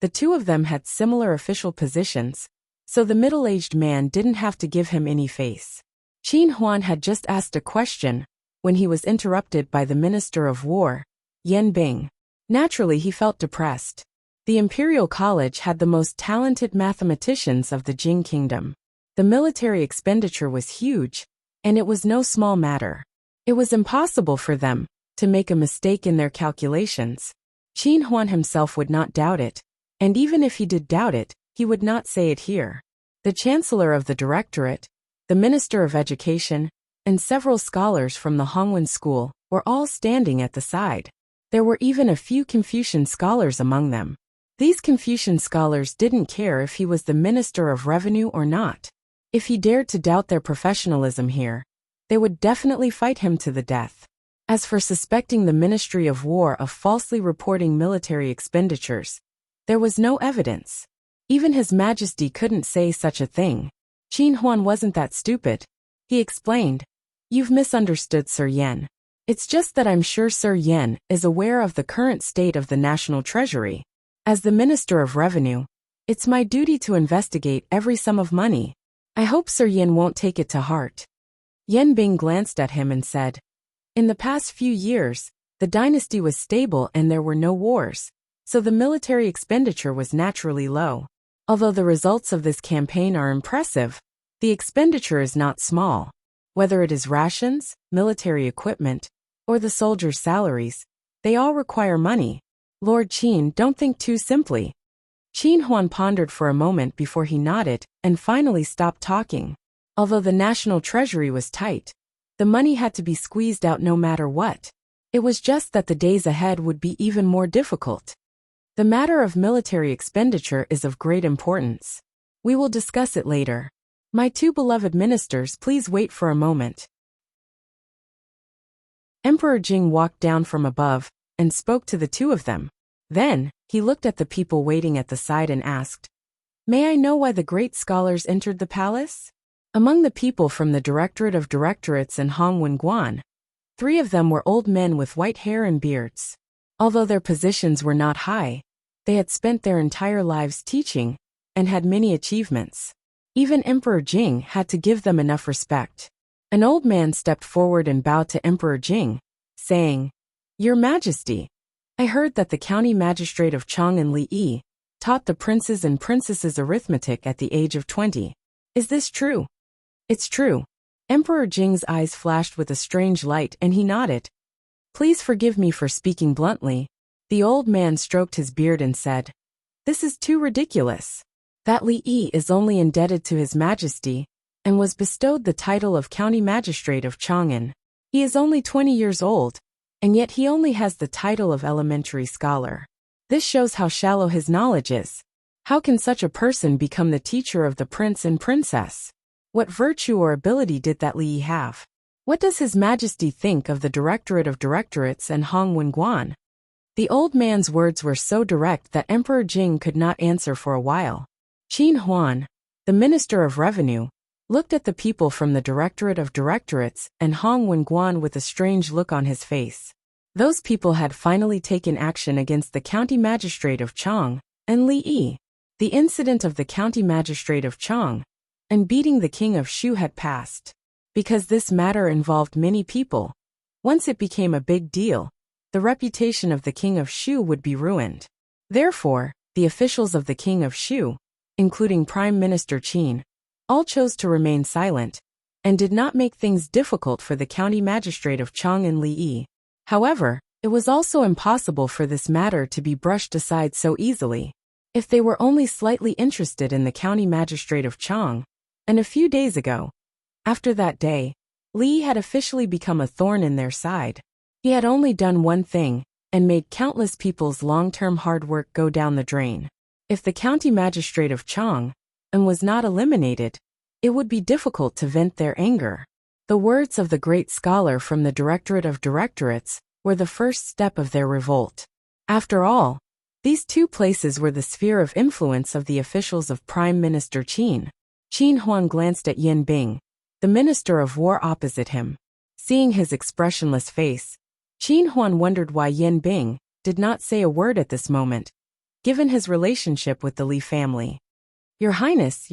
the two of them had similar official positions, so the middle-aged man didn't have to give him any face. Qin Huan had just asked a question when he was interrupted by the Minister of War, Yan Bing. Naturally, he felt depressed. The Imperial College had the most talented mathematicians of the Jing Kingdom. The military expenditure was huge, and it was no small matter. It was impossible for them to make a mistake in their calculations. Qin Huan himself would not doubt it, and even if he did doubt it, he would not say it here. The Chancellor of the Directorate, the Minister of Education, and several scholars from the Hongwen School were all standing at the side. There were even a few Confucian scholars among them. These Confucian scholars didn't care if he was the Minister of Revenue or not. If he dared to doubt their professionalism here, they would definitely fight him to the death. As for suspecting the Ministry of War of falsely reporting military expenditures, there was no evidence. Even His Majesty couldn't say such a thing. Qin Huan wasn't that stupid. He explained, "You've misunderstood Sir Yen. It's just that I'm sure Sir Yen is aware of the current state of the National Treasury. As the Minister of Revenue, it's my duty to investigate every sum of money. I hope Sir Yen won't take it to heart." Yan Bing glanced at him and said, "In the past few years, the dynasty was stable and there were no wars, so the military expenditure was naturally low. Although the results of this campaign are impressive, the expenditure is not small. Whether it is rations, military equipment, or the soldiers' salaries, they all require money. Lord Qin, don't think too simply." Qin Huan pondered for a moment before he nodded and finally stopped talking. Although the national treasury was tight, the money had to be squeezed out no matter what. It was just that the days ahead would be even more difficult. The matter of military expenditure is of great importance. We will discuss it later. My two beloved ministers, please wait for a moment. Emperor Jing walked down from above and spoke to the two of them. Then, he looked at the people waiting at the side and asked, "May I know why the great scholars entered the palace?" Among the people from the Directorate of Directorates and Hongwen Guan, 3 of them were old men with white hair and beards. Although their positions were not high, they had spent their entire lives teaching and had many achievements. Even Emperor Jing had to give them enough respect. An old man stepped forward and bowed to Emperor Jing, saying, "Your Majesty, I heard that the county magistrate of Chang and Liyi taught the princes and princesses arithmetic at the age of 20. Is this true?" "It's true." Emperor Jing's eyes flashed with a strange light and he nodded. "Please forgive me for speaking bluntly." The old man stroked his beard and said, "This is too ridiculous. That Liyi is only indebted to His Majesty and was bestowed the title of County Magistrate of Chang'an. He is only 20 years old, and yet he only has the title of elementary scholar. This shows how shallow his knowledge is. How can such a person become the teacher of the prince and princess? What virtue or ability did that Li Yi have? What does His Majesty think of the Directorate of Directorates and Hong Wenguan? The old man's words were so direct that Emperor Jing could not answer for a while. Qin Huan, the Minister of Revenue, looked at the people from the Directorate of Directorates and Hong Wenguan with a strange look on his face. Those people had finally taken action against the County Magistrate of Chang and Li Yi. The incident of the County Magistrate of Chang and beating the King of Shu had passed. Because this matter involved many people, once it became a big deal, the reputation of the King of Shu would be ruined. Therefore, the officials of the King of Shu, including Prime Minister Qin, all chose to remain silent and did not make things difficult for the County Magistrate of Chang and Li Yi. However, it was also impossible for this matter to be brushed aside so easily. If they were only slightly interested in the County Magistrate of Chang, and a few days ago, after that day, Li Yi had officially become a thorn in their side. He had only done one thing, and made countless people's long-term hard work go down the drain. If the County Magistrate of Chang was not eliminated, it would be difficult to vent their anger. The words of the great scholar from the Directorate of Directorates were the first step of their revolt. After all, these two places were the sphere of influence of the officials of Prime Minister Qin. Qin Huan glanced at Yin Bing, the Minister of War opposite him. Seeing his expressionless face, Qin Huan wondered why Yin Bing did not say a word at this moment, given his relationship with the Li family. Your Highness,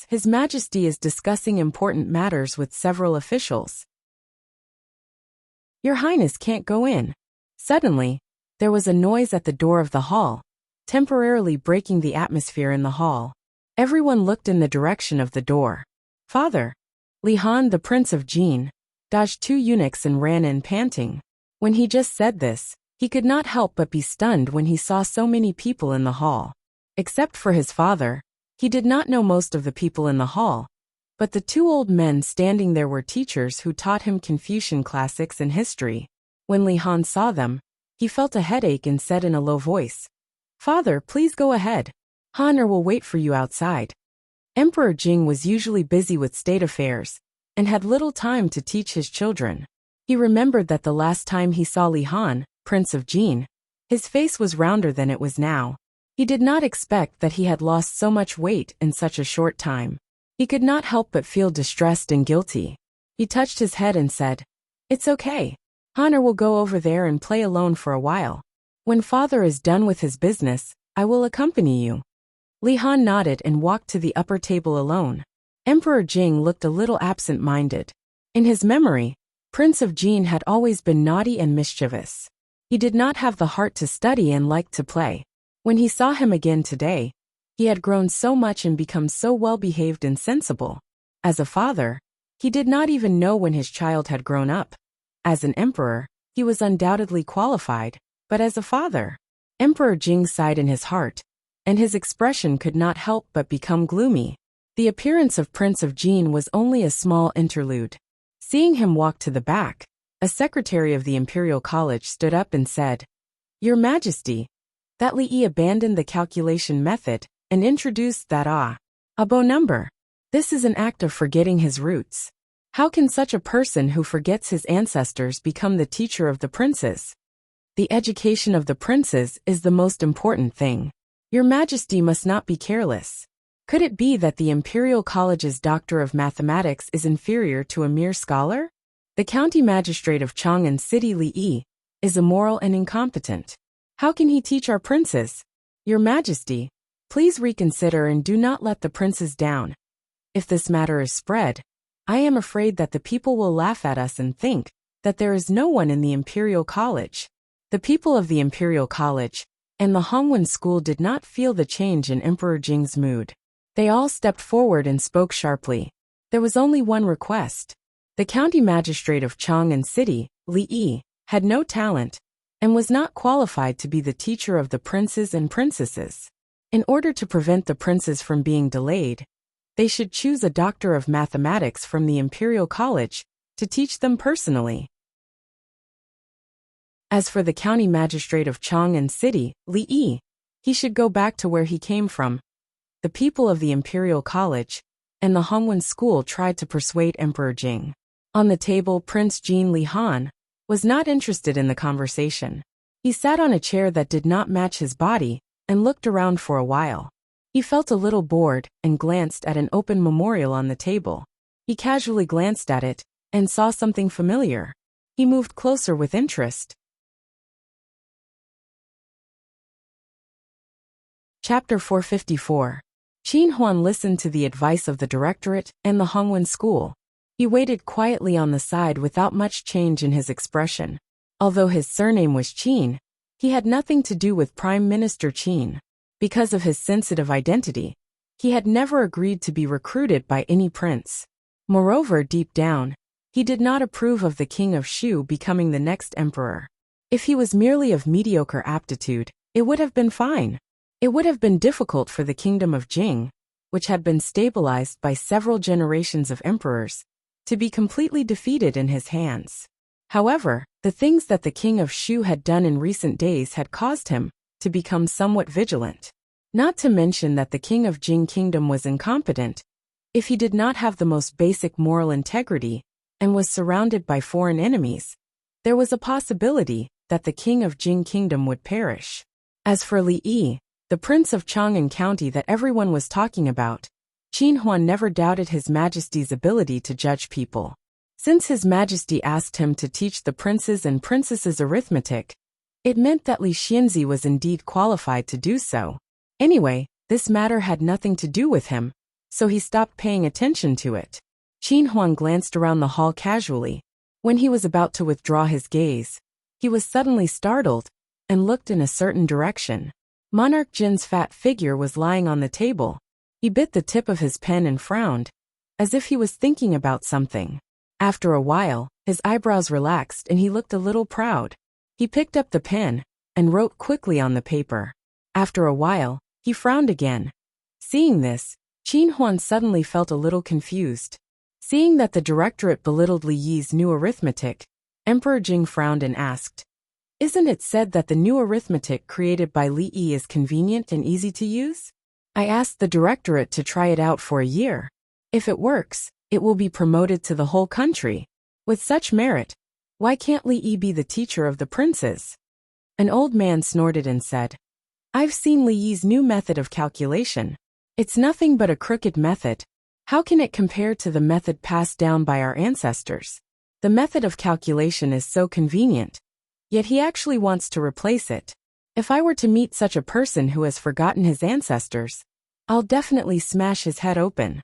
His Majesty is discussing important matters with several officials. Your Highness can't go in. Suddenly, there was a noise at the door of the hall, temporarily breaking the atmosphere in the hall. Everyone looked in the direction of the door. Father! Li Han, the Prince of Jin, dodged two eunuchs and ran in panting. When he just said this, he could not help but be stunned when he saw so many people in the hall. Except for his father, he did not know most of the people in the hall, but the two old men standing there were teachers who taught him Confucian classics and history. When Li Han saw them, he felt a headache and said in a low voice, "Father, please go ahead. Han will wait for you outside." Emperor Jing was usually busy with state affairs and had little time to teach his children. He remembered that the last time he saw Li Han, Prince of Jin, his face was rounder than it was now. He did not expect that he had lost so much weight in such a short time. He could not help but feel distressed and guilty. He touched his head and said, "It's okay. Han will go over there and play alone for a while. When father is done with his business, I will accompany you." Li Han nodded and walked to the upper table alone. Emperor Jing looked a little absent-minded. In his memory, Prince of Jin had always been naughty and mischievous. He did not have the heart to study and liked to play. When he saw him again today, he had grown so much and become so well-behaved and sensible. As a father, he did not even know when his child had grown up. As an emperor, he was undoubtedly qualified, but as a father, Emperor Jing sighed in his heart, and his expression could not help but become gloomy. The appearance of Prince of Jin was only a small interlude. Seeing him walk to the back, a secretary of the Imperial College stood up and said, "Your Majesty, that Li Yi abandoned the calculation method and introduced that abo number. This is an act of forgetting his roots. How can such a person who forgets his ancestors become the teacher of the princes? The education of the princes is the most important thing. Your Majesty must not be careless. Could it be that the Imperial College's Doctor of Mathematics is inferior to a mere scholar? The County Magistrate of Chang'an City Li Yi is immoral and incompetent. How can he teach our princes? Your Majesty, please reconsider and do not let the princes down. If this matter is spread, I am afraid that the people will laugh at us and think that there is no one in the Imperial College." The people of the Imperial College and the Hongwen School did not feel the change in Emperor Jing's mood. They all stepped forward and spoke sharply. There was only one request. The County Magistrate of Chang'an City, Li Yi, had no talent and was not qualified to be the teacher of the princes and princesses. In order to prevent the princes from being delayed, They should choose a doctor of mathematics from the Imperial College to teach them personally. As for the county magistrate of Chang'an City, Li Yi, he should go back to where he came from. The people of the Imperial College and the Hongwen School tried to persuade Emperor Jing. On the table, Prince Jin Li Han was not interested in the conversation. He sat on a chair that did not match his body and looked around for a while. He felt a little bored and glanced at an open memorial on the table. He casually glanced at it and saw something familiar. He moved closer with interest. Chapter 454. Qin Huan listened to the advice of the directorate and the Hongwen School. He waited quietly on the side without much change in his expression. Although his surname was Qin, he had nothing to do with Prime Minister Qin. Because of his sensitive identity, he had never agreed to be recruited by any prince. Moreover, deep down, he did not approve of the king of Shu becoming the next emperor. If he was merely of mediocre aptitude, it would have been fine. It would have been difficult for the kingdom of Jing, which had been stabilized by several generations of emperors, to be completely defeated in his hands. However, the things that the king of Shu had done in recent days had caused him to become somewhat vigilant. Not to mention that the king of Jing kingdom was incompetent. If he did not have the most basic moral integrity and was surrounded by foreign enemies, there was a possibility that the king of Jing kingdom would perish. As for Li Yi, the prince of Chang'an County that everyone was talking about, Qin Huan never doubted His Majesty's ability to judge people. Since His Majesty asked him to teach the princes and princesses arithmetic, it meant that Li Xianzi was indeed qualified to do so. Anyway, this matter had nothing to do with him, so he stopped paying attention to it. Qin Huan glanced around the hall casually. When he was about to withdraw his gaze, he was suddenly startled and looked in a certain direction. Monarch Jin's fat figure was lying on the table. He bit the tip of his pen and frowned, as if he was thinking about something. After a while, his eyebrows relaxed and he looked a little proud. He picked up the pen and wrote quickly on the paper. After a while, he frowned again. Seeing this, Qin Huan suddenly felt a little confused. Seeing that the directorate belittled Li Yi's new arithmetic, Emperor Jing frowned and asked, "Isn't it said that the new arithmetic created by Li Yi is convenient and easy to use? I asked the directorate to try it out for a year. If it works, it will be promoted to the whole country. With such merit, why can't Li Yi be the teacher of the princes?" An old man snorted and said, "I've seen Li Yi's new method of calculation. It's nothing but a crooked method. How can it compare to the method passed down by our ancestors? The method of calculation is so convenient, yet he actually wants to replace it. If I were to meet such a person who has forgotten his ancestors, I'll definitely smash his head open."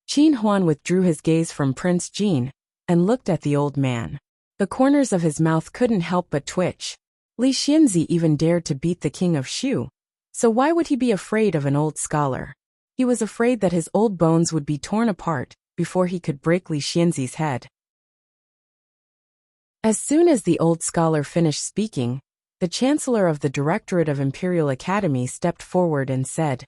Qin Huan withdrew his gaze from Prince Jin and looked at the old man. The corners of his mouth couldn't help but twitch. Li Xianzi even dared to beat the king of Shu, so why would he be afraid of an old scholar? He was afraid that his old bones would be torn apart before he could break Li Xianzi's head. As soon as the old scholar finished speaking, the Chancellor of the Directorate of Imperial Academy stepped forward and said,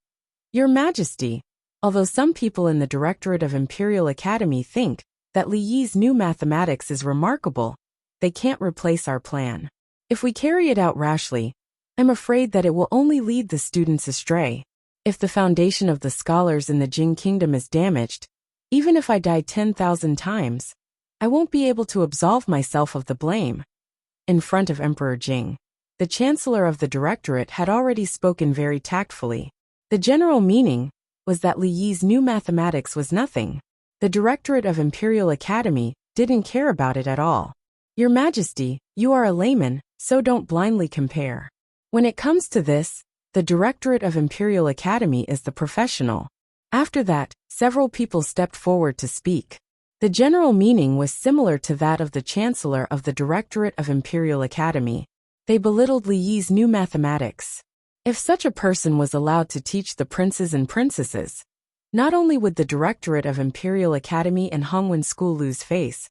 "Your Majesty, although some people in the Directorate of Imperial Academy think that Li Yi's new mathematics is remarkable, they can't replace our plan. If we carry it out rashly, I'm afraid that it will only lead the students astray. If the foundation of the scholars in the Jing Kingdom is damaged, even if I die 10,000 times, I won't be able to absolve myself of the blame." In front of Emperor Jing, the Chancellor of the Directorate had already spoken very tactfully. The general meaning was that Li Yi's new mathematics was nothing. The Directorate of Imperial Academy didn't care about it at all. "Your Majesty, you are a layman, so don't blindly compare. When it comes to this, the Directorate of Imperial Academy is the professional." After that, several people stepped forward to speak. The general meaning was similar to that of the Chancellor of the Directorate of Imperial Academy. They belittled Li Yi's new mathematics. If such a person was allowed to teach the princes and princesses, not only would the Directorate of Imperial Academy and Hongwen School lose face,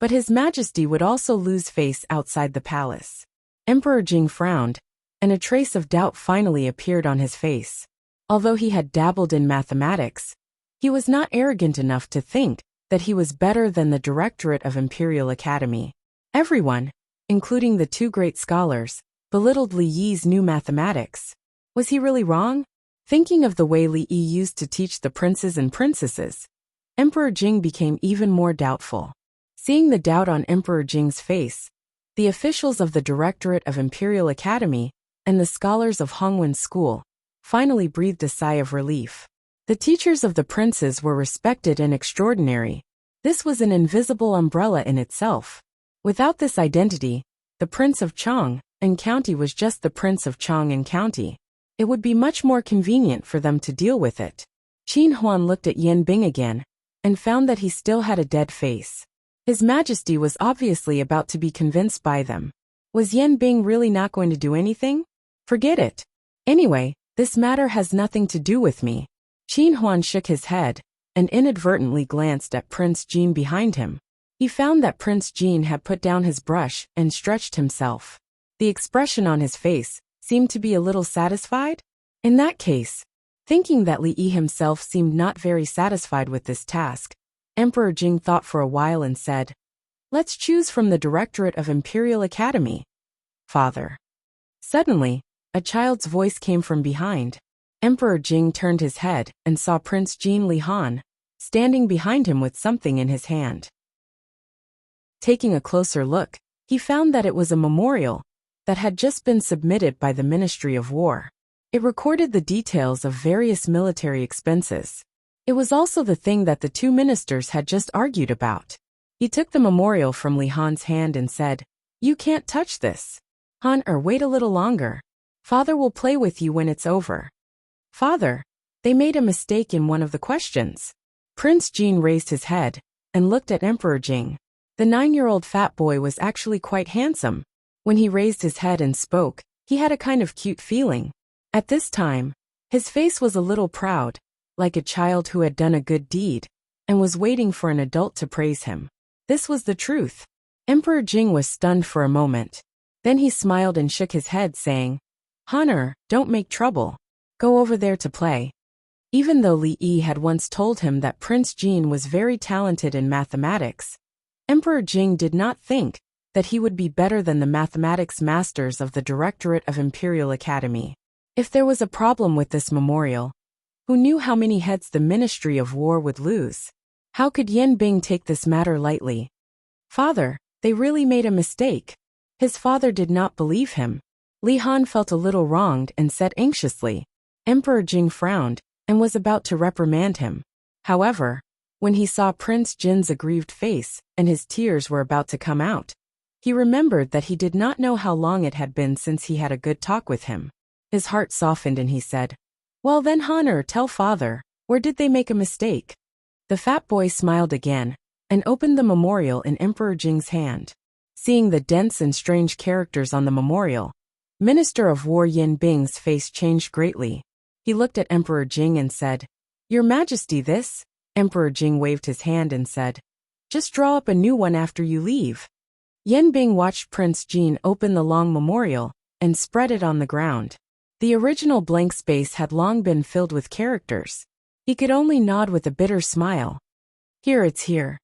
but His Majesty would also lose face outside the palace. Emperor Jing frowned, and a trace of doubt finally appeared on his face. Although he had dabbled in mathematics, He was not arrogant enough to think that he was better than the Directorate of Imperial Academy. Everyone, including the two great scholars, belittled Li Yi's new mathematics. Was he really wrong? Thinking of the way Li Yi used to teach the princes and princesses, Emperor Jing became even more doubtful. Seeing the doubt on Emperor Jing's face, the officials of the Directorate of Imperial Academy and the scholars of Hongwen's school finally breathed a sigh of relief. The teachers of the princes were respected and extraordinary. This was an invisible umbrella in itself. Without this identity, the Prince of Chong and County was just the Prince of Chong and County. It would be much more convenient for them to deal with it. Qin Huan looked at Yan Bing again and found that he still had a dead face. His Majesty was obviously about to be convinced by them. Was Yan Bing really not going to do anything? Forget it. Anyway, this matter has nothing to do with me. Qin Huan shook his head and inadvertently glanced at Prince Jean behind him. He found that Prince Jean had put down his brush and stretched himself. The expression on his face seemed to be a little satisfied. In that case, thinking that Li Yi himself seemed not very satisfied with this task, Emperor Jing thought for a while and said, "Let's choose from the Directorate of Imperial Academy." Father. Suddenly, a child's voice came from behind. Emperor Jing turned his head and saw Prince Jean Li Han standing behind him with something in his hand. Taking a closer look, he found that it was a memorial that had just been submitted by the Ministry of War. It recorded the details of various military expenses. It was also the thing that the two ministers had just argued about. He took the memorial from Li Han's hand and said, "You can't touch this. Han, wait a little longer. Father will play with you when it's over." Father, they made a mistake in one of the questions. Prince Jean raised his head and looked at Emperor Jing. The 9-year-old fat boy was actually quite handsome. When he raised his head and spoke, he had a kind of cute feeling. At this time, his face was a little proud, like a child who had done a good deed, and was waiting for an adult to praise him. This was the truth. Emperor Jing was stunned for a moment. Then he smiled and shook his head, saying, "Honor, don't make trouble. Go over there to play." Even though Li Yi had once told him that Prince Jean was very talented in mathematics, Emperor Jing did not think that he would be better than the mathematics masters of the Directorate of Imperial Academy. If there was a problem with this memorial, who knew how many heads the Ministry of War would lose? How could Yan Bing take this matter lightly? Father, they really made a mistake. His father did not believe him. Li Han felt a little wronged and said anxiously. Emperor Jing frowned and was about to reprimand him. However, when he saw Prince Jin's aggrieved face and his tears were about to come out, he remembered that he did not know how long it had been since he had a good talk with him. His heart softened and he said, "Well then, Honor, tell father, where did they make a mistake?" The fat boy smiled again and opened the memorial in Emperor Jing's hand. Seeing the dense and strange characters on the memorial, Minister of War Yan Bing's face changed greatly. He looked at Emperor Jing and said, "Your Majesty, this?" Emperor Jing waved his hand and said, "Just draw up a new one after you leave." Yan Bing watched Prince Jean open the long memorial and spread it on the ground. The original blank space had long been filled with characters. He could only nod with a bitter smile. "Here, it's here."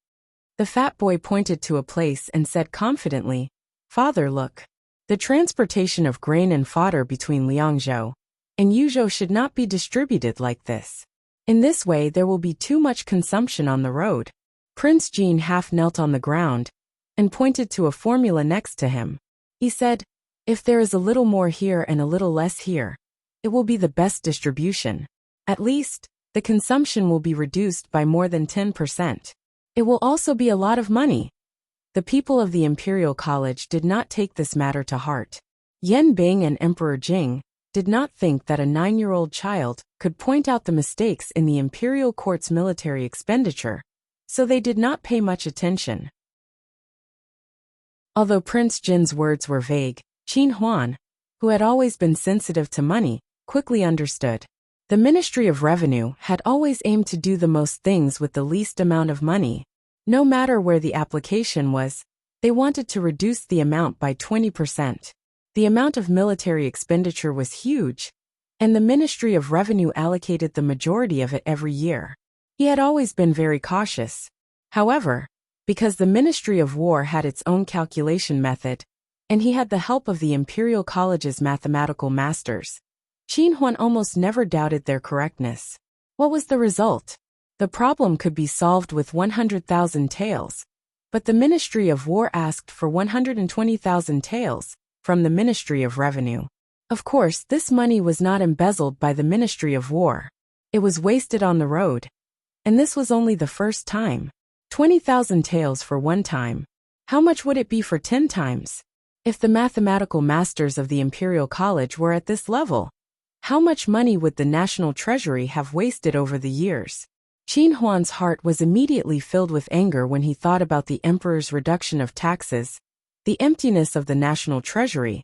The fat boy pointed to a place and said confidently, "Father, look. The transportation of grain and fodder between Liangzhou and Yuzhou should not be distributed like this. In this way there will be too much consumption on the road." Prince Jean half knelt on the ground and pointed to a formula next to him. He said, "If there is a little more here and a little less here, it will be the best distribution. At least, the consumption will be reduced by more than 10%. It will also be a lot of money." The people of the Imperial College did not take this matter to heart. Yan Bing and Emperor Jing did not think that a 9-year-old child could point out the mistakes in the Imperial Court's military expenditure, so they did not pay much attention. Although Prince Jin's words were vague, Qin Huan, who had always been sensitive to money, quickly understood. The Ministry of Revenue had always aimed to do the most things with the least amount of money. No matter where the application was, they wanted to reduce the amount by 20%. The amount of military expenditure was huge, and the Ministry of Revenue allocated the majority of it every year. He had always been very cautious. However, because the Ministry of War had its own calculation method, and he had the help of the Imperial College's mathematical masters, Qin Huan almost never doubted their correctness. What was the result? The problem could be solved with 100,000 taels, but the Ministry of War asked for 120,000 taels from the Ministry of Revenue. Of course, this money was not embezzled by the Ministry of War. It was wasted on the road. And this was only the first time. 20,000 taels for one time. How much would it be for 10 times? If the mathematical masters of the Imperial College were at this level, how much money would the National Treasury have wasted over the years? Qin Huan's heart was immediately filled with anger when he thought about the emperor's reduction of taxes, the emptiness of the National Treasury,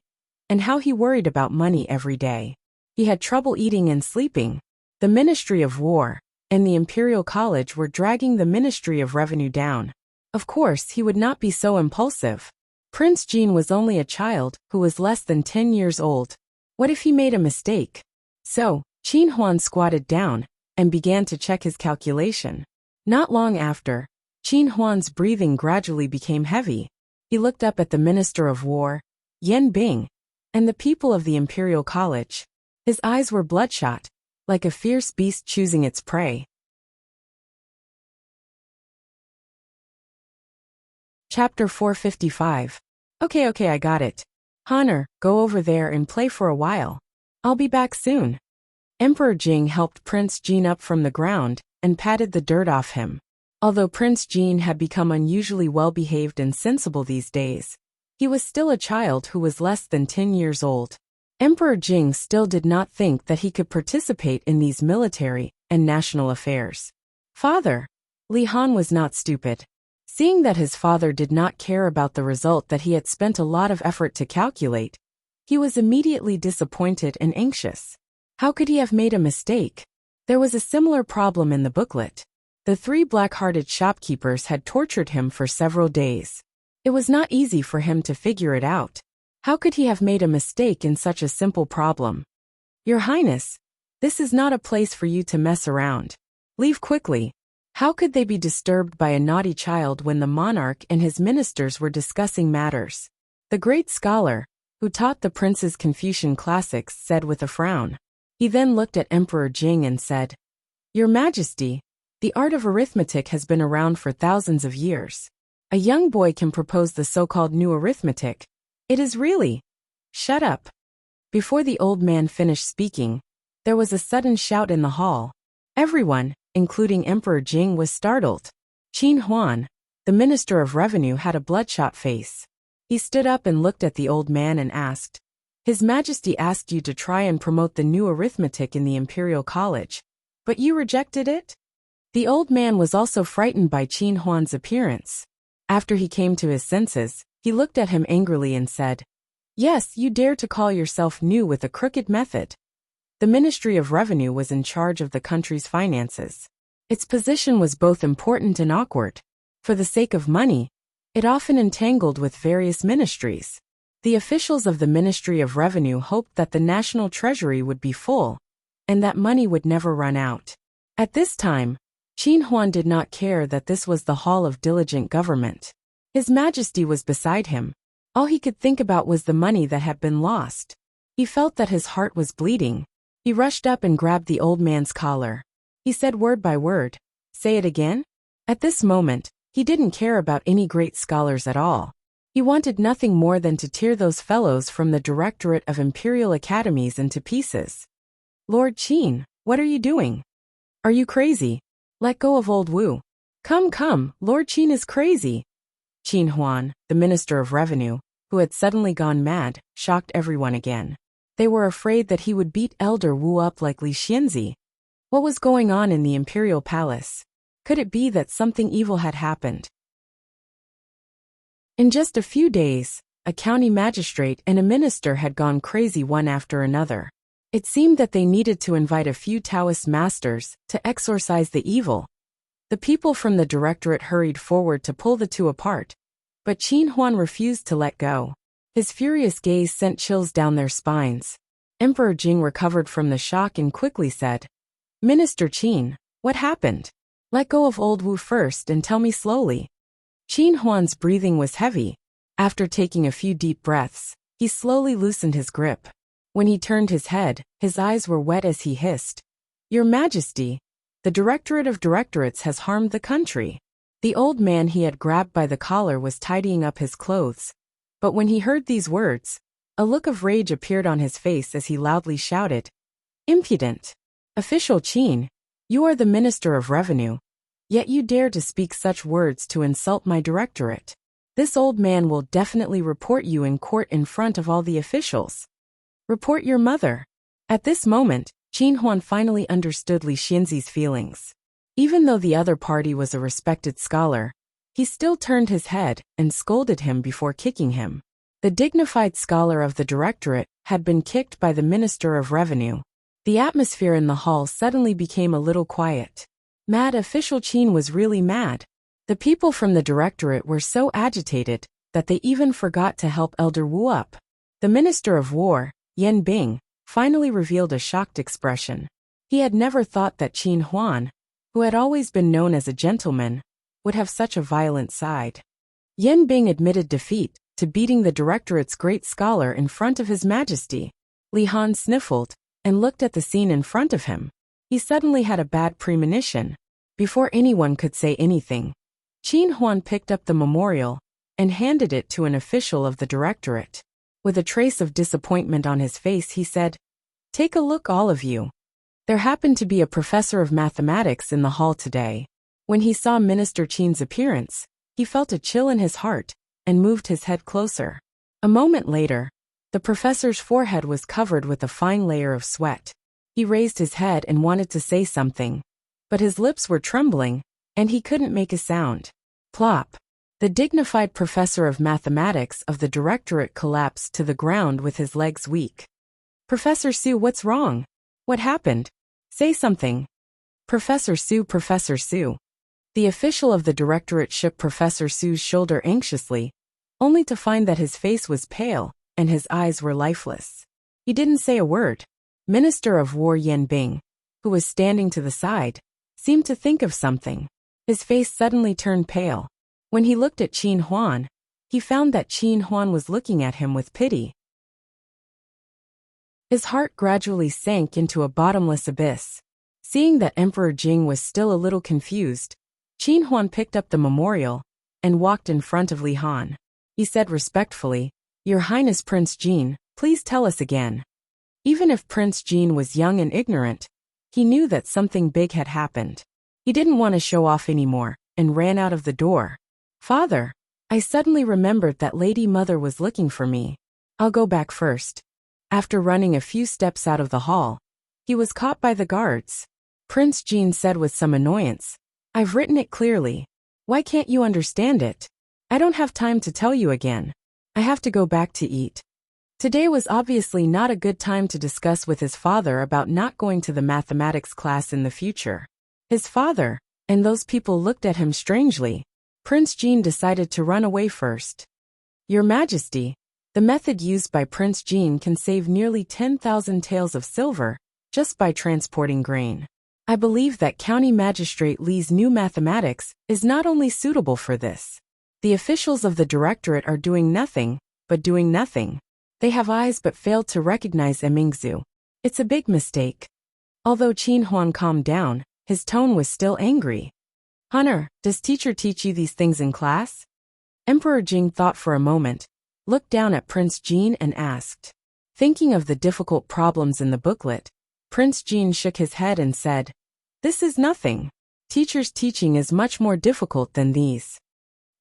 and how he worried about money every day. He had trouble eating and sleeping. The Ministry of War and the Imperial College were dragging the Ministry of Revenue down. Of course, he would not be so impulsive. Prince Jean was only a child who was less than 10 years old. What if he made a mistake? So, Qin Huan squatted down and began to check his calculation. Not long after, Qin Huan's breathing gradually became heavy. He looked up at the Minister of War, Yan Bing, and the people of the Imperial College. His eyes were bloodshot, like a fierce beast choosing its prey. Chapter 455. Okay, I got it. Honor, go over there and play for a while. I'll be back soon. Emperor Jing helped Prince Jean up from the ground and patted the dirt off him. Although Prince Jean had become unusually well-behaved and sensible these days, he was still a child who was less than 10 years old. Emperor Jing still did not think that he could participate in these military and national affairs. Father, Li Han was not stupid. Seeing that his father did not care about the result that he had spent a lot of effort to calculate, he was immediately disappointed and anxious. How could he have made a mistake? There was a similar problem in the booklet. The 3 black-hearted shopkeepers had tortured him for several days. It was not easy for him to figure it out. How could he have made a mistake in such a simple problem? Your Highness, this is not a place for you to mess around. Leave quickly. How could they be disturbed by a naughty child when the monarch and his ministers were discussing matters? The great scholar, who taught the prince's Confucian classics, said with a frown. He then looked at Emperor Jing and said, Your Majesty, the art of arithmetic has been around for thousands of years. A young boy can propose the so-called new arithmetic. It is really... Shut up. Before the old man finished speaking, there was a sudden shout in the hall. Everyone, including Emperor Jing, was startled. Qin Huan, the Minister of Revenue, had a bloodshot face. He stood up and looked at the old man and asked, His Majesty asked you to try and promote the new arithmetic in the Imperial College, but you rejected it? The old man was also frightened by Qin Huan's appearance. After he came to his senses, he looked at him angrily and said, Yes, you dare to call yourself new with a crooked method. The Ministry of Revenue was in charge of the country's finances. Its position was both important and awkward. For the sake of money, it often entangled with various ministries. The officials of the Ministry of Revenue hoped that the national treasury would be full, and that money would never run out. At this time, Qin Huan did not care that this was the hall of diligent government. His Majesty was beside him. All he could think about was the money that had been lost. He felt that his heart was bleeding. He rushed up and grabbed the old man's collar. He said word by word, Say it again? At this moment, he didn't care about any great scholars at all. He wanted nothing more than to tear those fellows from the Directorate of Imperial Academies into pieces. Lord Qin, what are you doing? Are you crazy? Let go of old Wu. Come, Lord Qin is crazy. Qin Huan, the Minister of Revenue, who had suddenly gone mad, shocked everyone again. They were afraid that he would beat Elder Wu up like Li Xianzi. What was going on in the Imperial Palace? Could it be that something evil had happened? In just a few days, a county magistrate and a minister had gone crazy one after another. It seemed that they needed to invite a few Taoist masters to exorcise the evil. The people from the directorate hurried forward to pull the two apart, but Qin Huan refused to let go. His furious gaze sent chills down their spines. Emperor Jing recovered from the shock and quickly said, Minister Qin, what happened? Let go of old Wu first and tell me slowly. Qin Huan's breathing was heavy. After taking a few deep breaths, he slowly loosened his grip. When he turned his head, his eyes were wet as he hissed. Your Majesty, the Directorate of Directorates has harmed the country. The old man he had grabbed by the collar was tidying up his clothes. But when he heard these words, a look of rage appeared on his face as he loudly shouted, Impudent! Official Qin, you are the Minister of Revenue, yet you dare to speak such words to insult my directorate. This old man will definitely report you in court in front of all the officials. Report your mother. At this moment, Qin Huan finally understood Li Xinzi's feelings. Even though the other party was a respected scholar, he still turned his head and scolded him before kicking him. The dignified scholar of the directorate had been kicked by the Minister of Revenue. The atmosphere in the hall suddenly became a little quiet. Mad official Qin was really mad. The people from the directorate were so agitated that they even forgot to help Elder Wu up. The Minister of War, Yan Bing, finally revealed a shocked expression. He had never thought that Qin Huan, who had always been known as a gentleman, would have such a violent side. Yan Bing admitted defeat to beating the directorate's great scholar in front of His Majesty. Li Han sniffled and looked at the scene in front of him. He suddenly had a bad premonition. Before anyone could say anything, Qin Huan picked up the memorial and handed it to an official of the directorate. With a trace of disappointment on his face, he said, Take a look, all of you. There happened to be a professor of mathematics in the hall today. When he saw Minister Qin's appearance, he felt a chill in his heart and moved his head closer. A moment later, the professor's forehead was covered with a fine layer of sweat. He raised his head and wanted to say something, but his lips were trembling, and he couldn't make a sound. Plop! The dignified professor of mathematics of the directorate collapsed to the ground with his legs weak. Professor Su, what's wrong? What happened? Say something. Professor Su, Professor Su. The official of the directorate shook Professor Su's shoulder anxiously, only to find that his face was pale and his eyes were lifeless. He didn't say a word. Minister of War Yan Bing, who was standing to the side, seemed to think of something. His face suddenly turned pale. When he looked at Qin Huan, he found that Qin Huan was looking at him with pity. His heart gradually sank into a bottomless abyss. Seeing that Emperor Jing was still a little confused, Qin Huan picked up the memorial and walked in front of Li Han. He said respectfully, Your Highness Prince Jin, please tell us again. Even if Prince Jin was young and ignorant, he knew that something big had happened. He didn't want to show off anymore and ran out of the door. Father, I suddenly remembered that Lady Mother was looking for me. I'll go back first. After running a few steps out of the hall, he was caught by the guards. Prince Jin said with some annoyance, I've written it clearly. Why can't you understand it? I don't have time to tell you again. I have to go back to eat. Today was obviously not a good time to discuss with his father about not going to the mathematics class in the future. His father and those people looked at him strangely. Prince Jin decided to run away first. Your Majesty, the method used by Prince Jin can save nearly 10,000 taels of silver just by transporting grain. I believe that County Magistrate Li's new mathematics is not only suitable for this. The officials of the directorate are doing nothing, but doing nothing. They have eyes but failed to recognize Emingzu. It's a big mistake. Although Qin Huan calmed down, his tone was still angry. Hunter, does teacher teach you these things in class? Emperor Jing thought for a moment, looked down at Prince Jin and asked. Thinking of the difficult problems in the booklet, Prince Jin shook his head and said, This is nothing. Teacher's teaching is much more difficult than these.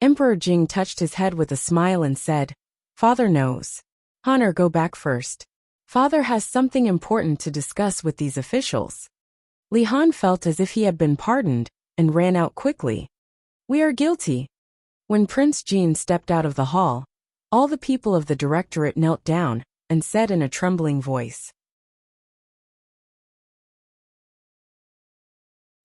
Emperor Jing touched his head with a smile and said, Father knows. Hunter, go back first. Father has something important to discuss with these officials. Li Han felt as if he had been pardoned and ran out quickly. We are guilty. When Prince Jin stepped out of the hall, all the people of the directorate knelt down and said in a trembling voice.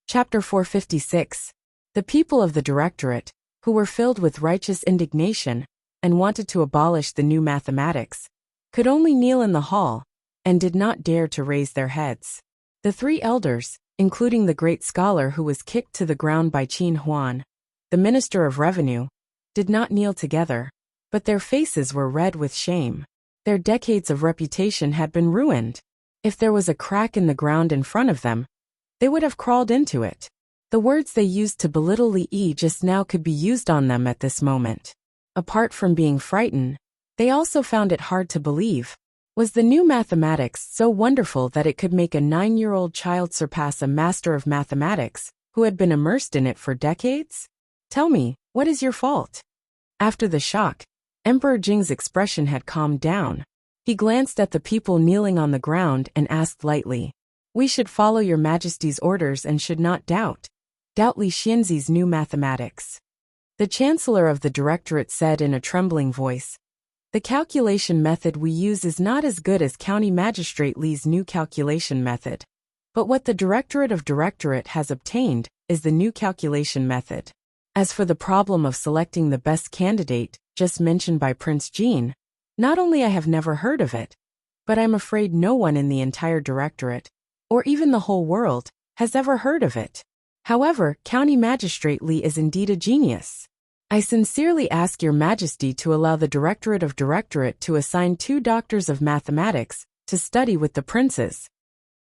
Chapter 456. The people of the directorate, who were filled with righteous indignation and wanted to abolish the new mathematics, could only kneel in the hall and did not dare to raise their heads. The three elders, including the great scholar who was kicked to the ground by Qin Huan, the Minister of Revenue, did not kneel together, but their faces were red with shame. Their decades of reputation had been ruined. If there was a crack in the ground in front of them, they would have crawled into it. The words they used to belittle Li Yi just now could be used on them at this moment. Apart from being frightened, they also found it hard to believe. Was the new mathematics so wonderful that it could make a 9-year-old child surpass a master of mathematics, who had been immersed in it for decades? Tell me, what is your fault? After the shock, Emperor Jing's expression had calmed down. He glanced at the people kneeling on the ground and asked lightly, "We should follow your majesty's orders and should not doubt Li Xianzi's new mathematics." The chancellor of the directorate said in a trembling voice, "The calculation method we use is not as good as County Magistrate Li's new calculation method. But what the Directorate of Directorate has obtained is the new calculation method. As for the problem of selecting the best candidate, just mentioned by Prince Jean, not only I have never heard of it, but I'm afraid no one in the entire directorate, or even the whole world, has ever heard of it. However, County Magistrate Li is indeed a genius. I sincerely ask your majesty to allow the Directorate of Directorate to assign 2 doctors of mathematics to study with the princes."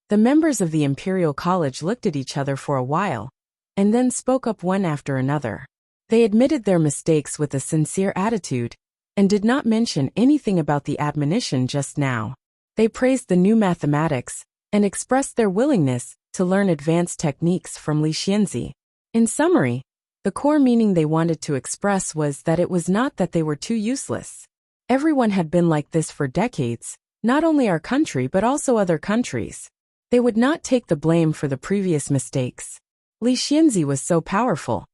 The members of the Imperial College looked at each other for a while, and then spoke up one after another. They admitted their mistakes with a sincere attitude, and did not mention anything about the admonition just now. They praised the new mathematics, and expressed their willingness to learn advanced techniques from Li Xianzi. In summary, the core meaning they wanted to express was that it was not that they were too useless. Everyone had been like this for decades, not only our country but also other countries. They would not take the blame for the previous mistakes. Li Xianzi was so powerful,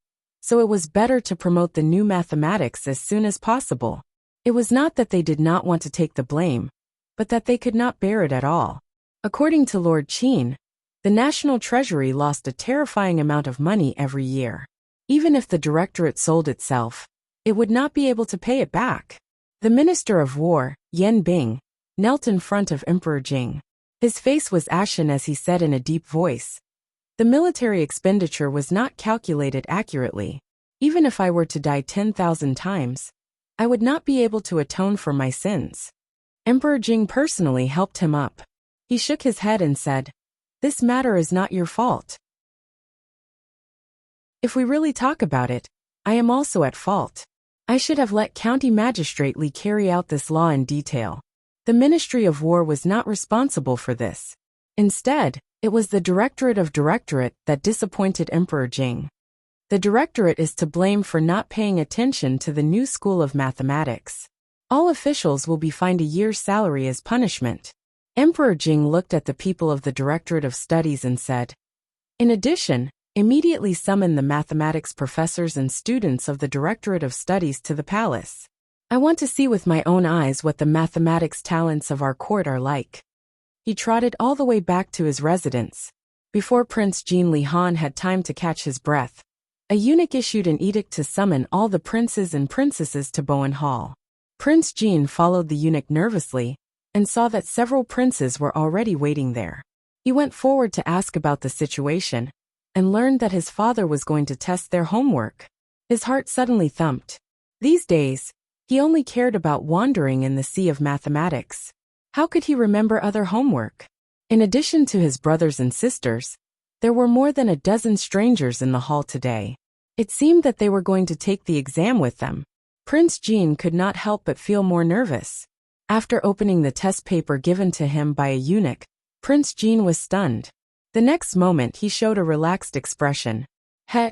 so it was better to promote the new mathematics as soon as possible. It was not that they did not want to take the blame, but that they could not bear it at all. According to Lord Qin, the National Treasury lost a terrifying amount of money every year. Even if the directorate sold itself, it would not be able to pay it back. The Minister of War, Yan Bing, knelt in front of Emperor Jing. His face was ashen as he said in a deep voice, "The military expenditure was not calculated accurately. Even if I were to die 10,000 times, I would not be able to atone for my sins." Emperor Jing personally helped him up. He shook his head and said, "This matter is not your fault. If we really talk about it, I am also at fault. I should have let County Magistrate Li carry out this law in detail. The Ministry of War was not responsible for this. Instead, it was the Directorate of Directorate that disappointed Emperor Jing. The Directorate is to blame for not paying attention to the new school of mathematics. All officials will be fined a year's salary as punishment." Emperor Jing looked at the people of the Directorate of Studies and said, "In addition, immediately summon the mathematics professors and students of the Directorate of Studies to the palace. I want to see with my own eyes what the mathematics talents of our court are like." He trotted all the way back to his residence. Before Prince Jean Li Han had time to catch his breath, a eunuch issued an edict to summon all the princes and princesses to Bowen Hall. Prince Jean followed the eunuch nervously, and saw that several princes were already waiting there. He went forward to ask about the situation, and learned that his father was going to test their homework. His heart suddenly thumped. These days, he only cared about wandering in the sea of mathematics. How could he remember other homework? In addition to his brothers and sisters, there were more than a dozen strangers in the hall today. It seemed that they were going to take the exam with them. Prince Jean could not help but feel more nervous. After opening the test paper given to him by a eunuch, Prince Jean was stunned. The next moment he showed a relaxed expression.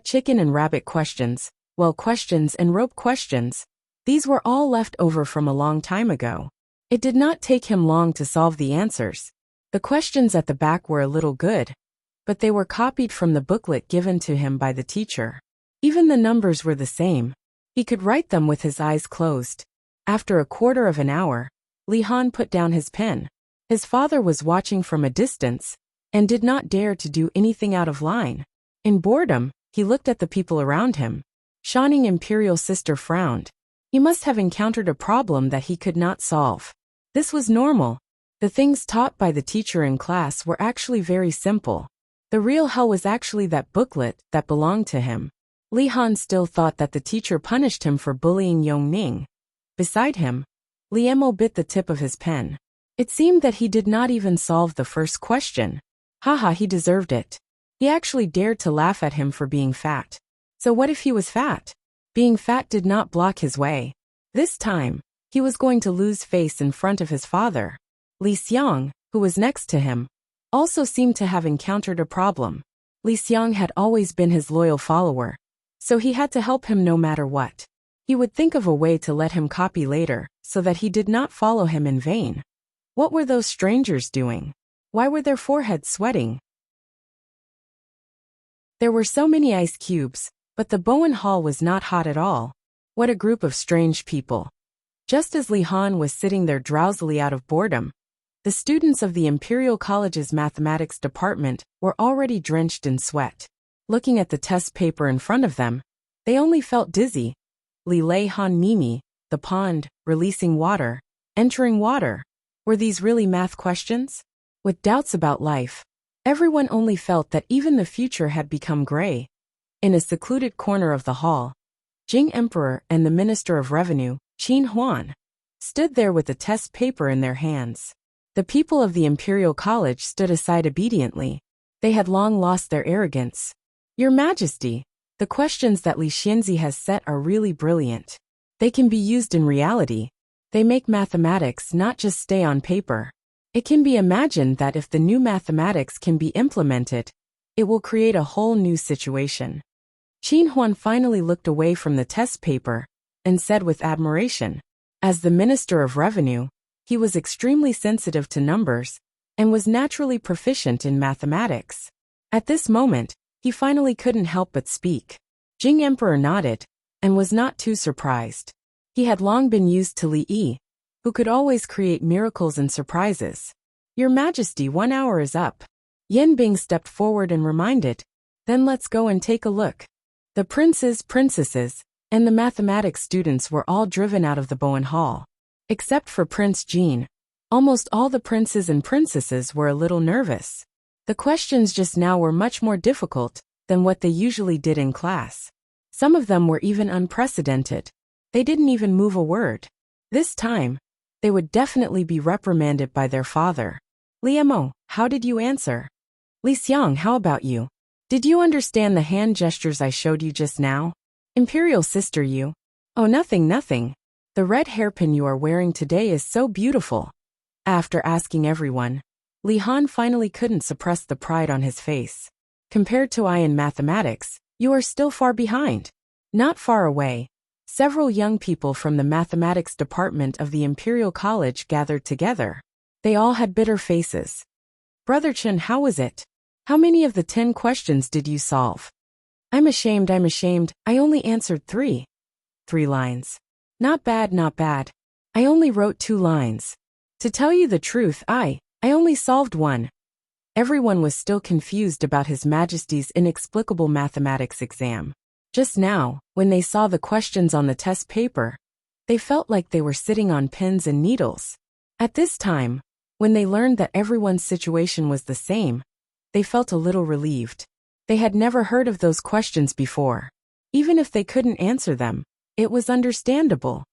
Chicken and rabbit questions, well, questions and rope questions. These were all left over from a long time ago. It did not take him long to solve the answers. The questions at the back were a little good, but they were copied from the booklet given to him by the teacher. Even the numbers were the same. He could write them with his eyes closed. After a quarter of an hour, Li Han put down his pen. His father was watching from a distance, and did not dare to do anything out of line. In boredom, he looked at the people around him. Shining Imperial Sister frowned. He must have encountered a problem that he could not solve. This was normal. The things taught by the teacher in class were actually very simple. The real hell was actually that booklet that belonged to him. Li Han still thought that the teacher punished him for bullying Yong Ning. Beside him, Li Emo bit the tip of his pen. It seemed that he did not even solve the first question. Haha, he deserved it. He actually dared to laugh at him for being fat. So what if he was fat? Being fat did not block his way. This time, he was going to lose face in front of his father. Li Xiang, who was next to him, also seemed to have encountered a problem. Li Xiang had always been his loyal follower, so he had to help him no matter what. He would think of a way to let him copy later, so that he did not follow him in vain. What were those strangers doing? Why were their foreheads sweating? There were so many ice cubes, but the Bowen Hall was not hot at all. What a group of strange people. Just as Li Han was sitting there drowsily out of boredom, the students of the Imperial College's mathematics department were already drenched in sweat. Looking at the test paper in front of them, they only felt dizzy. Li Lei Han Mimi, the pond, releasing water, entering water. Were these really math questions? With doubts about life, everyone only felt that even the future had become gray. In a secluded corner of the hall, Jing Emperor and the Minister of Revenue, Qin Huan, stood there with the test paper in their hands. The people of the Imperial College stood aside obediently. They had long lost their arrogance. Your Majesty, the questions that Li Xianzi has set are really brilliant. They can be used in reality. They make mathematics not just stay on paper. It can be imagined that if the new mathematics can be implemented, it will create a whole new situation. Qin Huan finally looked away from the test paper and said with admiration, as the Minister of Revenue, he was extremely sensitive to numbers and was naturally proficient in mathematics. At this moment, he finally couldn't help but speak. Jing Emperor nodded and was not too surprised. He had long been used to Li Yi, who could always create miracles and surprises. Your Majesty, 1 hour is up. Yan Bing stepped forward and reminded, then let's go and take a look. The princes, princesses, and the mathematics students were all driven out of the Bowen Hall. Except for Prince Jean, almost all the princes and princesses were a little nervous. The questions just now were much more difficult than what they usually did in class. Some of them were even unprecedented. They didn't even move a word. This time, they would definitely be reprimanded by their father. Li Emo, how did you answer? Li Xiang, how about you? Did you understand the hand gestures I showed you just now? Imperial sister, you? Oh, nothing. The red hairpin you are wearing today is so beautiful. After asking everyone, Li Han finally couldn't suppress the pride on his face. Compared to I in mathematics, you are still far behind. Not far away, several young people from the mathematics department of the Imperial College gathered together. They all had bitter faces. Brother Chen, how was it? How many of the 10 questions did you solve? I'm ashamed. I only answered 3. 3 lines. Not bad. I only wrote 2 lines. To tell you the truth, I only solved 1. Everyone was still confused about His Majesty's inexplicable mathematics exam. Just now, when they saw the questions on the test paper, they felt like they were sitting on pins and needles. At this time, when they learned that everyone's situation was the same, they felt a little relieved. They had never heard of those questions before. Even if they couldn't answer them, it was understandable.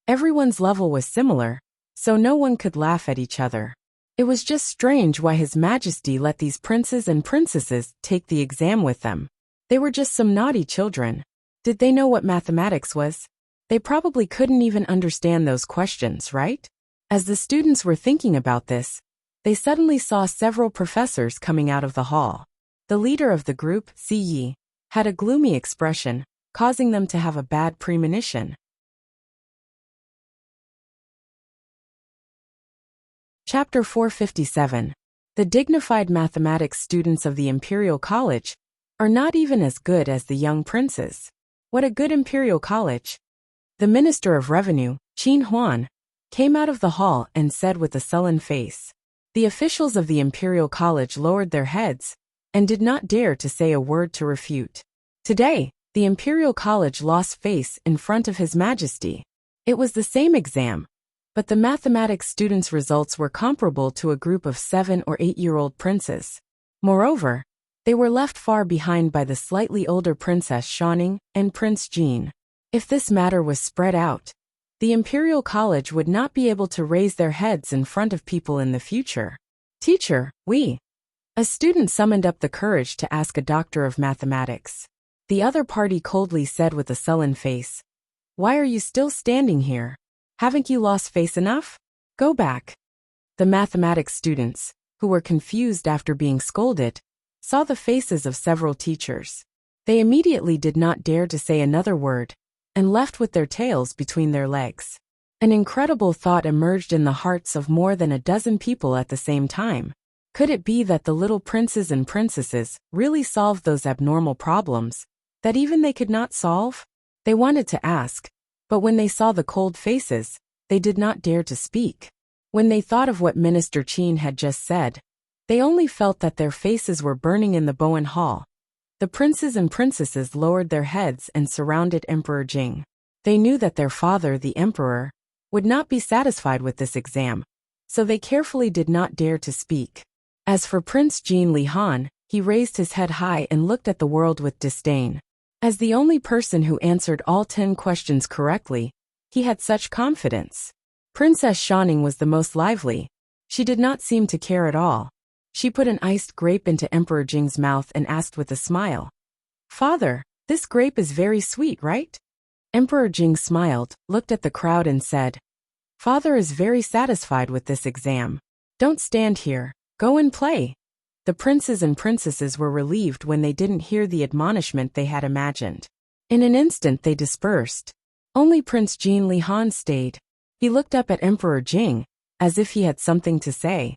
Everyone's level was similar, so no one could laugh at each other. It was just strange why His Majesty let these princes and princesses take the exam with them. They were just some naughty children. Did they know what mathematics was? They probably couldn't even understand those questions, right? As the students were thinking about this, they suddenly saw several professors coming out of the hall. The leader of the group, Si Yi, had a gloomy expression, causing them to have a bad premonition. Chapter 457. The dignified mathematics students of the Imperial College are not even as good as the young princes. What a good Imperial College! The Minister of Revenue, Qin Huan, came out of the hall and said with a sullen face. The officials of the Imperial College lowered their heads and did not dare to say a word to refute. Today, the Imperial College lost face in front of His Majesty. It was the same exam, But the mathematics students' results were comparable to a group of 7 or 8-year-old princes. Moreover, they were left far behind by the slightly older Princess Xiaoning and Prince Jean. If this matter was spread out, the Imperial College would not be able to raise their heads in front of people in the future. Teacher, A student summoned up the courage to ask a doctor of mathematics. The other party coldly said with a sullen face, "Why are you still standing here? Haven't you lost face enough? Go back." The mathematics students, who were confused after being scolded, saw the faces of several teachers. They immediately did not dare to say another word, and left with their tails between their legs. An incredible thought emerged in the hearts of more than a dozen people at the same time. Could it be that the little princes and princesses really solved those abnormal problems that even they could not solve? They wanted to ask, but when they saw the cold faces, they did not dare to speak. When they thought of what Minister Qin had just said, they only felt that their faces were burning in the Bowen Hall. The princes and princesses lowered their heads and surrounded Emperor Jing. They knew that their father, the emperor, would not be satisfied with this exam, so they carefully did not dare to speak. As for Prince Jean Li Han, he raised his head high and looked at the world with disdain. As the only person who answered all 10 questions correctly, he had such confidence. Princess Xiaoning was the most lively. She did not seem to care at all. She put an iced grape into Emperor Jing's mouth and asked with a smile, "Father, this grape is very sweet, right?" Emperor Jing smiled, looked at the crowd and said, "Father is very satisfied with this exam. Don't stand here, go and play." The princes and princesses were relieved when they didn't hear the admonishment they had imagined. In an instant they dispersed. Only Prince Jean Li Han stayed. He looked up at Emperor Jing, as if he had something to say.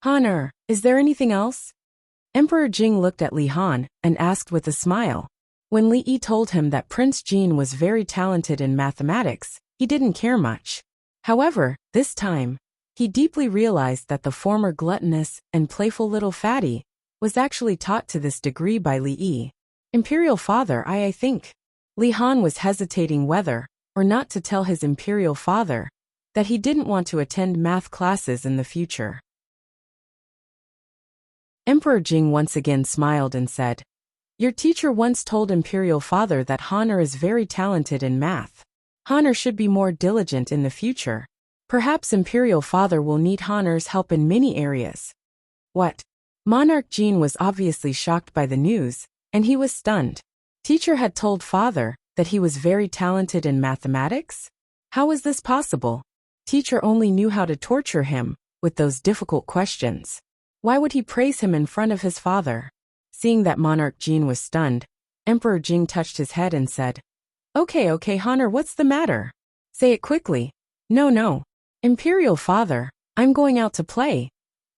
"Han, is there anything else?" Emperor Jing looked at Li Han and asked with a smile. When Li Yi told him that Prince Jean was very talented in mathematics, he didn't care much. However, this time, he deeply realized that the former gluttonous and playful little fatty was actually taught to this degree by Li Yi. "Imperial father, I think." Li Han was hesitating whether or not to tell his imperial father that he didn't want to attend math classes in the future. Emperor Jing once again smiled and said, "Your teacher once told Imperial Father that Honor is very talented in math. Honor should be more diligent in the future. Perhaps Imperial Father will need Honor's help in many areas." What? Monarch Jean was obviously shocked by the news, and he was stunned. Teacher had told Father that he was very talented in mathematics? How was this possible? Teacher only knew how to torture him with those difficult questions. Why would he praise him in front of his father? Seeing that Monarch Jean was stunned, Emperor Jing touched his head and said, Okay, Honor, what's the matter? Say it quickly." No. "Imperial Father, I'm going out to play."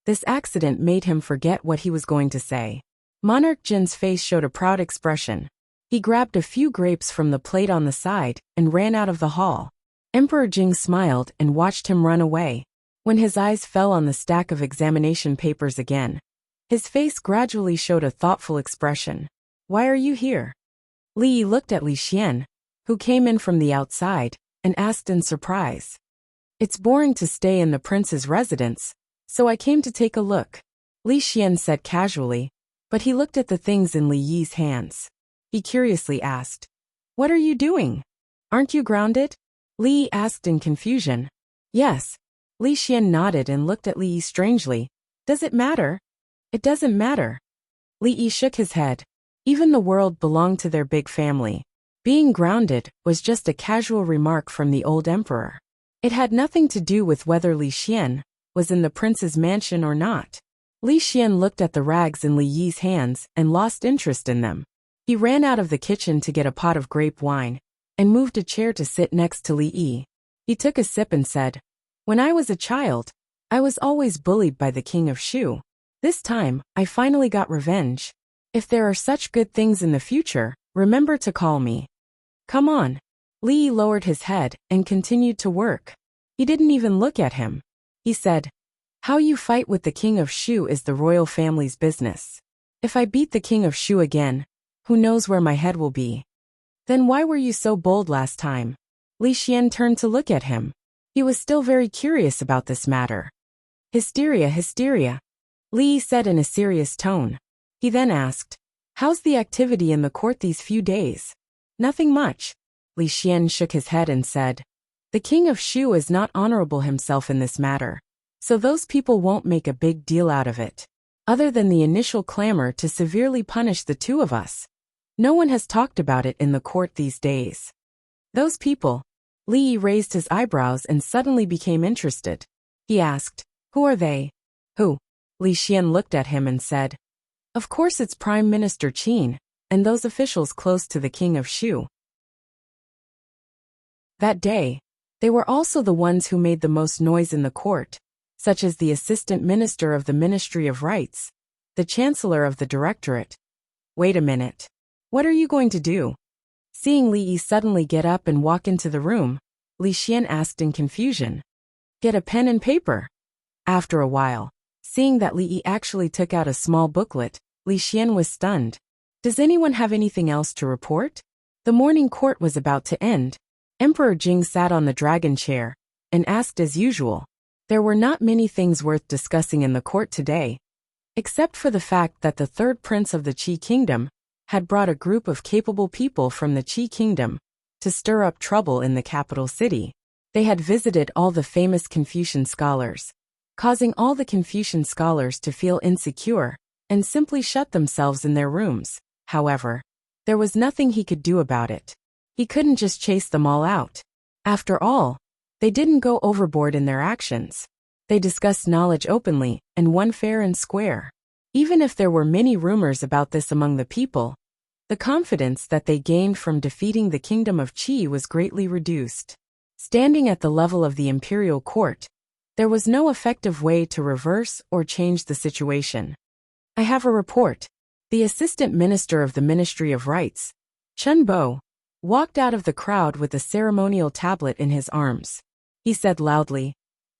This accident made him forget what he was going to say. Monarch Jin's face showed a proud expression. He grabbed a few grapes from the plate on the side and ran out of the hall. Emperor Jing smiled and watched him run away. When his eyes fell on the stack of examination papers again, his face gradually showed a thoughtful expression. "Why are you here?" Li Yi looked at Li Xian, who came in from the outside, and asked in surprise. "It's boring to stay in the prince's residence, so I came to take a look," Li Xian said casually, but he looked at the things in Li Yi's hands. He curiously asked, "What are you doing? Aren't you grounded?" Li Yi asked in confusion. "Yes." Li Xian nodded and looked at Li Yi strangely. "Does it matter?" "It doesn't matter." Li Yi shook his head. Even the world belonged to their big family. Being grounded was just a casual remark from the old emperor. It had nothing to do with whether Li Xian was in the prince's mansion or not. Li Xian looked at the rags in Li Yi's hands and lost interest in them. He ran out of the kitchen to get a pot of grape wine and moved a chair to sit next to Li Yi. He took a sip and said, "When I was a child, I was always bullied by the king of Shu. This time, I finally got revenge. If there are such good things in the future, remember to call me. Come on." Li Yi lowered his head and continued to work. He didn't even look at him. He said, "How you fight with the king of Shu is the royal family's business. If I beat the king of Shu again, who knows where my head will be? Then why were you so bold last time?" Li Xian turned to look at him. He was still very curious about this matter. Hysteria, hysteria, Li Yi said in a serious tone. He then asked, "How's the activity in the court these few days?" "Nothing much." Li Xian shook his head and said, "The king of Shu is not honorable himself in this matter, so those people won't make a big deal out of it. Other than the initial clamor to severely punish the two of us, no one has talked about it in the court these days." "Those people?" Li Yi raised his eyebrows and suddenly became interested. He asked, "Who are they?" "Who?" Li Xian looked at him and said, "Of course it's Prime Minister Qin, and those officials close to the king of Shu." That day, they were also the ones who made the most noise in the court, such as the Assistant Minister of the Ministry of Rights, the Chancellor of the Directorate. "Wait a minute. What are you going to do?" Seeing Li Yi suddenly get up and walk into the room, Li Xian asked in confusion. "Get a pen and paper." After a while, seeing that Li Yi actually took out a small booklet, Li Xian was stunned. "Does anyone have anything else to report?" The morning court was about to end. Emperor Jing sat on the dragon chair and asked as usual. There were not many things worth discussing in the court today, except for the fact that the third prince of the Qi kingdom had brought a group of capable people from the Qi kingdom to stir up trouble in the capital city. They had visited all the famous Confucian scholars, causing all the Confucian scholars to feel insecure and simply shut themselves in their rooms. However, there was nothing he could do about it. He couldn't just chase them all out. After all, they didn't go overboard in their actions. They discussed knowledge openly and won fair and square. Even if there were many rumors about this among the people, the confidence that they gained from defeating the kingdom of Qi was greatly reduced. Standing at the level of the imperial court, there was no effective way to reverse or change the situation. "I have a report." The Assistant Minister of the Ministry of Rights, Chen Bo, walked out of the crowd with a ceremonial tablet in his arms. He said loudly,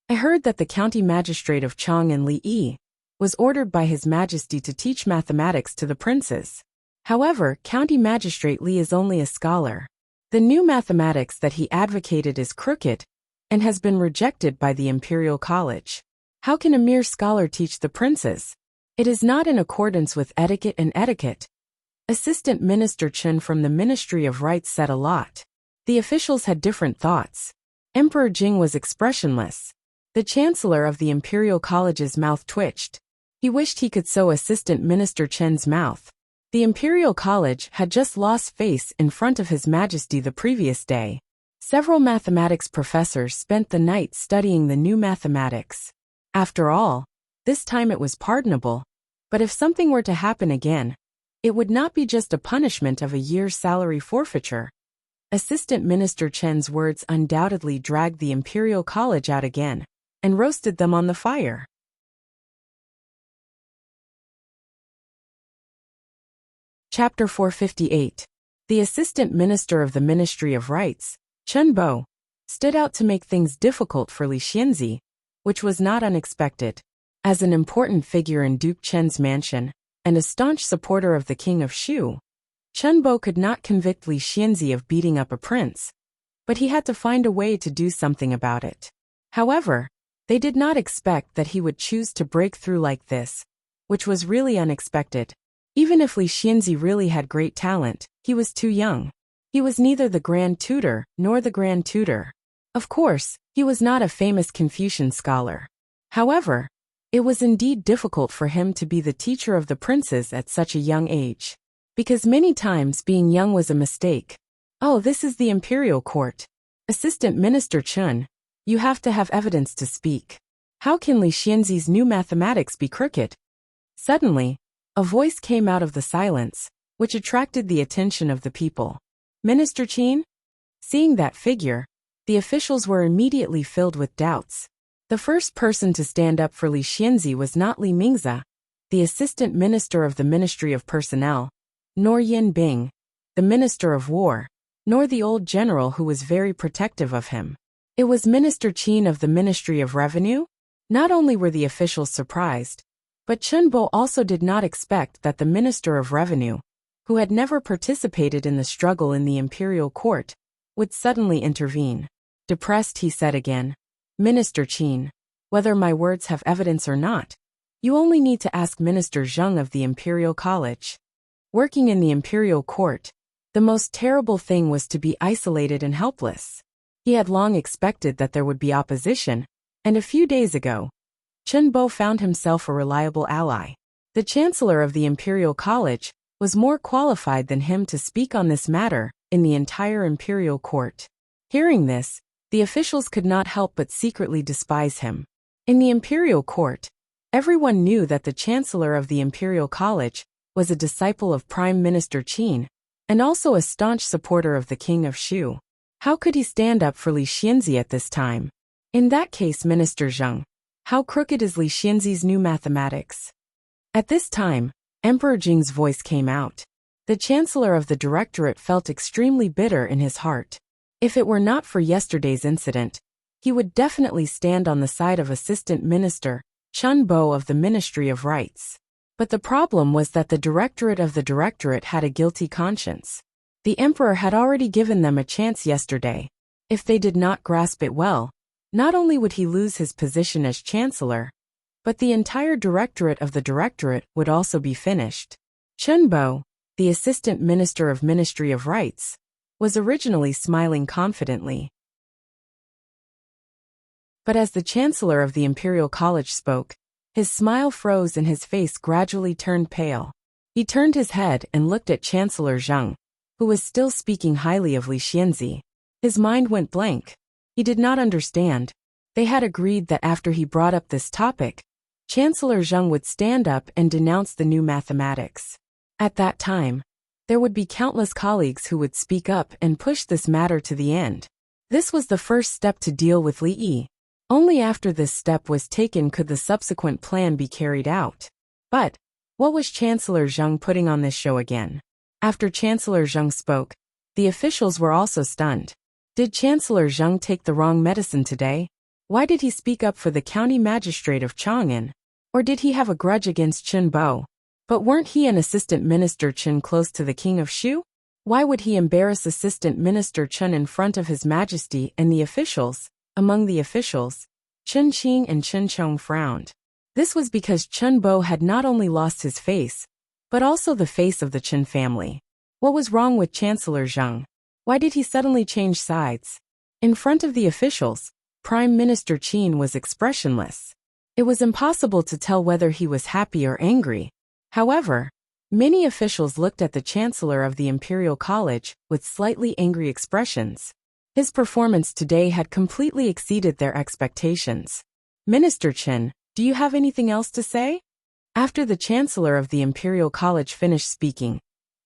"I heard that the county magistrate of Chang and Li Yi was ordered by His Majesty to teach mathematics to the princes. However, County Magistrate Li is only a scholar. The new mathematics that he advocated is crooked and has been rejected by the Imperial College. How can a mere scholar teach the princes? It is not in accordance with etiquette and etiquette." Assistant Minister Chen from the Ministry of Rights said a lot. The officials had different thoughts. Emperor Jing was expressionless. The Chancellor of the Imperial College's mouth twitched. He wished he could sew Assistant Minister Chen's mouth. The Imperial College had just lost face in front of His Majesty the previous day. Several mathematics professors spent the night studying the new mathematics. After all, this time it was pardonable, but if something were to happen again, it would not be just a punishment of a year's salary forfeiture. Assistant Minister Chen's words undoubtedly dragged the Imperial College out again and roasted them on the fire. Chapter 458. The Assistant Minister of the Ministry of Rights, Chen Bo, stood out to make things difficult for Li Xianzi, which was not unexpected. As an important figure in Duke Chen's mansion and a staunch supporter of the King of Shu, Chen Bo could not convict Li Xianzi of beating up a prince, but he had to find a way to do something about it. However, they did not expect that he would choose to break through like this, which was really unexpected. Even if Li Xianzi really had great talent, he was too young. He was neither the Grand Tutor nor the Grand Tutor. Of course, he was not a famous Confucian scholar. However, it was indeed difficult for him to be the teacher of the princes at such a young age, because many times being young was a mistake. "Oh, this is the imperial court. Assistant Minister Chen, you have to have evidence to speak. How can Li Xianzi's new mathematics be crooked?" Suddenly, a voice came out of the silence, which attracted the attention of the people. "Minister Qin?" Seeing that figure, the officials were immediately filled with doubts. The first person to stand up for Li Xianzi was not Li Mingzi, the Assistant Minister of the Ministry of Personnel, nor Yin Bing, the Minister of War, nor the old general who was very protective of him. It was Minister Qin of the Ministry of Revenue. Not only were the officials surprised, but Chen Bo also did not expect that the Minister of Revenue, who had never participated in the struggle in the imperial court, would suddenly intervene. Depressed, he said again, Minister Qin, whether my words have evidence or not, you only need to ask Minister Zheng of the Imperial College. Working in the Imperial Court, the most terrible thing was to be isolated and helpless. He had long expected that there would be opposition, and a few days ago, Chen Bo found himself a reliable ally. The Chancellor of the Imperial College was more qualified than him to speak on this matter in the entire Imperial Court. Hearing this, the officials could not help but secretly despise him. In the Imperial Court, everyone knew that the Chancellor of the Imperial College was a disciple of Prime Minister Qin, and also a staunch supporter of the King of Shu. How could he stand up for Li Xianzi at this time? In that case, Minister Zheng, how crooked is Li Xianzi's new mathematics? At this time, Emperor Jing's voice came out. The Chancellor of the Directorate felt extremely bitter in his heart. If it were not for yesterday's incident, he would definitely stand on the side of Assistant Minister Chen Bo of the Ministry of Rights. But the problem was that the Directorate of the Directorate had a guilty conscience. The Emperor had already given them a chance yesterday. If they did not grasp it well, not only would he lose his position as Chancellor, but the entire Directorate of the Directorate would also be finished. Chen Bo, the Assistant Minister of Ministry of Rights, was originally smiling confidently. But as the Chancellor of the Imperial College spoke, his smile froze and his face gradually turned pale. He turned his head and looked at Chancellor Zheng, who was still speaking highly of Li Xianzi. His mind went blank. He did not understand. They had agreed that after he brought up this topic, Chancellor Zheng would stand up and denounce the new mathematics. At that time, there would be countless colleagues who would speak up and push this matter to the end. This was the first step to deal with Li Yi. Only after this step was taken could the subsequent plan be carried out. But what was Chancellor Zheng putting on this show again? After Chancellor Zheng spoke, the officials were also stunned. Did Chancellor Zheng take the wrong medicine today? Why did he speak up for the county magistrate of Chang'an? Or did he have a grudge against Chen Bo? But weren't he and Assistant Minister Chen close to the King of Shu? Why would he embarrass Assistant Minister Chen in front of His Majesty and the officials? Among the officials, Chen Qing and Chen Chong frowned. This was because Chen Bo had not only lost his face, but also the face of the Chen family. What was wrong with Chancellor Zheng? Why did he suddenly change sides? In front of the officials, Prime Minister Qin was expressionless. It was impossible to tell whether he was happy or angry. However, many officials looked at the Chancellor of the Imperial College with slightly angry expressions. His performance today had completely exceeded their expectations. Minister Chen, do you have anything else to say? After the Chancellor of the Imperial College finished speaking,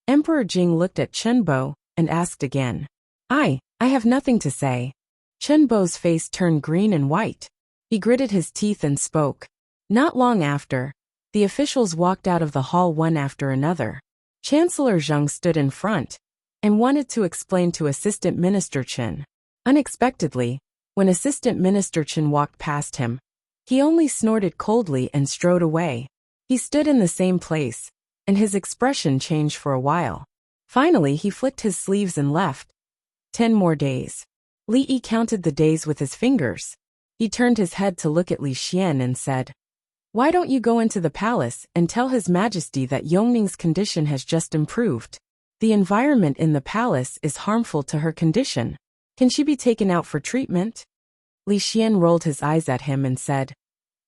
Emperor Jing looked at Chen Bo and asked again. I have nothing to say. Chen Bo's face turned green and white. He gritted his teeth and spoke. Not long after, the officials walked out of the hall one after another. Chancellor Zheng stood in front and wanted to explain to Assistant Minister Chen. Unexpectedly, when Assistant Minister Chen walked past him, he only snorted coldly and strode away. He stood in the same place, and his expression changed for a while. Finally, he flicked his sleeves and left. 10 more days. Li Yi counted the days with his fingers. He turned his head to look at Li Xian and said, "Why don't you go into the palace and tell His Majesty that Yongning's condition has just improved? The environment in the palace is harmful to her condition. Can she be taken out for treatment?" Li Xian rolled his eyes at him and said,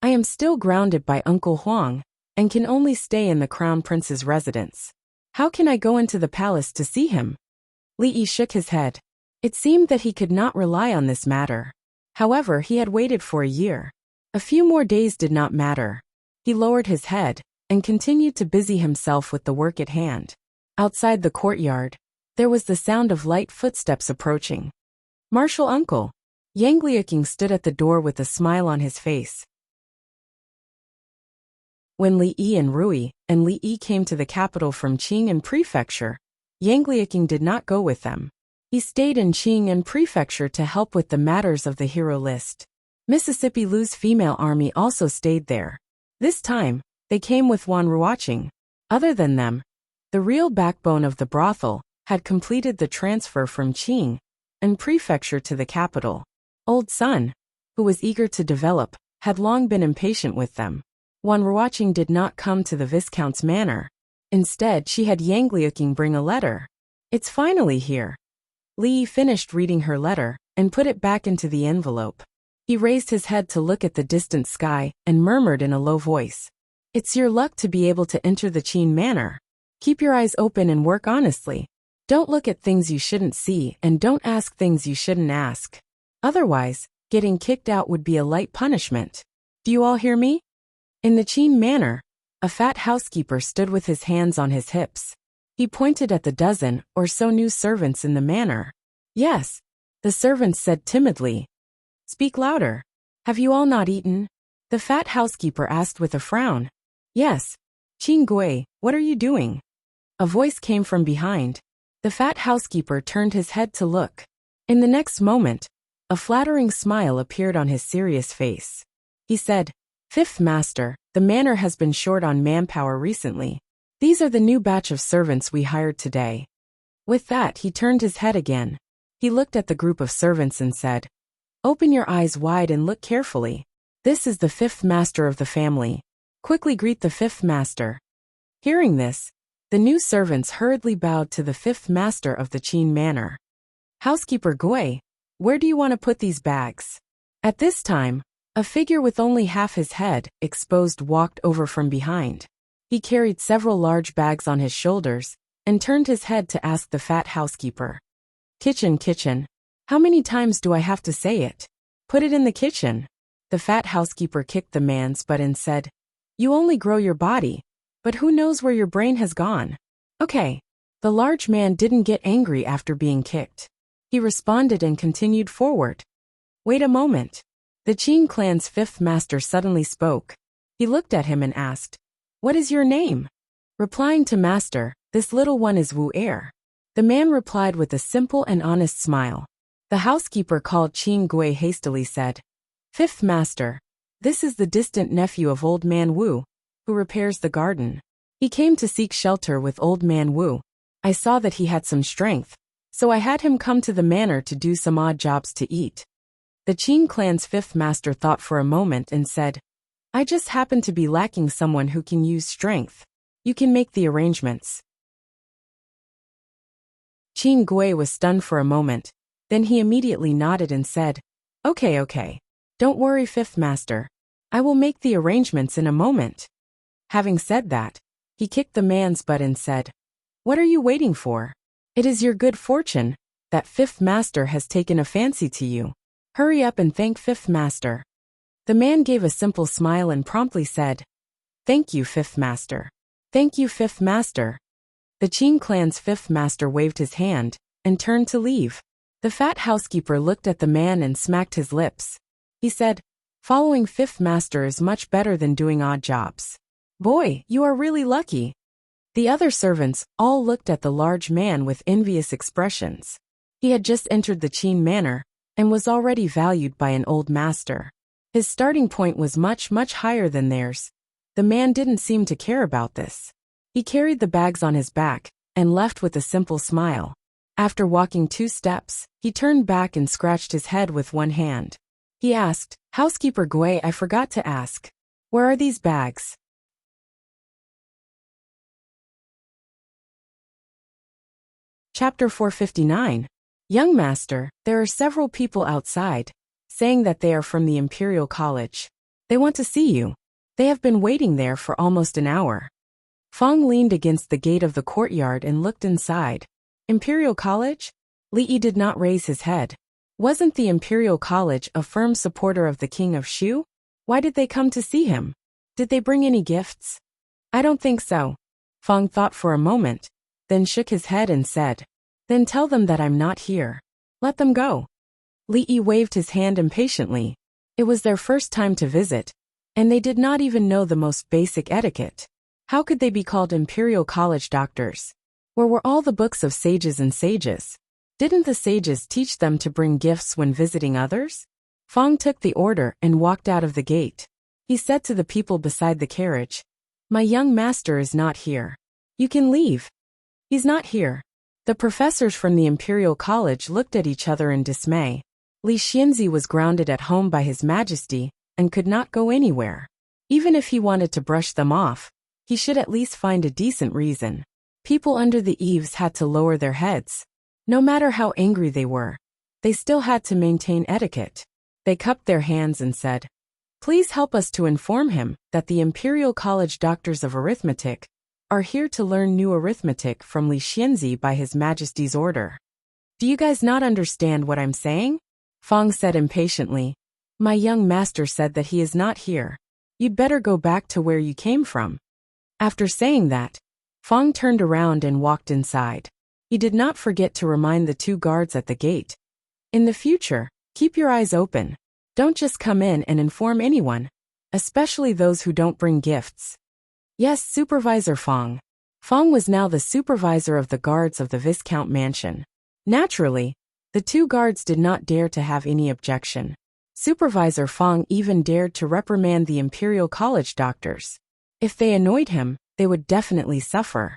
"I am still grounded by Uncle Huang, and can only stay in the Crown Prince's residence. How can I go into the palace to see him?" Li Yi shook his head. It seemed that he could not rely on this matter. However, he had waited for a year. A few more days did not matter. He lowered his head and continued to busy himself with the work at hand. Outside the courtyard, there was the sound of light footsteps approaching. "Marshal Uncle." Yang Liuqing stood at the door with a smile on his face. When Li Yi and Rui and Li Yi came to the capital from Qing'an Prefecture, Yang Liuqing did not go with them. He stayed in Qing'an Prefecture to help with the matters of the hero list. Mississippi Lu's female army also stayed there. This time, they came with Wan Ruoqing. Other than them, the real backbone of the brothel had completed the transfer from Qing'an Prefecture to the capital. "Old son, who was eager to develop, had long been impatient with them. Wanruaching did not come to the Viscount's manor. Instead, she had Yang Liuqing bring a letter. "It's finally here." Li Yi finished reading her letter and put it back into the envelope. He raised his head to look at the distant sky and murmured in a low voice, "It's your luck to be able to enter the Qin manor. Keep your eyes open and work honestly. Don't look at things you shouldn't see and don't ask things you shouldn't ask. Otherwise, getting kicked out would be a light punishment. Do you all hear me?" In the Qin manor, a fat housekeeper stood with his hands on his hips. He pointed at the dozen or so new servants in the manor. "Yes," the servants said timidly. "Speak louder. Have you all not eaten?" The fat housekeeper asked with a frown. "Yes." "Qin Gui, what are you doing?" A voice came from behind. The fat housekeeper turned his head to look. In the next moment, a flattering smile appeared on his serious face. He said, "Fifth Master, the manor has been short on manpower recently. These are the new batch of servants we hired today." With that, he turned his head again. He looked at the group of servants and said, "Open your eyes wide and look carefully. This is the fifth master of the family. Quickly greet the fifth master." Hearing this, the new servants hurriedly bowed to the fifth master of the Qin manor. "Housekeeper Gui, where do you want to put these bags?" At this time, a figure with only half his head exposed walked over from behind. He carried several large bags on his shoulders and turned his head to ask the fat housekeeper, "Kitchen, kitchen. How many times do I have to say it? Put it in the kitchen." The fat housekeeper kicked the man's butt and said, "You only grow your body, but who knows where your brain has gone?" "Okay." The large man didn't get angry after being kicked. He responded and continued forward. "Wait a moment." The Qin clan's fifth master suddenly spoke. He looked at him and asked, "What is your name?" Replying to master, "This little one is Wu Er." The man replied with a simple and honest smile. The housekeeper called Qin Gui hastily said, "Fifth master, this is the distant nephew of old man Wu, who repairs the garden. He came to seek shelter with old man Wu. I saw that he had some strength, so I had him come to the manor to do some odd jobs to eat." The Qin clan's fifth master thought for a moment and said, "I just happen to be lacking someone who can use strength. You can make the arrangements." Qin Gui was stunned for a moment. Then he immediately nodded and said, Okay. Don't worry, fifth master. I will make the arrangements in a moment." Having said that, he kicked the man's butt and said, "What are you waiting for? It is your good fortune that fifth master has taken a fancy to you. Hurry up and thank fifth master." The man gave a simple smile and promptly said, "Thank you, fifth master. Thank you, fifth master." The Qin clan's fifth master waved his hand and turned to leave. The fat housekeeper looked at the man and smacked his lips. He said, "Following fifth master is much better than doing odd jobs. Boy, you are really lucky." The other servants all looked at the large man with envious expressions. He had just entered the Qin manor and was already valued by an old master. His starting point was much higher than theirs. The man didn't seem to care about this. He carried the bags on his back and left with a simple smile. After walking 2 steps, he turned back and scratched his head with one hand. He asked, "Housekeeper Gui, I forgot to ask. Where are these bags?" Chapter 459. Young master, there are several people outside, saying that they are from the Imperial College. They want to see you. They have been waiting there for almost an hour. Feng leaned against the gate of the courtyard and looked inside. Imperial College? Li Yi did not raise his head. Wasn't the Imperial College a firm supporter of the King of Shu? Why did they come to see him? Did they bring any gifts? I don't think so. Feng thought for a moment, then shook his head and said, "Then tell them that I'm not here. Let them go." Li Yi waved his hand impatiently. It was their first time to visit, and they did not even know the most basic etiquette. How could they be called Imperial College doctors? Where were all the books of sages and sages? Didn't the sages teach them to bring gifts when visiting others? Feng took the order and walked out of the gate. He said to the people beside the carriage, "My young master is not here. You can leave." "He's not here." The professors from the Imperial College looked at each other in dismay. Li Xianzi was grounded at home by His Majesty and could not go anywhere. Even if he wanted to brush them off, he should at least find a decent reason. People under the eaves had to lower their heads. No matter how angry they were, they still had to maintain etiquette. They cupped their hands and said, "Please help us to inform him that the Imperial College Doctors of Arithmetic are here to learn new arithmetic from Li Xianzi by His Majesty's order." "Do you guys not understand what I'm saying?" Fang said impatiently. "My young master said that he is not here. You'd better go back to where you came from." After saying that, Fang turned around and walked inside. He did not forget to remind the two guards at the gate. "In the future, keep your eyes open. Don't just come in and inform anyone, especially those who don't bring gifts." "Yes, Supervisor Fang." Fang was now the supervisor of the guards of the Viscount Mansion. Naturally, the two guards did not dare to have any objection. Supervisor Fang even dared to reprimand the Imperial College doctors. If they annoyed him, they would definitely suffer.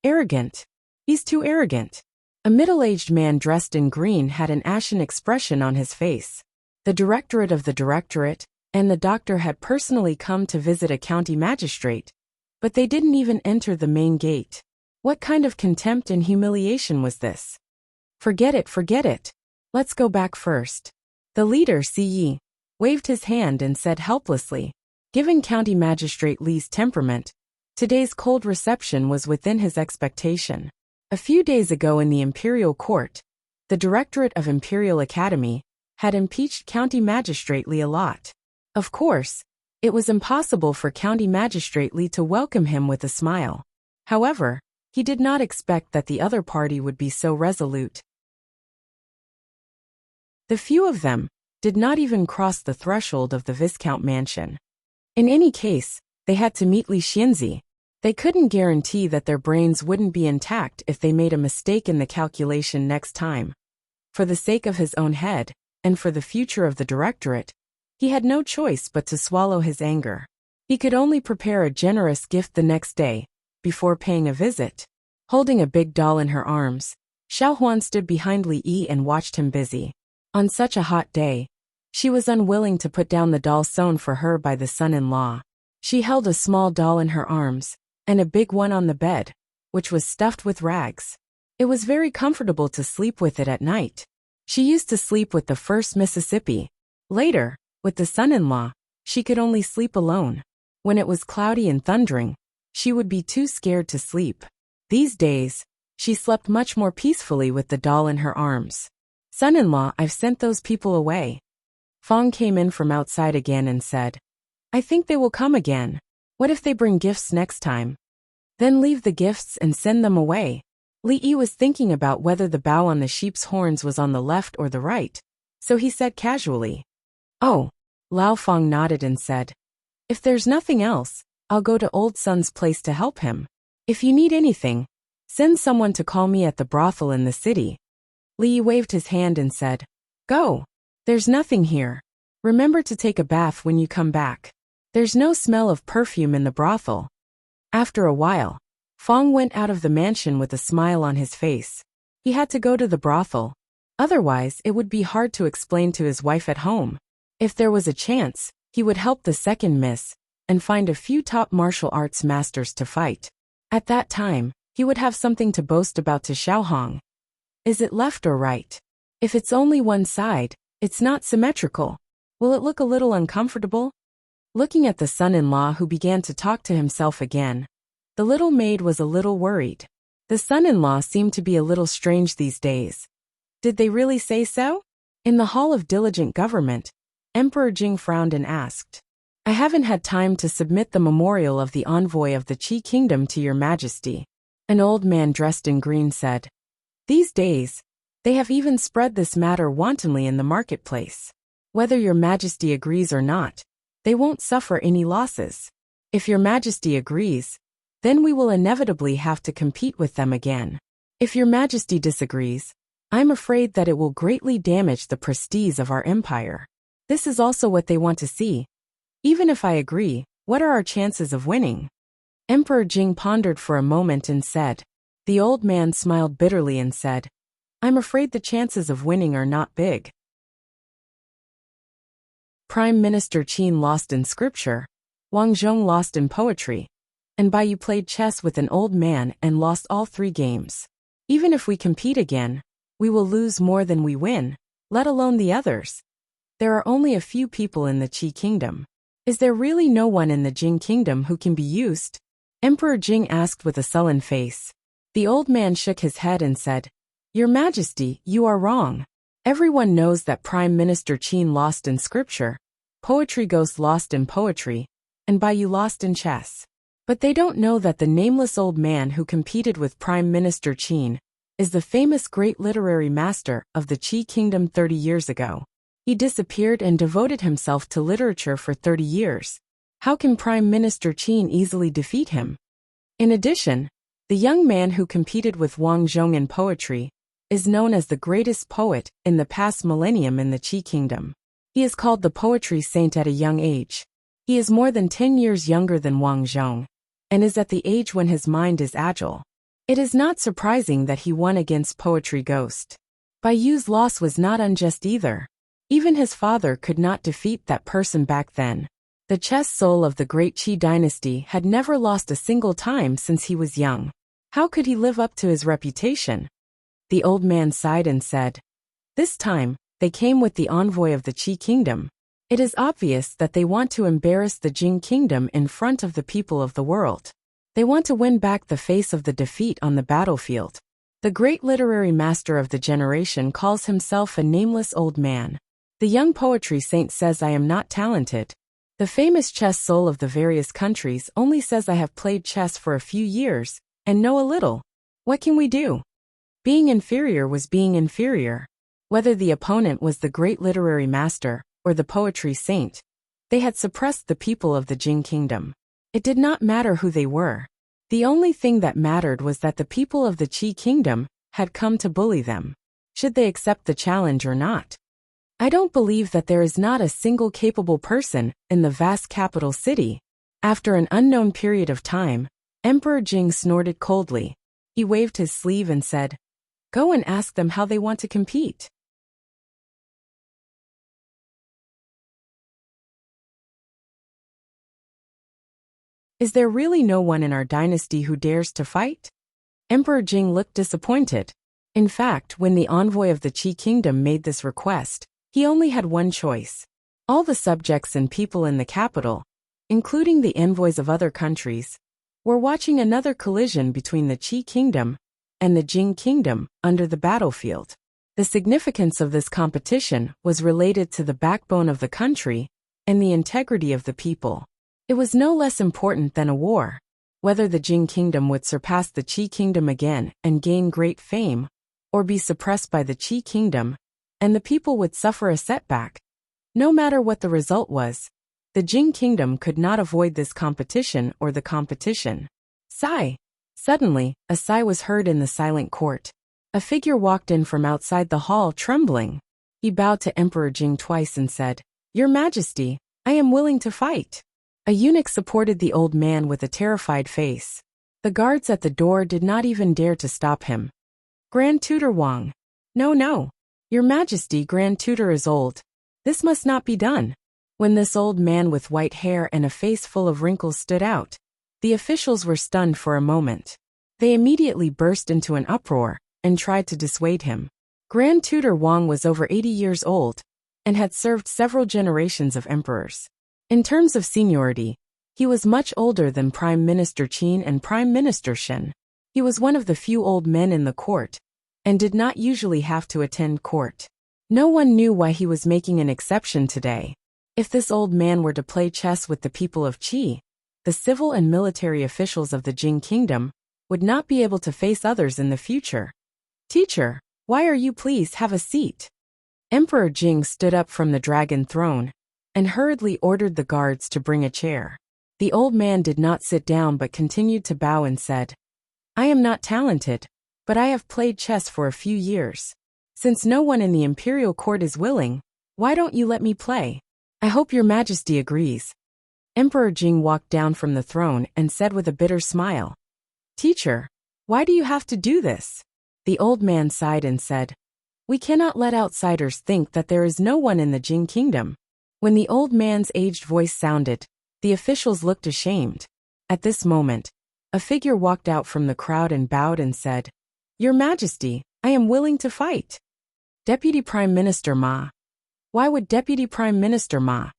"Arrogant. He's too arrogant." A middle-aged man dressed in green had an ashen expression on his face. The directorate of the directorate and the doctor had personally come to visit a county magistrate, but they didn't even enter the main gate. What kind of contempt and humiliation was this? Forget it. Let's go back first." The leader, Yi, waved his hand and said helplessly, given County Magistrate Li's temperament, today's cold reception was within his expectation. A few days ago in the Imperial Court, the Directorate of Imperial Academy had impeached County Magistrate Li a lot. Of course, it was impossible for County Magistrate Li to welcome him with a smile. However, he did not expect that the other party would be so resolute. The few of them did not even cross the threshold of the Viscount Mansion. In any case, they had to meet Li Xianzi. They couldn't guarantee that their brains wouldn't be intact if they made a mistake in the calculation next time. For the sake of his own head, and for the future of the directorate, he had no choice but to swallow his anger. He could only prepare a generous gift the next day, before paying a visit. Holding a big doll in her arms, Xiaohuan stood behind Li Yi and watched him busy. On such a hot day, she was unwilling to put down the doll sewn for her by the son-in-law. She held a small doll in her arms, and a big one on the bed, which was stuffed with rags. It was very comfortable to sleep with it at night. She used to sleep with the first Mississippi. Later, with the son-in-law, she could only sleep alone. When it was cloudy and thundering, she would be too scared to sleep. These days, she slept much more peacefully with the doll in her arms. "Son-in-law, I've sent those people away." Fang came in from outside again and said, "I think they will come again. What if they bring gifts next time? Then leave the gifts and send them away." Li Yi was thinking about whether the bow on the sheep's horns was on the left or the right, so he said casually, "Oh." Lao Fang nodded and said, "If there's nothing else, I'll go to Old Sun's place to help him. If you need anything, send someone to call me at the brothel in the city." Li Yi waved his hand and said, "Go. There's nothing here. Remember to take a bath when you come back. There's no smell of perfume in the brothel." After a while, Fang went out of the mansion with a smile on his face. He had to go to the brothel. Otherwise, it would be hard to explain to his wife at home. If there was a chance, he would help the second miss and find a few top martial arts masters to fight. At that time, he would have something to boast about to Xiaohong. Is it left or right? If it's only one side, it's not symmetrical. Will it look a little uncomfortable? Looking at the son-in-law who began to talk to himself again, the little maid was a little worried. The son-in-law seemed to be a little strange these days. Did they really say so? In the Hall of Diligent Government, Emperor Jing frowned and asked, "I haven't had time to submit the memorial of the envoy of the Qi Kingdom to your majesty." An old man dressed in green said, "These days, they have even spread this matter wantonly in the marketplace. Whether your majesty agrees or not, they won't suffer any losses. If your majesty agrees, then we will inevitably have to compete with them again. If your majesty disagrees, I'm afraid that it will greatly damage the prestige of our empire. This is also what they want to see. Even if I agree, what are our chances of winning?" Emperor Jing pondered for a moment and said. The old man smiled bitterly and said, "I'm afraid the chances of winning are not big." Prime Minister Qin lost in scripture, Wang Zhong lost in poetry, and Bai played chess with an old man and lost all 3 games. Even if we compete again, we will lose more than we win, let alone the others. There are only a few people in the Qi kingdom. Is there really no one in the Jing kingdom who can be used? Emperor Jing asked with a sullen face. The old man shook his head and said, Your Majesty, you are wrong. Everyone knows that Prime Minister Qin lost in scripture, Poetry Ghost lost in poetry, and Bai lost in chess. But they don't know that the nameless old man who competed with Prime Minister Qin is the famous great literary master of the Qi kingdom 30 years ago. He disappeared and devoted himself to literature for 30 years. How can Prime Minister Qin easily defeat him? In addition, the young man who competed with Wang Zhong in poetry is known as the greatest poet in the past millennium in the Qi kingdom. He is called the poetry saint at a young age. He is more than 10 years younger than Wang Zhong, and is at the age when his mind is agile. It is not surprising that he won against Poetry Ghost. Bai Yu's loss was not unjust either. Even his father could not defeat that person back then. The chess soul of the great Qi dynasty had never lost a single time since he was young. How could he live up to his reputation? The old man sighed and said, This time, they came with the envoy of the Qi kingdom. It is obvious that they want to embarrass the Jing kingdom in front of the people of the world. They want to win back the face of the defeat on the battlefield. The great literary master of the generation calls himself a nameless old man. The young poetry saint says I am not talented. The famous chess soul of the various countries only says I have played chess for a few years and know a little. What can we do? Being inferior was being inferior. Whether the opponent was the great literary master or the poetry saint, they had suppressed the people of the Jing kingdom. It did not matter who they were. The only thing that mattered was that the people of the Qi kingdom had come to bully them. Should they accept the challenge or not? I don't believe that there is not a single capable person in the vast capital city. After an unknown period of time, Emperor Jing snorted coldly. He waved his sleeve and said, Go and ask them how they want to compete. Is there really no one in our dynasty who dares to fight? Emperor Jing looked disappointed. In fact, when the envoy of the Qi kingdom made this request, he only had one choice. All the subjects and people in the capital, including the envoys of other countries, were watching another collision between the Qi kingdom and the Jing kingdom under the battlefield. The significance of this competition was related to the backbone of the country and the integrity of the people. It was no less important than a war. Whether the Jing kingdom would surpass the Qi kingdom again and gain great fame, or be suppressed by the Qi kingdom, and the people would suffer a setback. No matter what the result was, the Jing kingdom could not avoid this competition or the competition. Sigh. Suddenly, a sigh was heard in the silent court. A figure walked in from outside the hall trembling. He bowed to Emperor Jing twice and said, Your Majesty, I am willing to fight. A eunuch supported the old man with a terrified face. The guards at the door did not even dare to stop him. Grand Tutor Wang. No. Your Majesty, Grand Tutor is old. This must not be done. When this old man with white hair and a face full of wrinkles stood out, the officials were stunned for a moment. They immediately burst into an uproar and tried to dissuade him. Grand Tutor Wang was over 80 years old and had served several generations of emperors. In terms of seniority, he was much older than Prime Minister Qin and Prime Minister Shen. He was one of the few old men in the court, and did not usually have to attend court. No one knew why he was making an exception today. If this old man were to play chess with the people of Qi, the civil and military officials of the Jing kingdom would not be able to face others in the future. Teacher, why are you? Please have a seat. Emperor Jing stood up from the dragon throne and hurriedly ordered the guards to bring a chair. The old man did not sit down but continued to bow and said, I am not talented, but I have played chess for a few years. Since no one in the imperial court is willing, why don't you let me play? I hope your Majesty agrees. Emperor Jing walked down from the throne and said with a bitter smile, Teacher, why do you have to do this? The old man sighed and said, We cannot let outsiders think that there is no one in the Jing kingdom. When the old man's aged voice sounded, the officials looked ashamed. At this moment, a figure walked out from the crowd and bowed and said, "Your Majesty, I am willing to fight." Deputy Prime Minister Ma. Why would Deputy Prime Minister Ma?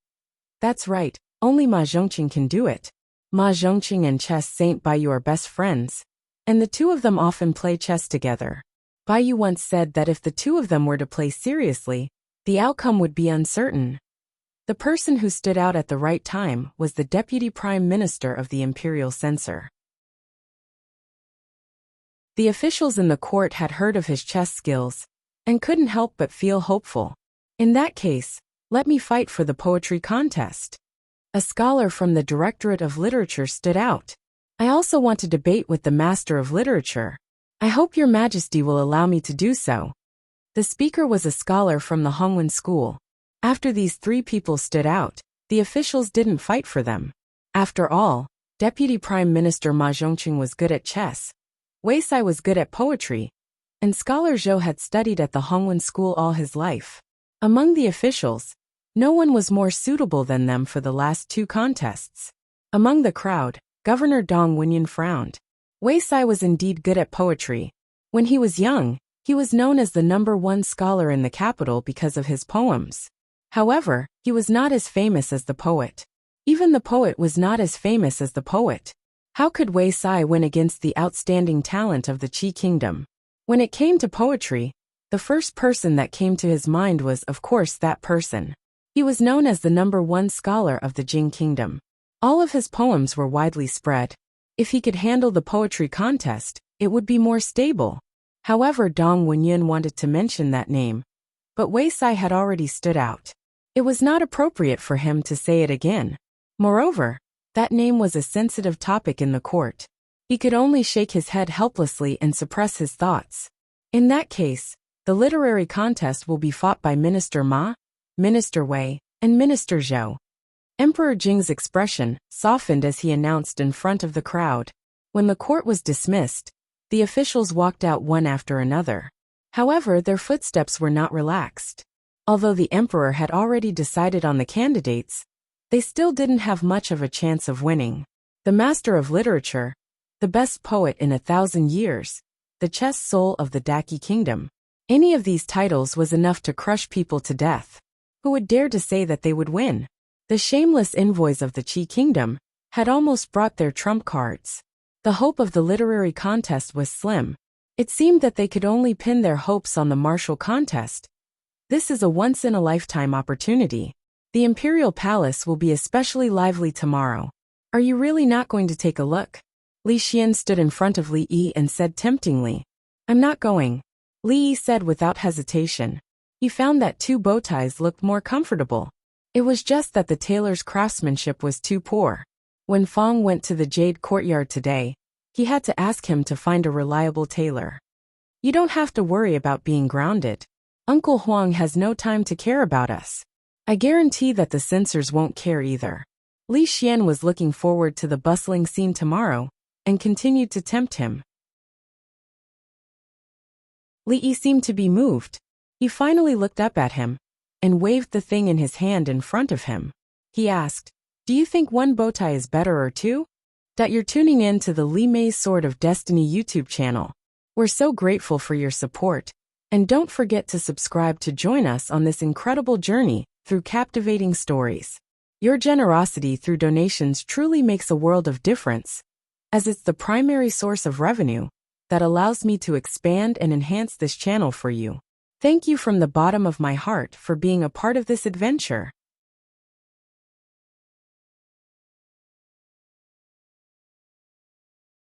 That's right, only Ma Zhongqing can do it. Ma Zhongqing and Chess Saint Baiyu are best friends, and the two of them often play chess together. Baiyu once said that if the two of them were to play seriously, the outcome would be uncertain. The person who stood out at the right time was the Deputy Prime Minister of the Imperial Censor. The officials in the court had heard of his chess skills, and couldn't help but feel hopeful. In that case, let me fight for the poetry contest. A scholar from the Directorate of Literature stood out. I also want to debate with the Master of Literature. I hope Your Majesty will allow me to do so. The speaker was a scholar from the Hongwen School. After these three people stood out, the officials didn't fight for them. After all, Deputy Prime Minister Ma Zhongqing was good at chess, Wei Sai was good at poetry, and Scholar Zhou had studied at the Hongwen School all his life. Among the officials, no one was more suitable than them for the last two contests. Among the crowd, Governor Dong Wenyan frowned. Wei Sai was indeed good at poetry. When he was young, he was known as the #1 scholar in the capital because of his poems. However, he was not as famous as the poet. Even the poet was not as famous as the poet. How could Wei Sai win against the outstanding talent of the Qi Kingdom? When it came to poetry, the first person that came to his mind was, of course, that person. He was known as the #1 scholar of the Jing Kingdom. All of his poems were widely spread. If he could handle the poetry contest, it would be more stable. However, Dong Wenyan wanted to mention that name, but Wei Sai had already stood out. It was not appropriate for him to say it again. Moreover, that name was a sensitive topic in the court. He could only shake his head helplessly and suppress his thoughts. In that case, the literary contest will be fought by Minister Ma, Minister Wei, and Minister Zhou. Emperor Jing's expression softened as he announced in front of the crowd. When the court was dismissed, the officials walked out one after another. However, their footsteps were not relaxed. Although the emperor had already decided on the candidates, they still didn't have much of a chance of winning. The Master of Literature, the best poet in 1,000 years, the chess soul of the Daqi Kingdom. Any of these titles was enough to crush people to death. Who would dare to say that they would win? The shameless envoys of the Qi Kingdom had almost brought their trump cards. The hope of the literary contest was slim. It seemed that they could only pin their hopes on the martial contest. This is a once-in-a-lifetime opportunity. The Imperial Palace will be especially lively tomorrow. Are you really not going to take a look? Li Xian stood in front of Li Yi and said temptingly, "I'm not going." Li Yi said without hesitation. He found that two bow ties looked more comfortable. It was just that the tailor's craftsmanship was too poor. When Fong went to the Jade Courtyard today, he had to ask him to find a reliable tailor. You don't have to worry about being grounded. Uncle Huang has no time to care about us. I guarantee that the censors won't care either. Li Xian was looking forward to the bustling scene tomorrow, and continued to tempt him. Li Yi seemed to be moved. He finally looked up at him, and waved the thing in his hand in front of him. He asked, "Do you think one bow tie is better or two?" You're tuning in to the Li Mei's Sword of Destiny YouTube channel. We're so grateful for your support, and don't forget to subscribe to join us on this incredible journey through captivating stories. Your generosity through donations truly makes a world of difference, as it's the primary source of revenue that allows me to expand and enhance this channel for you. Thank you from the bottom of my heart for being a part of this adventure.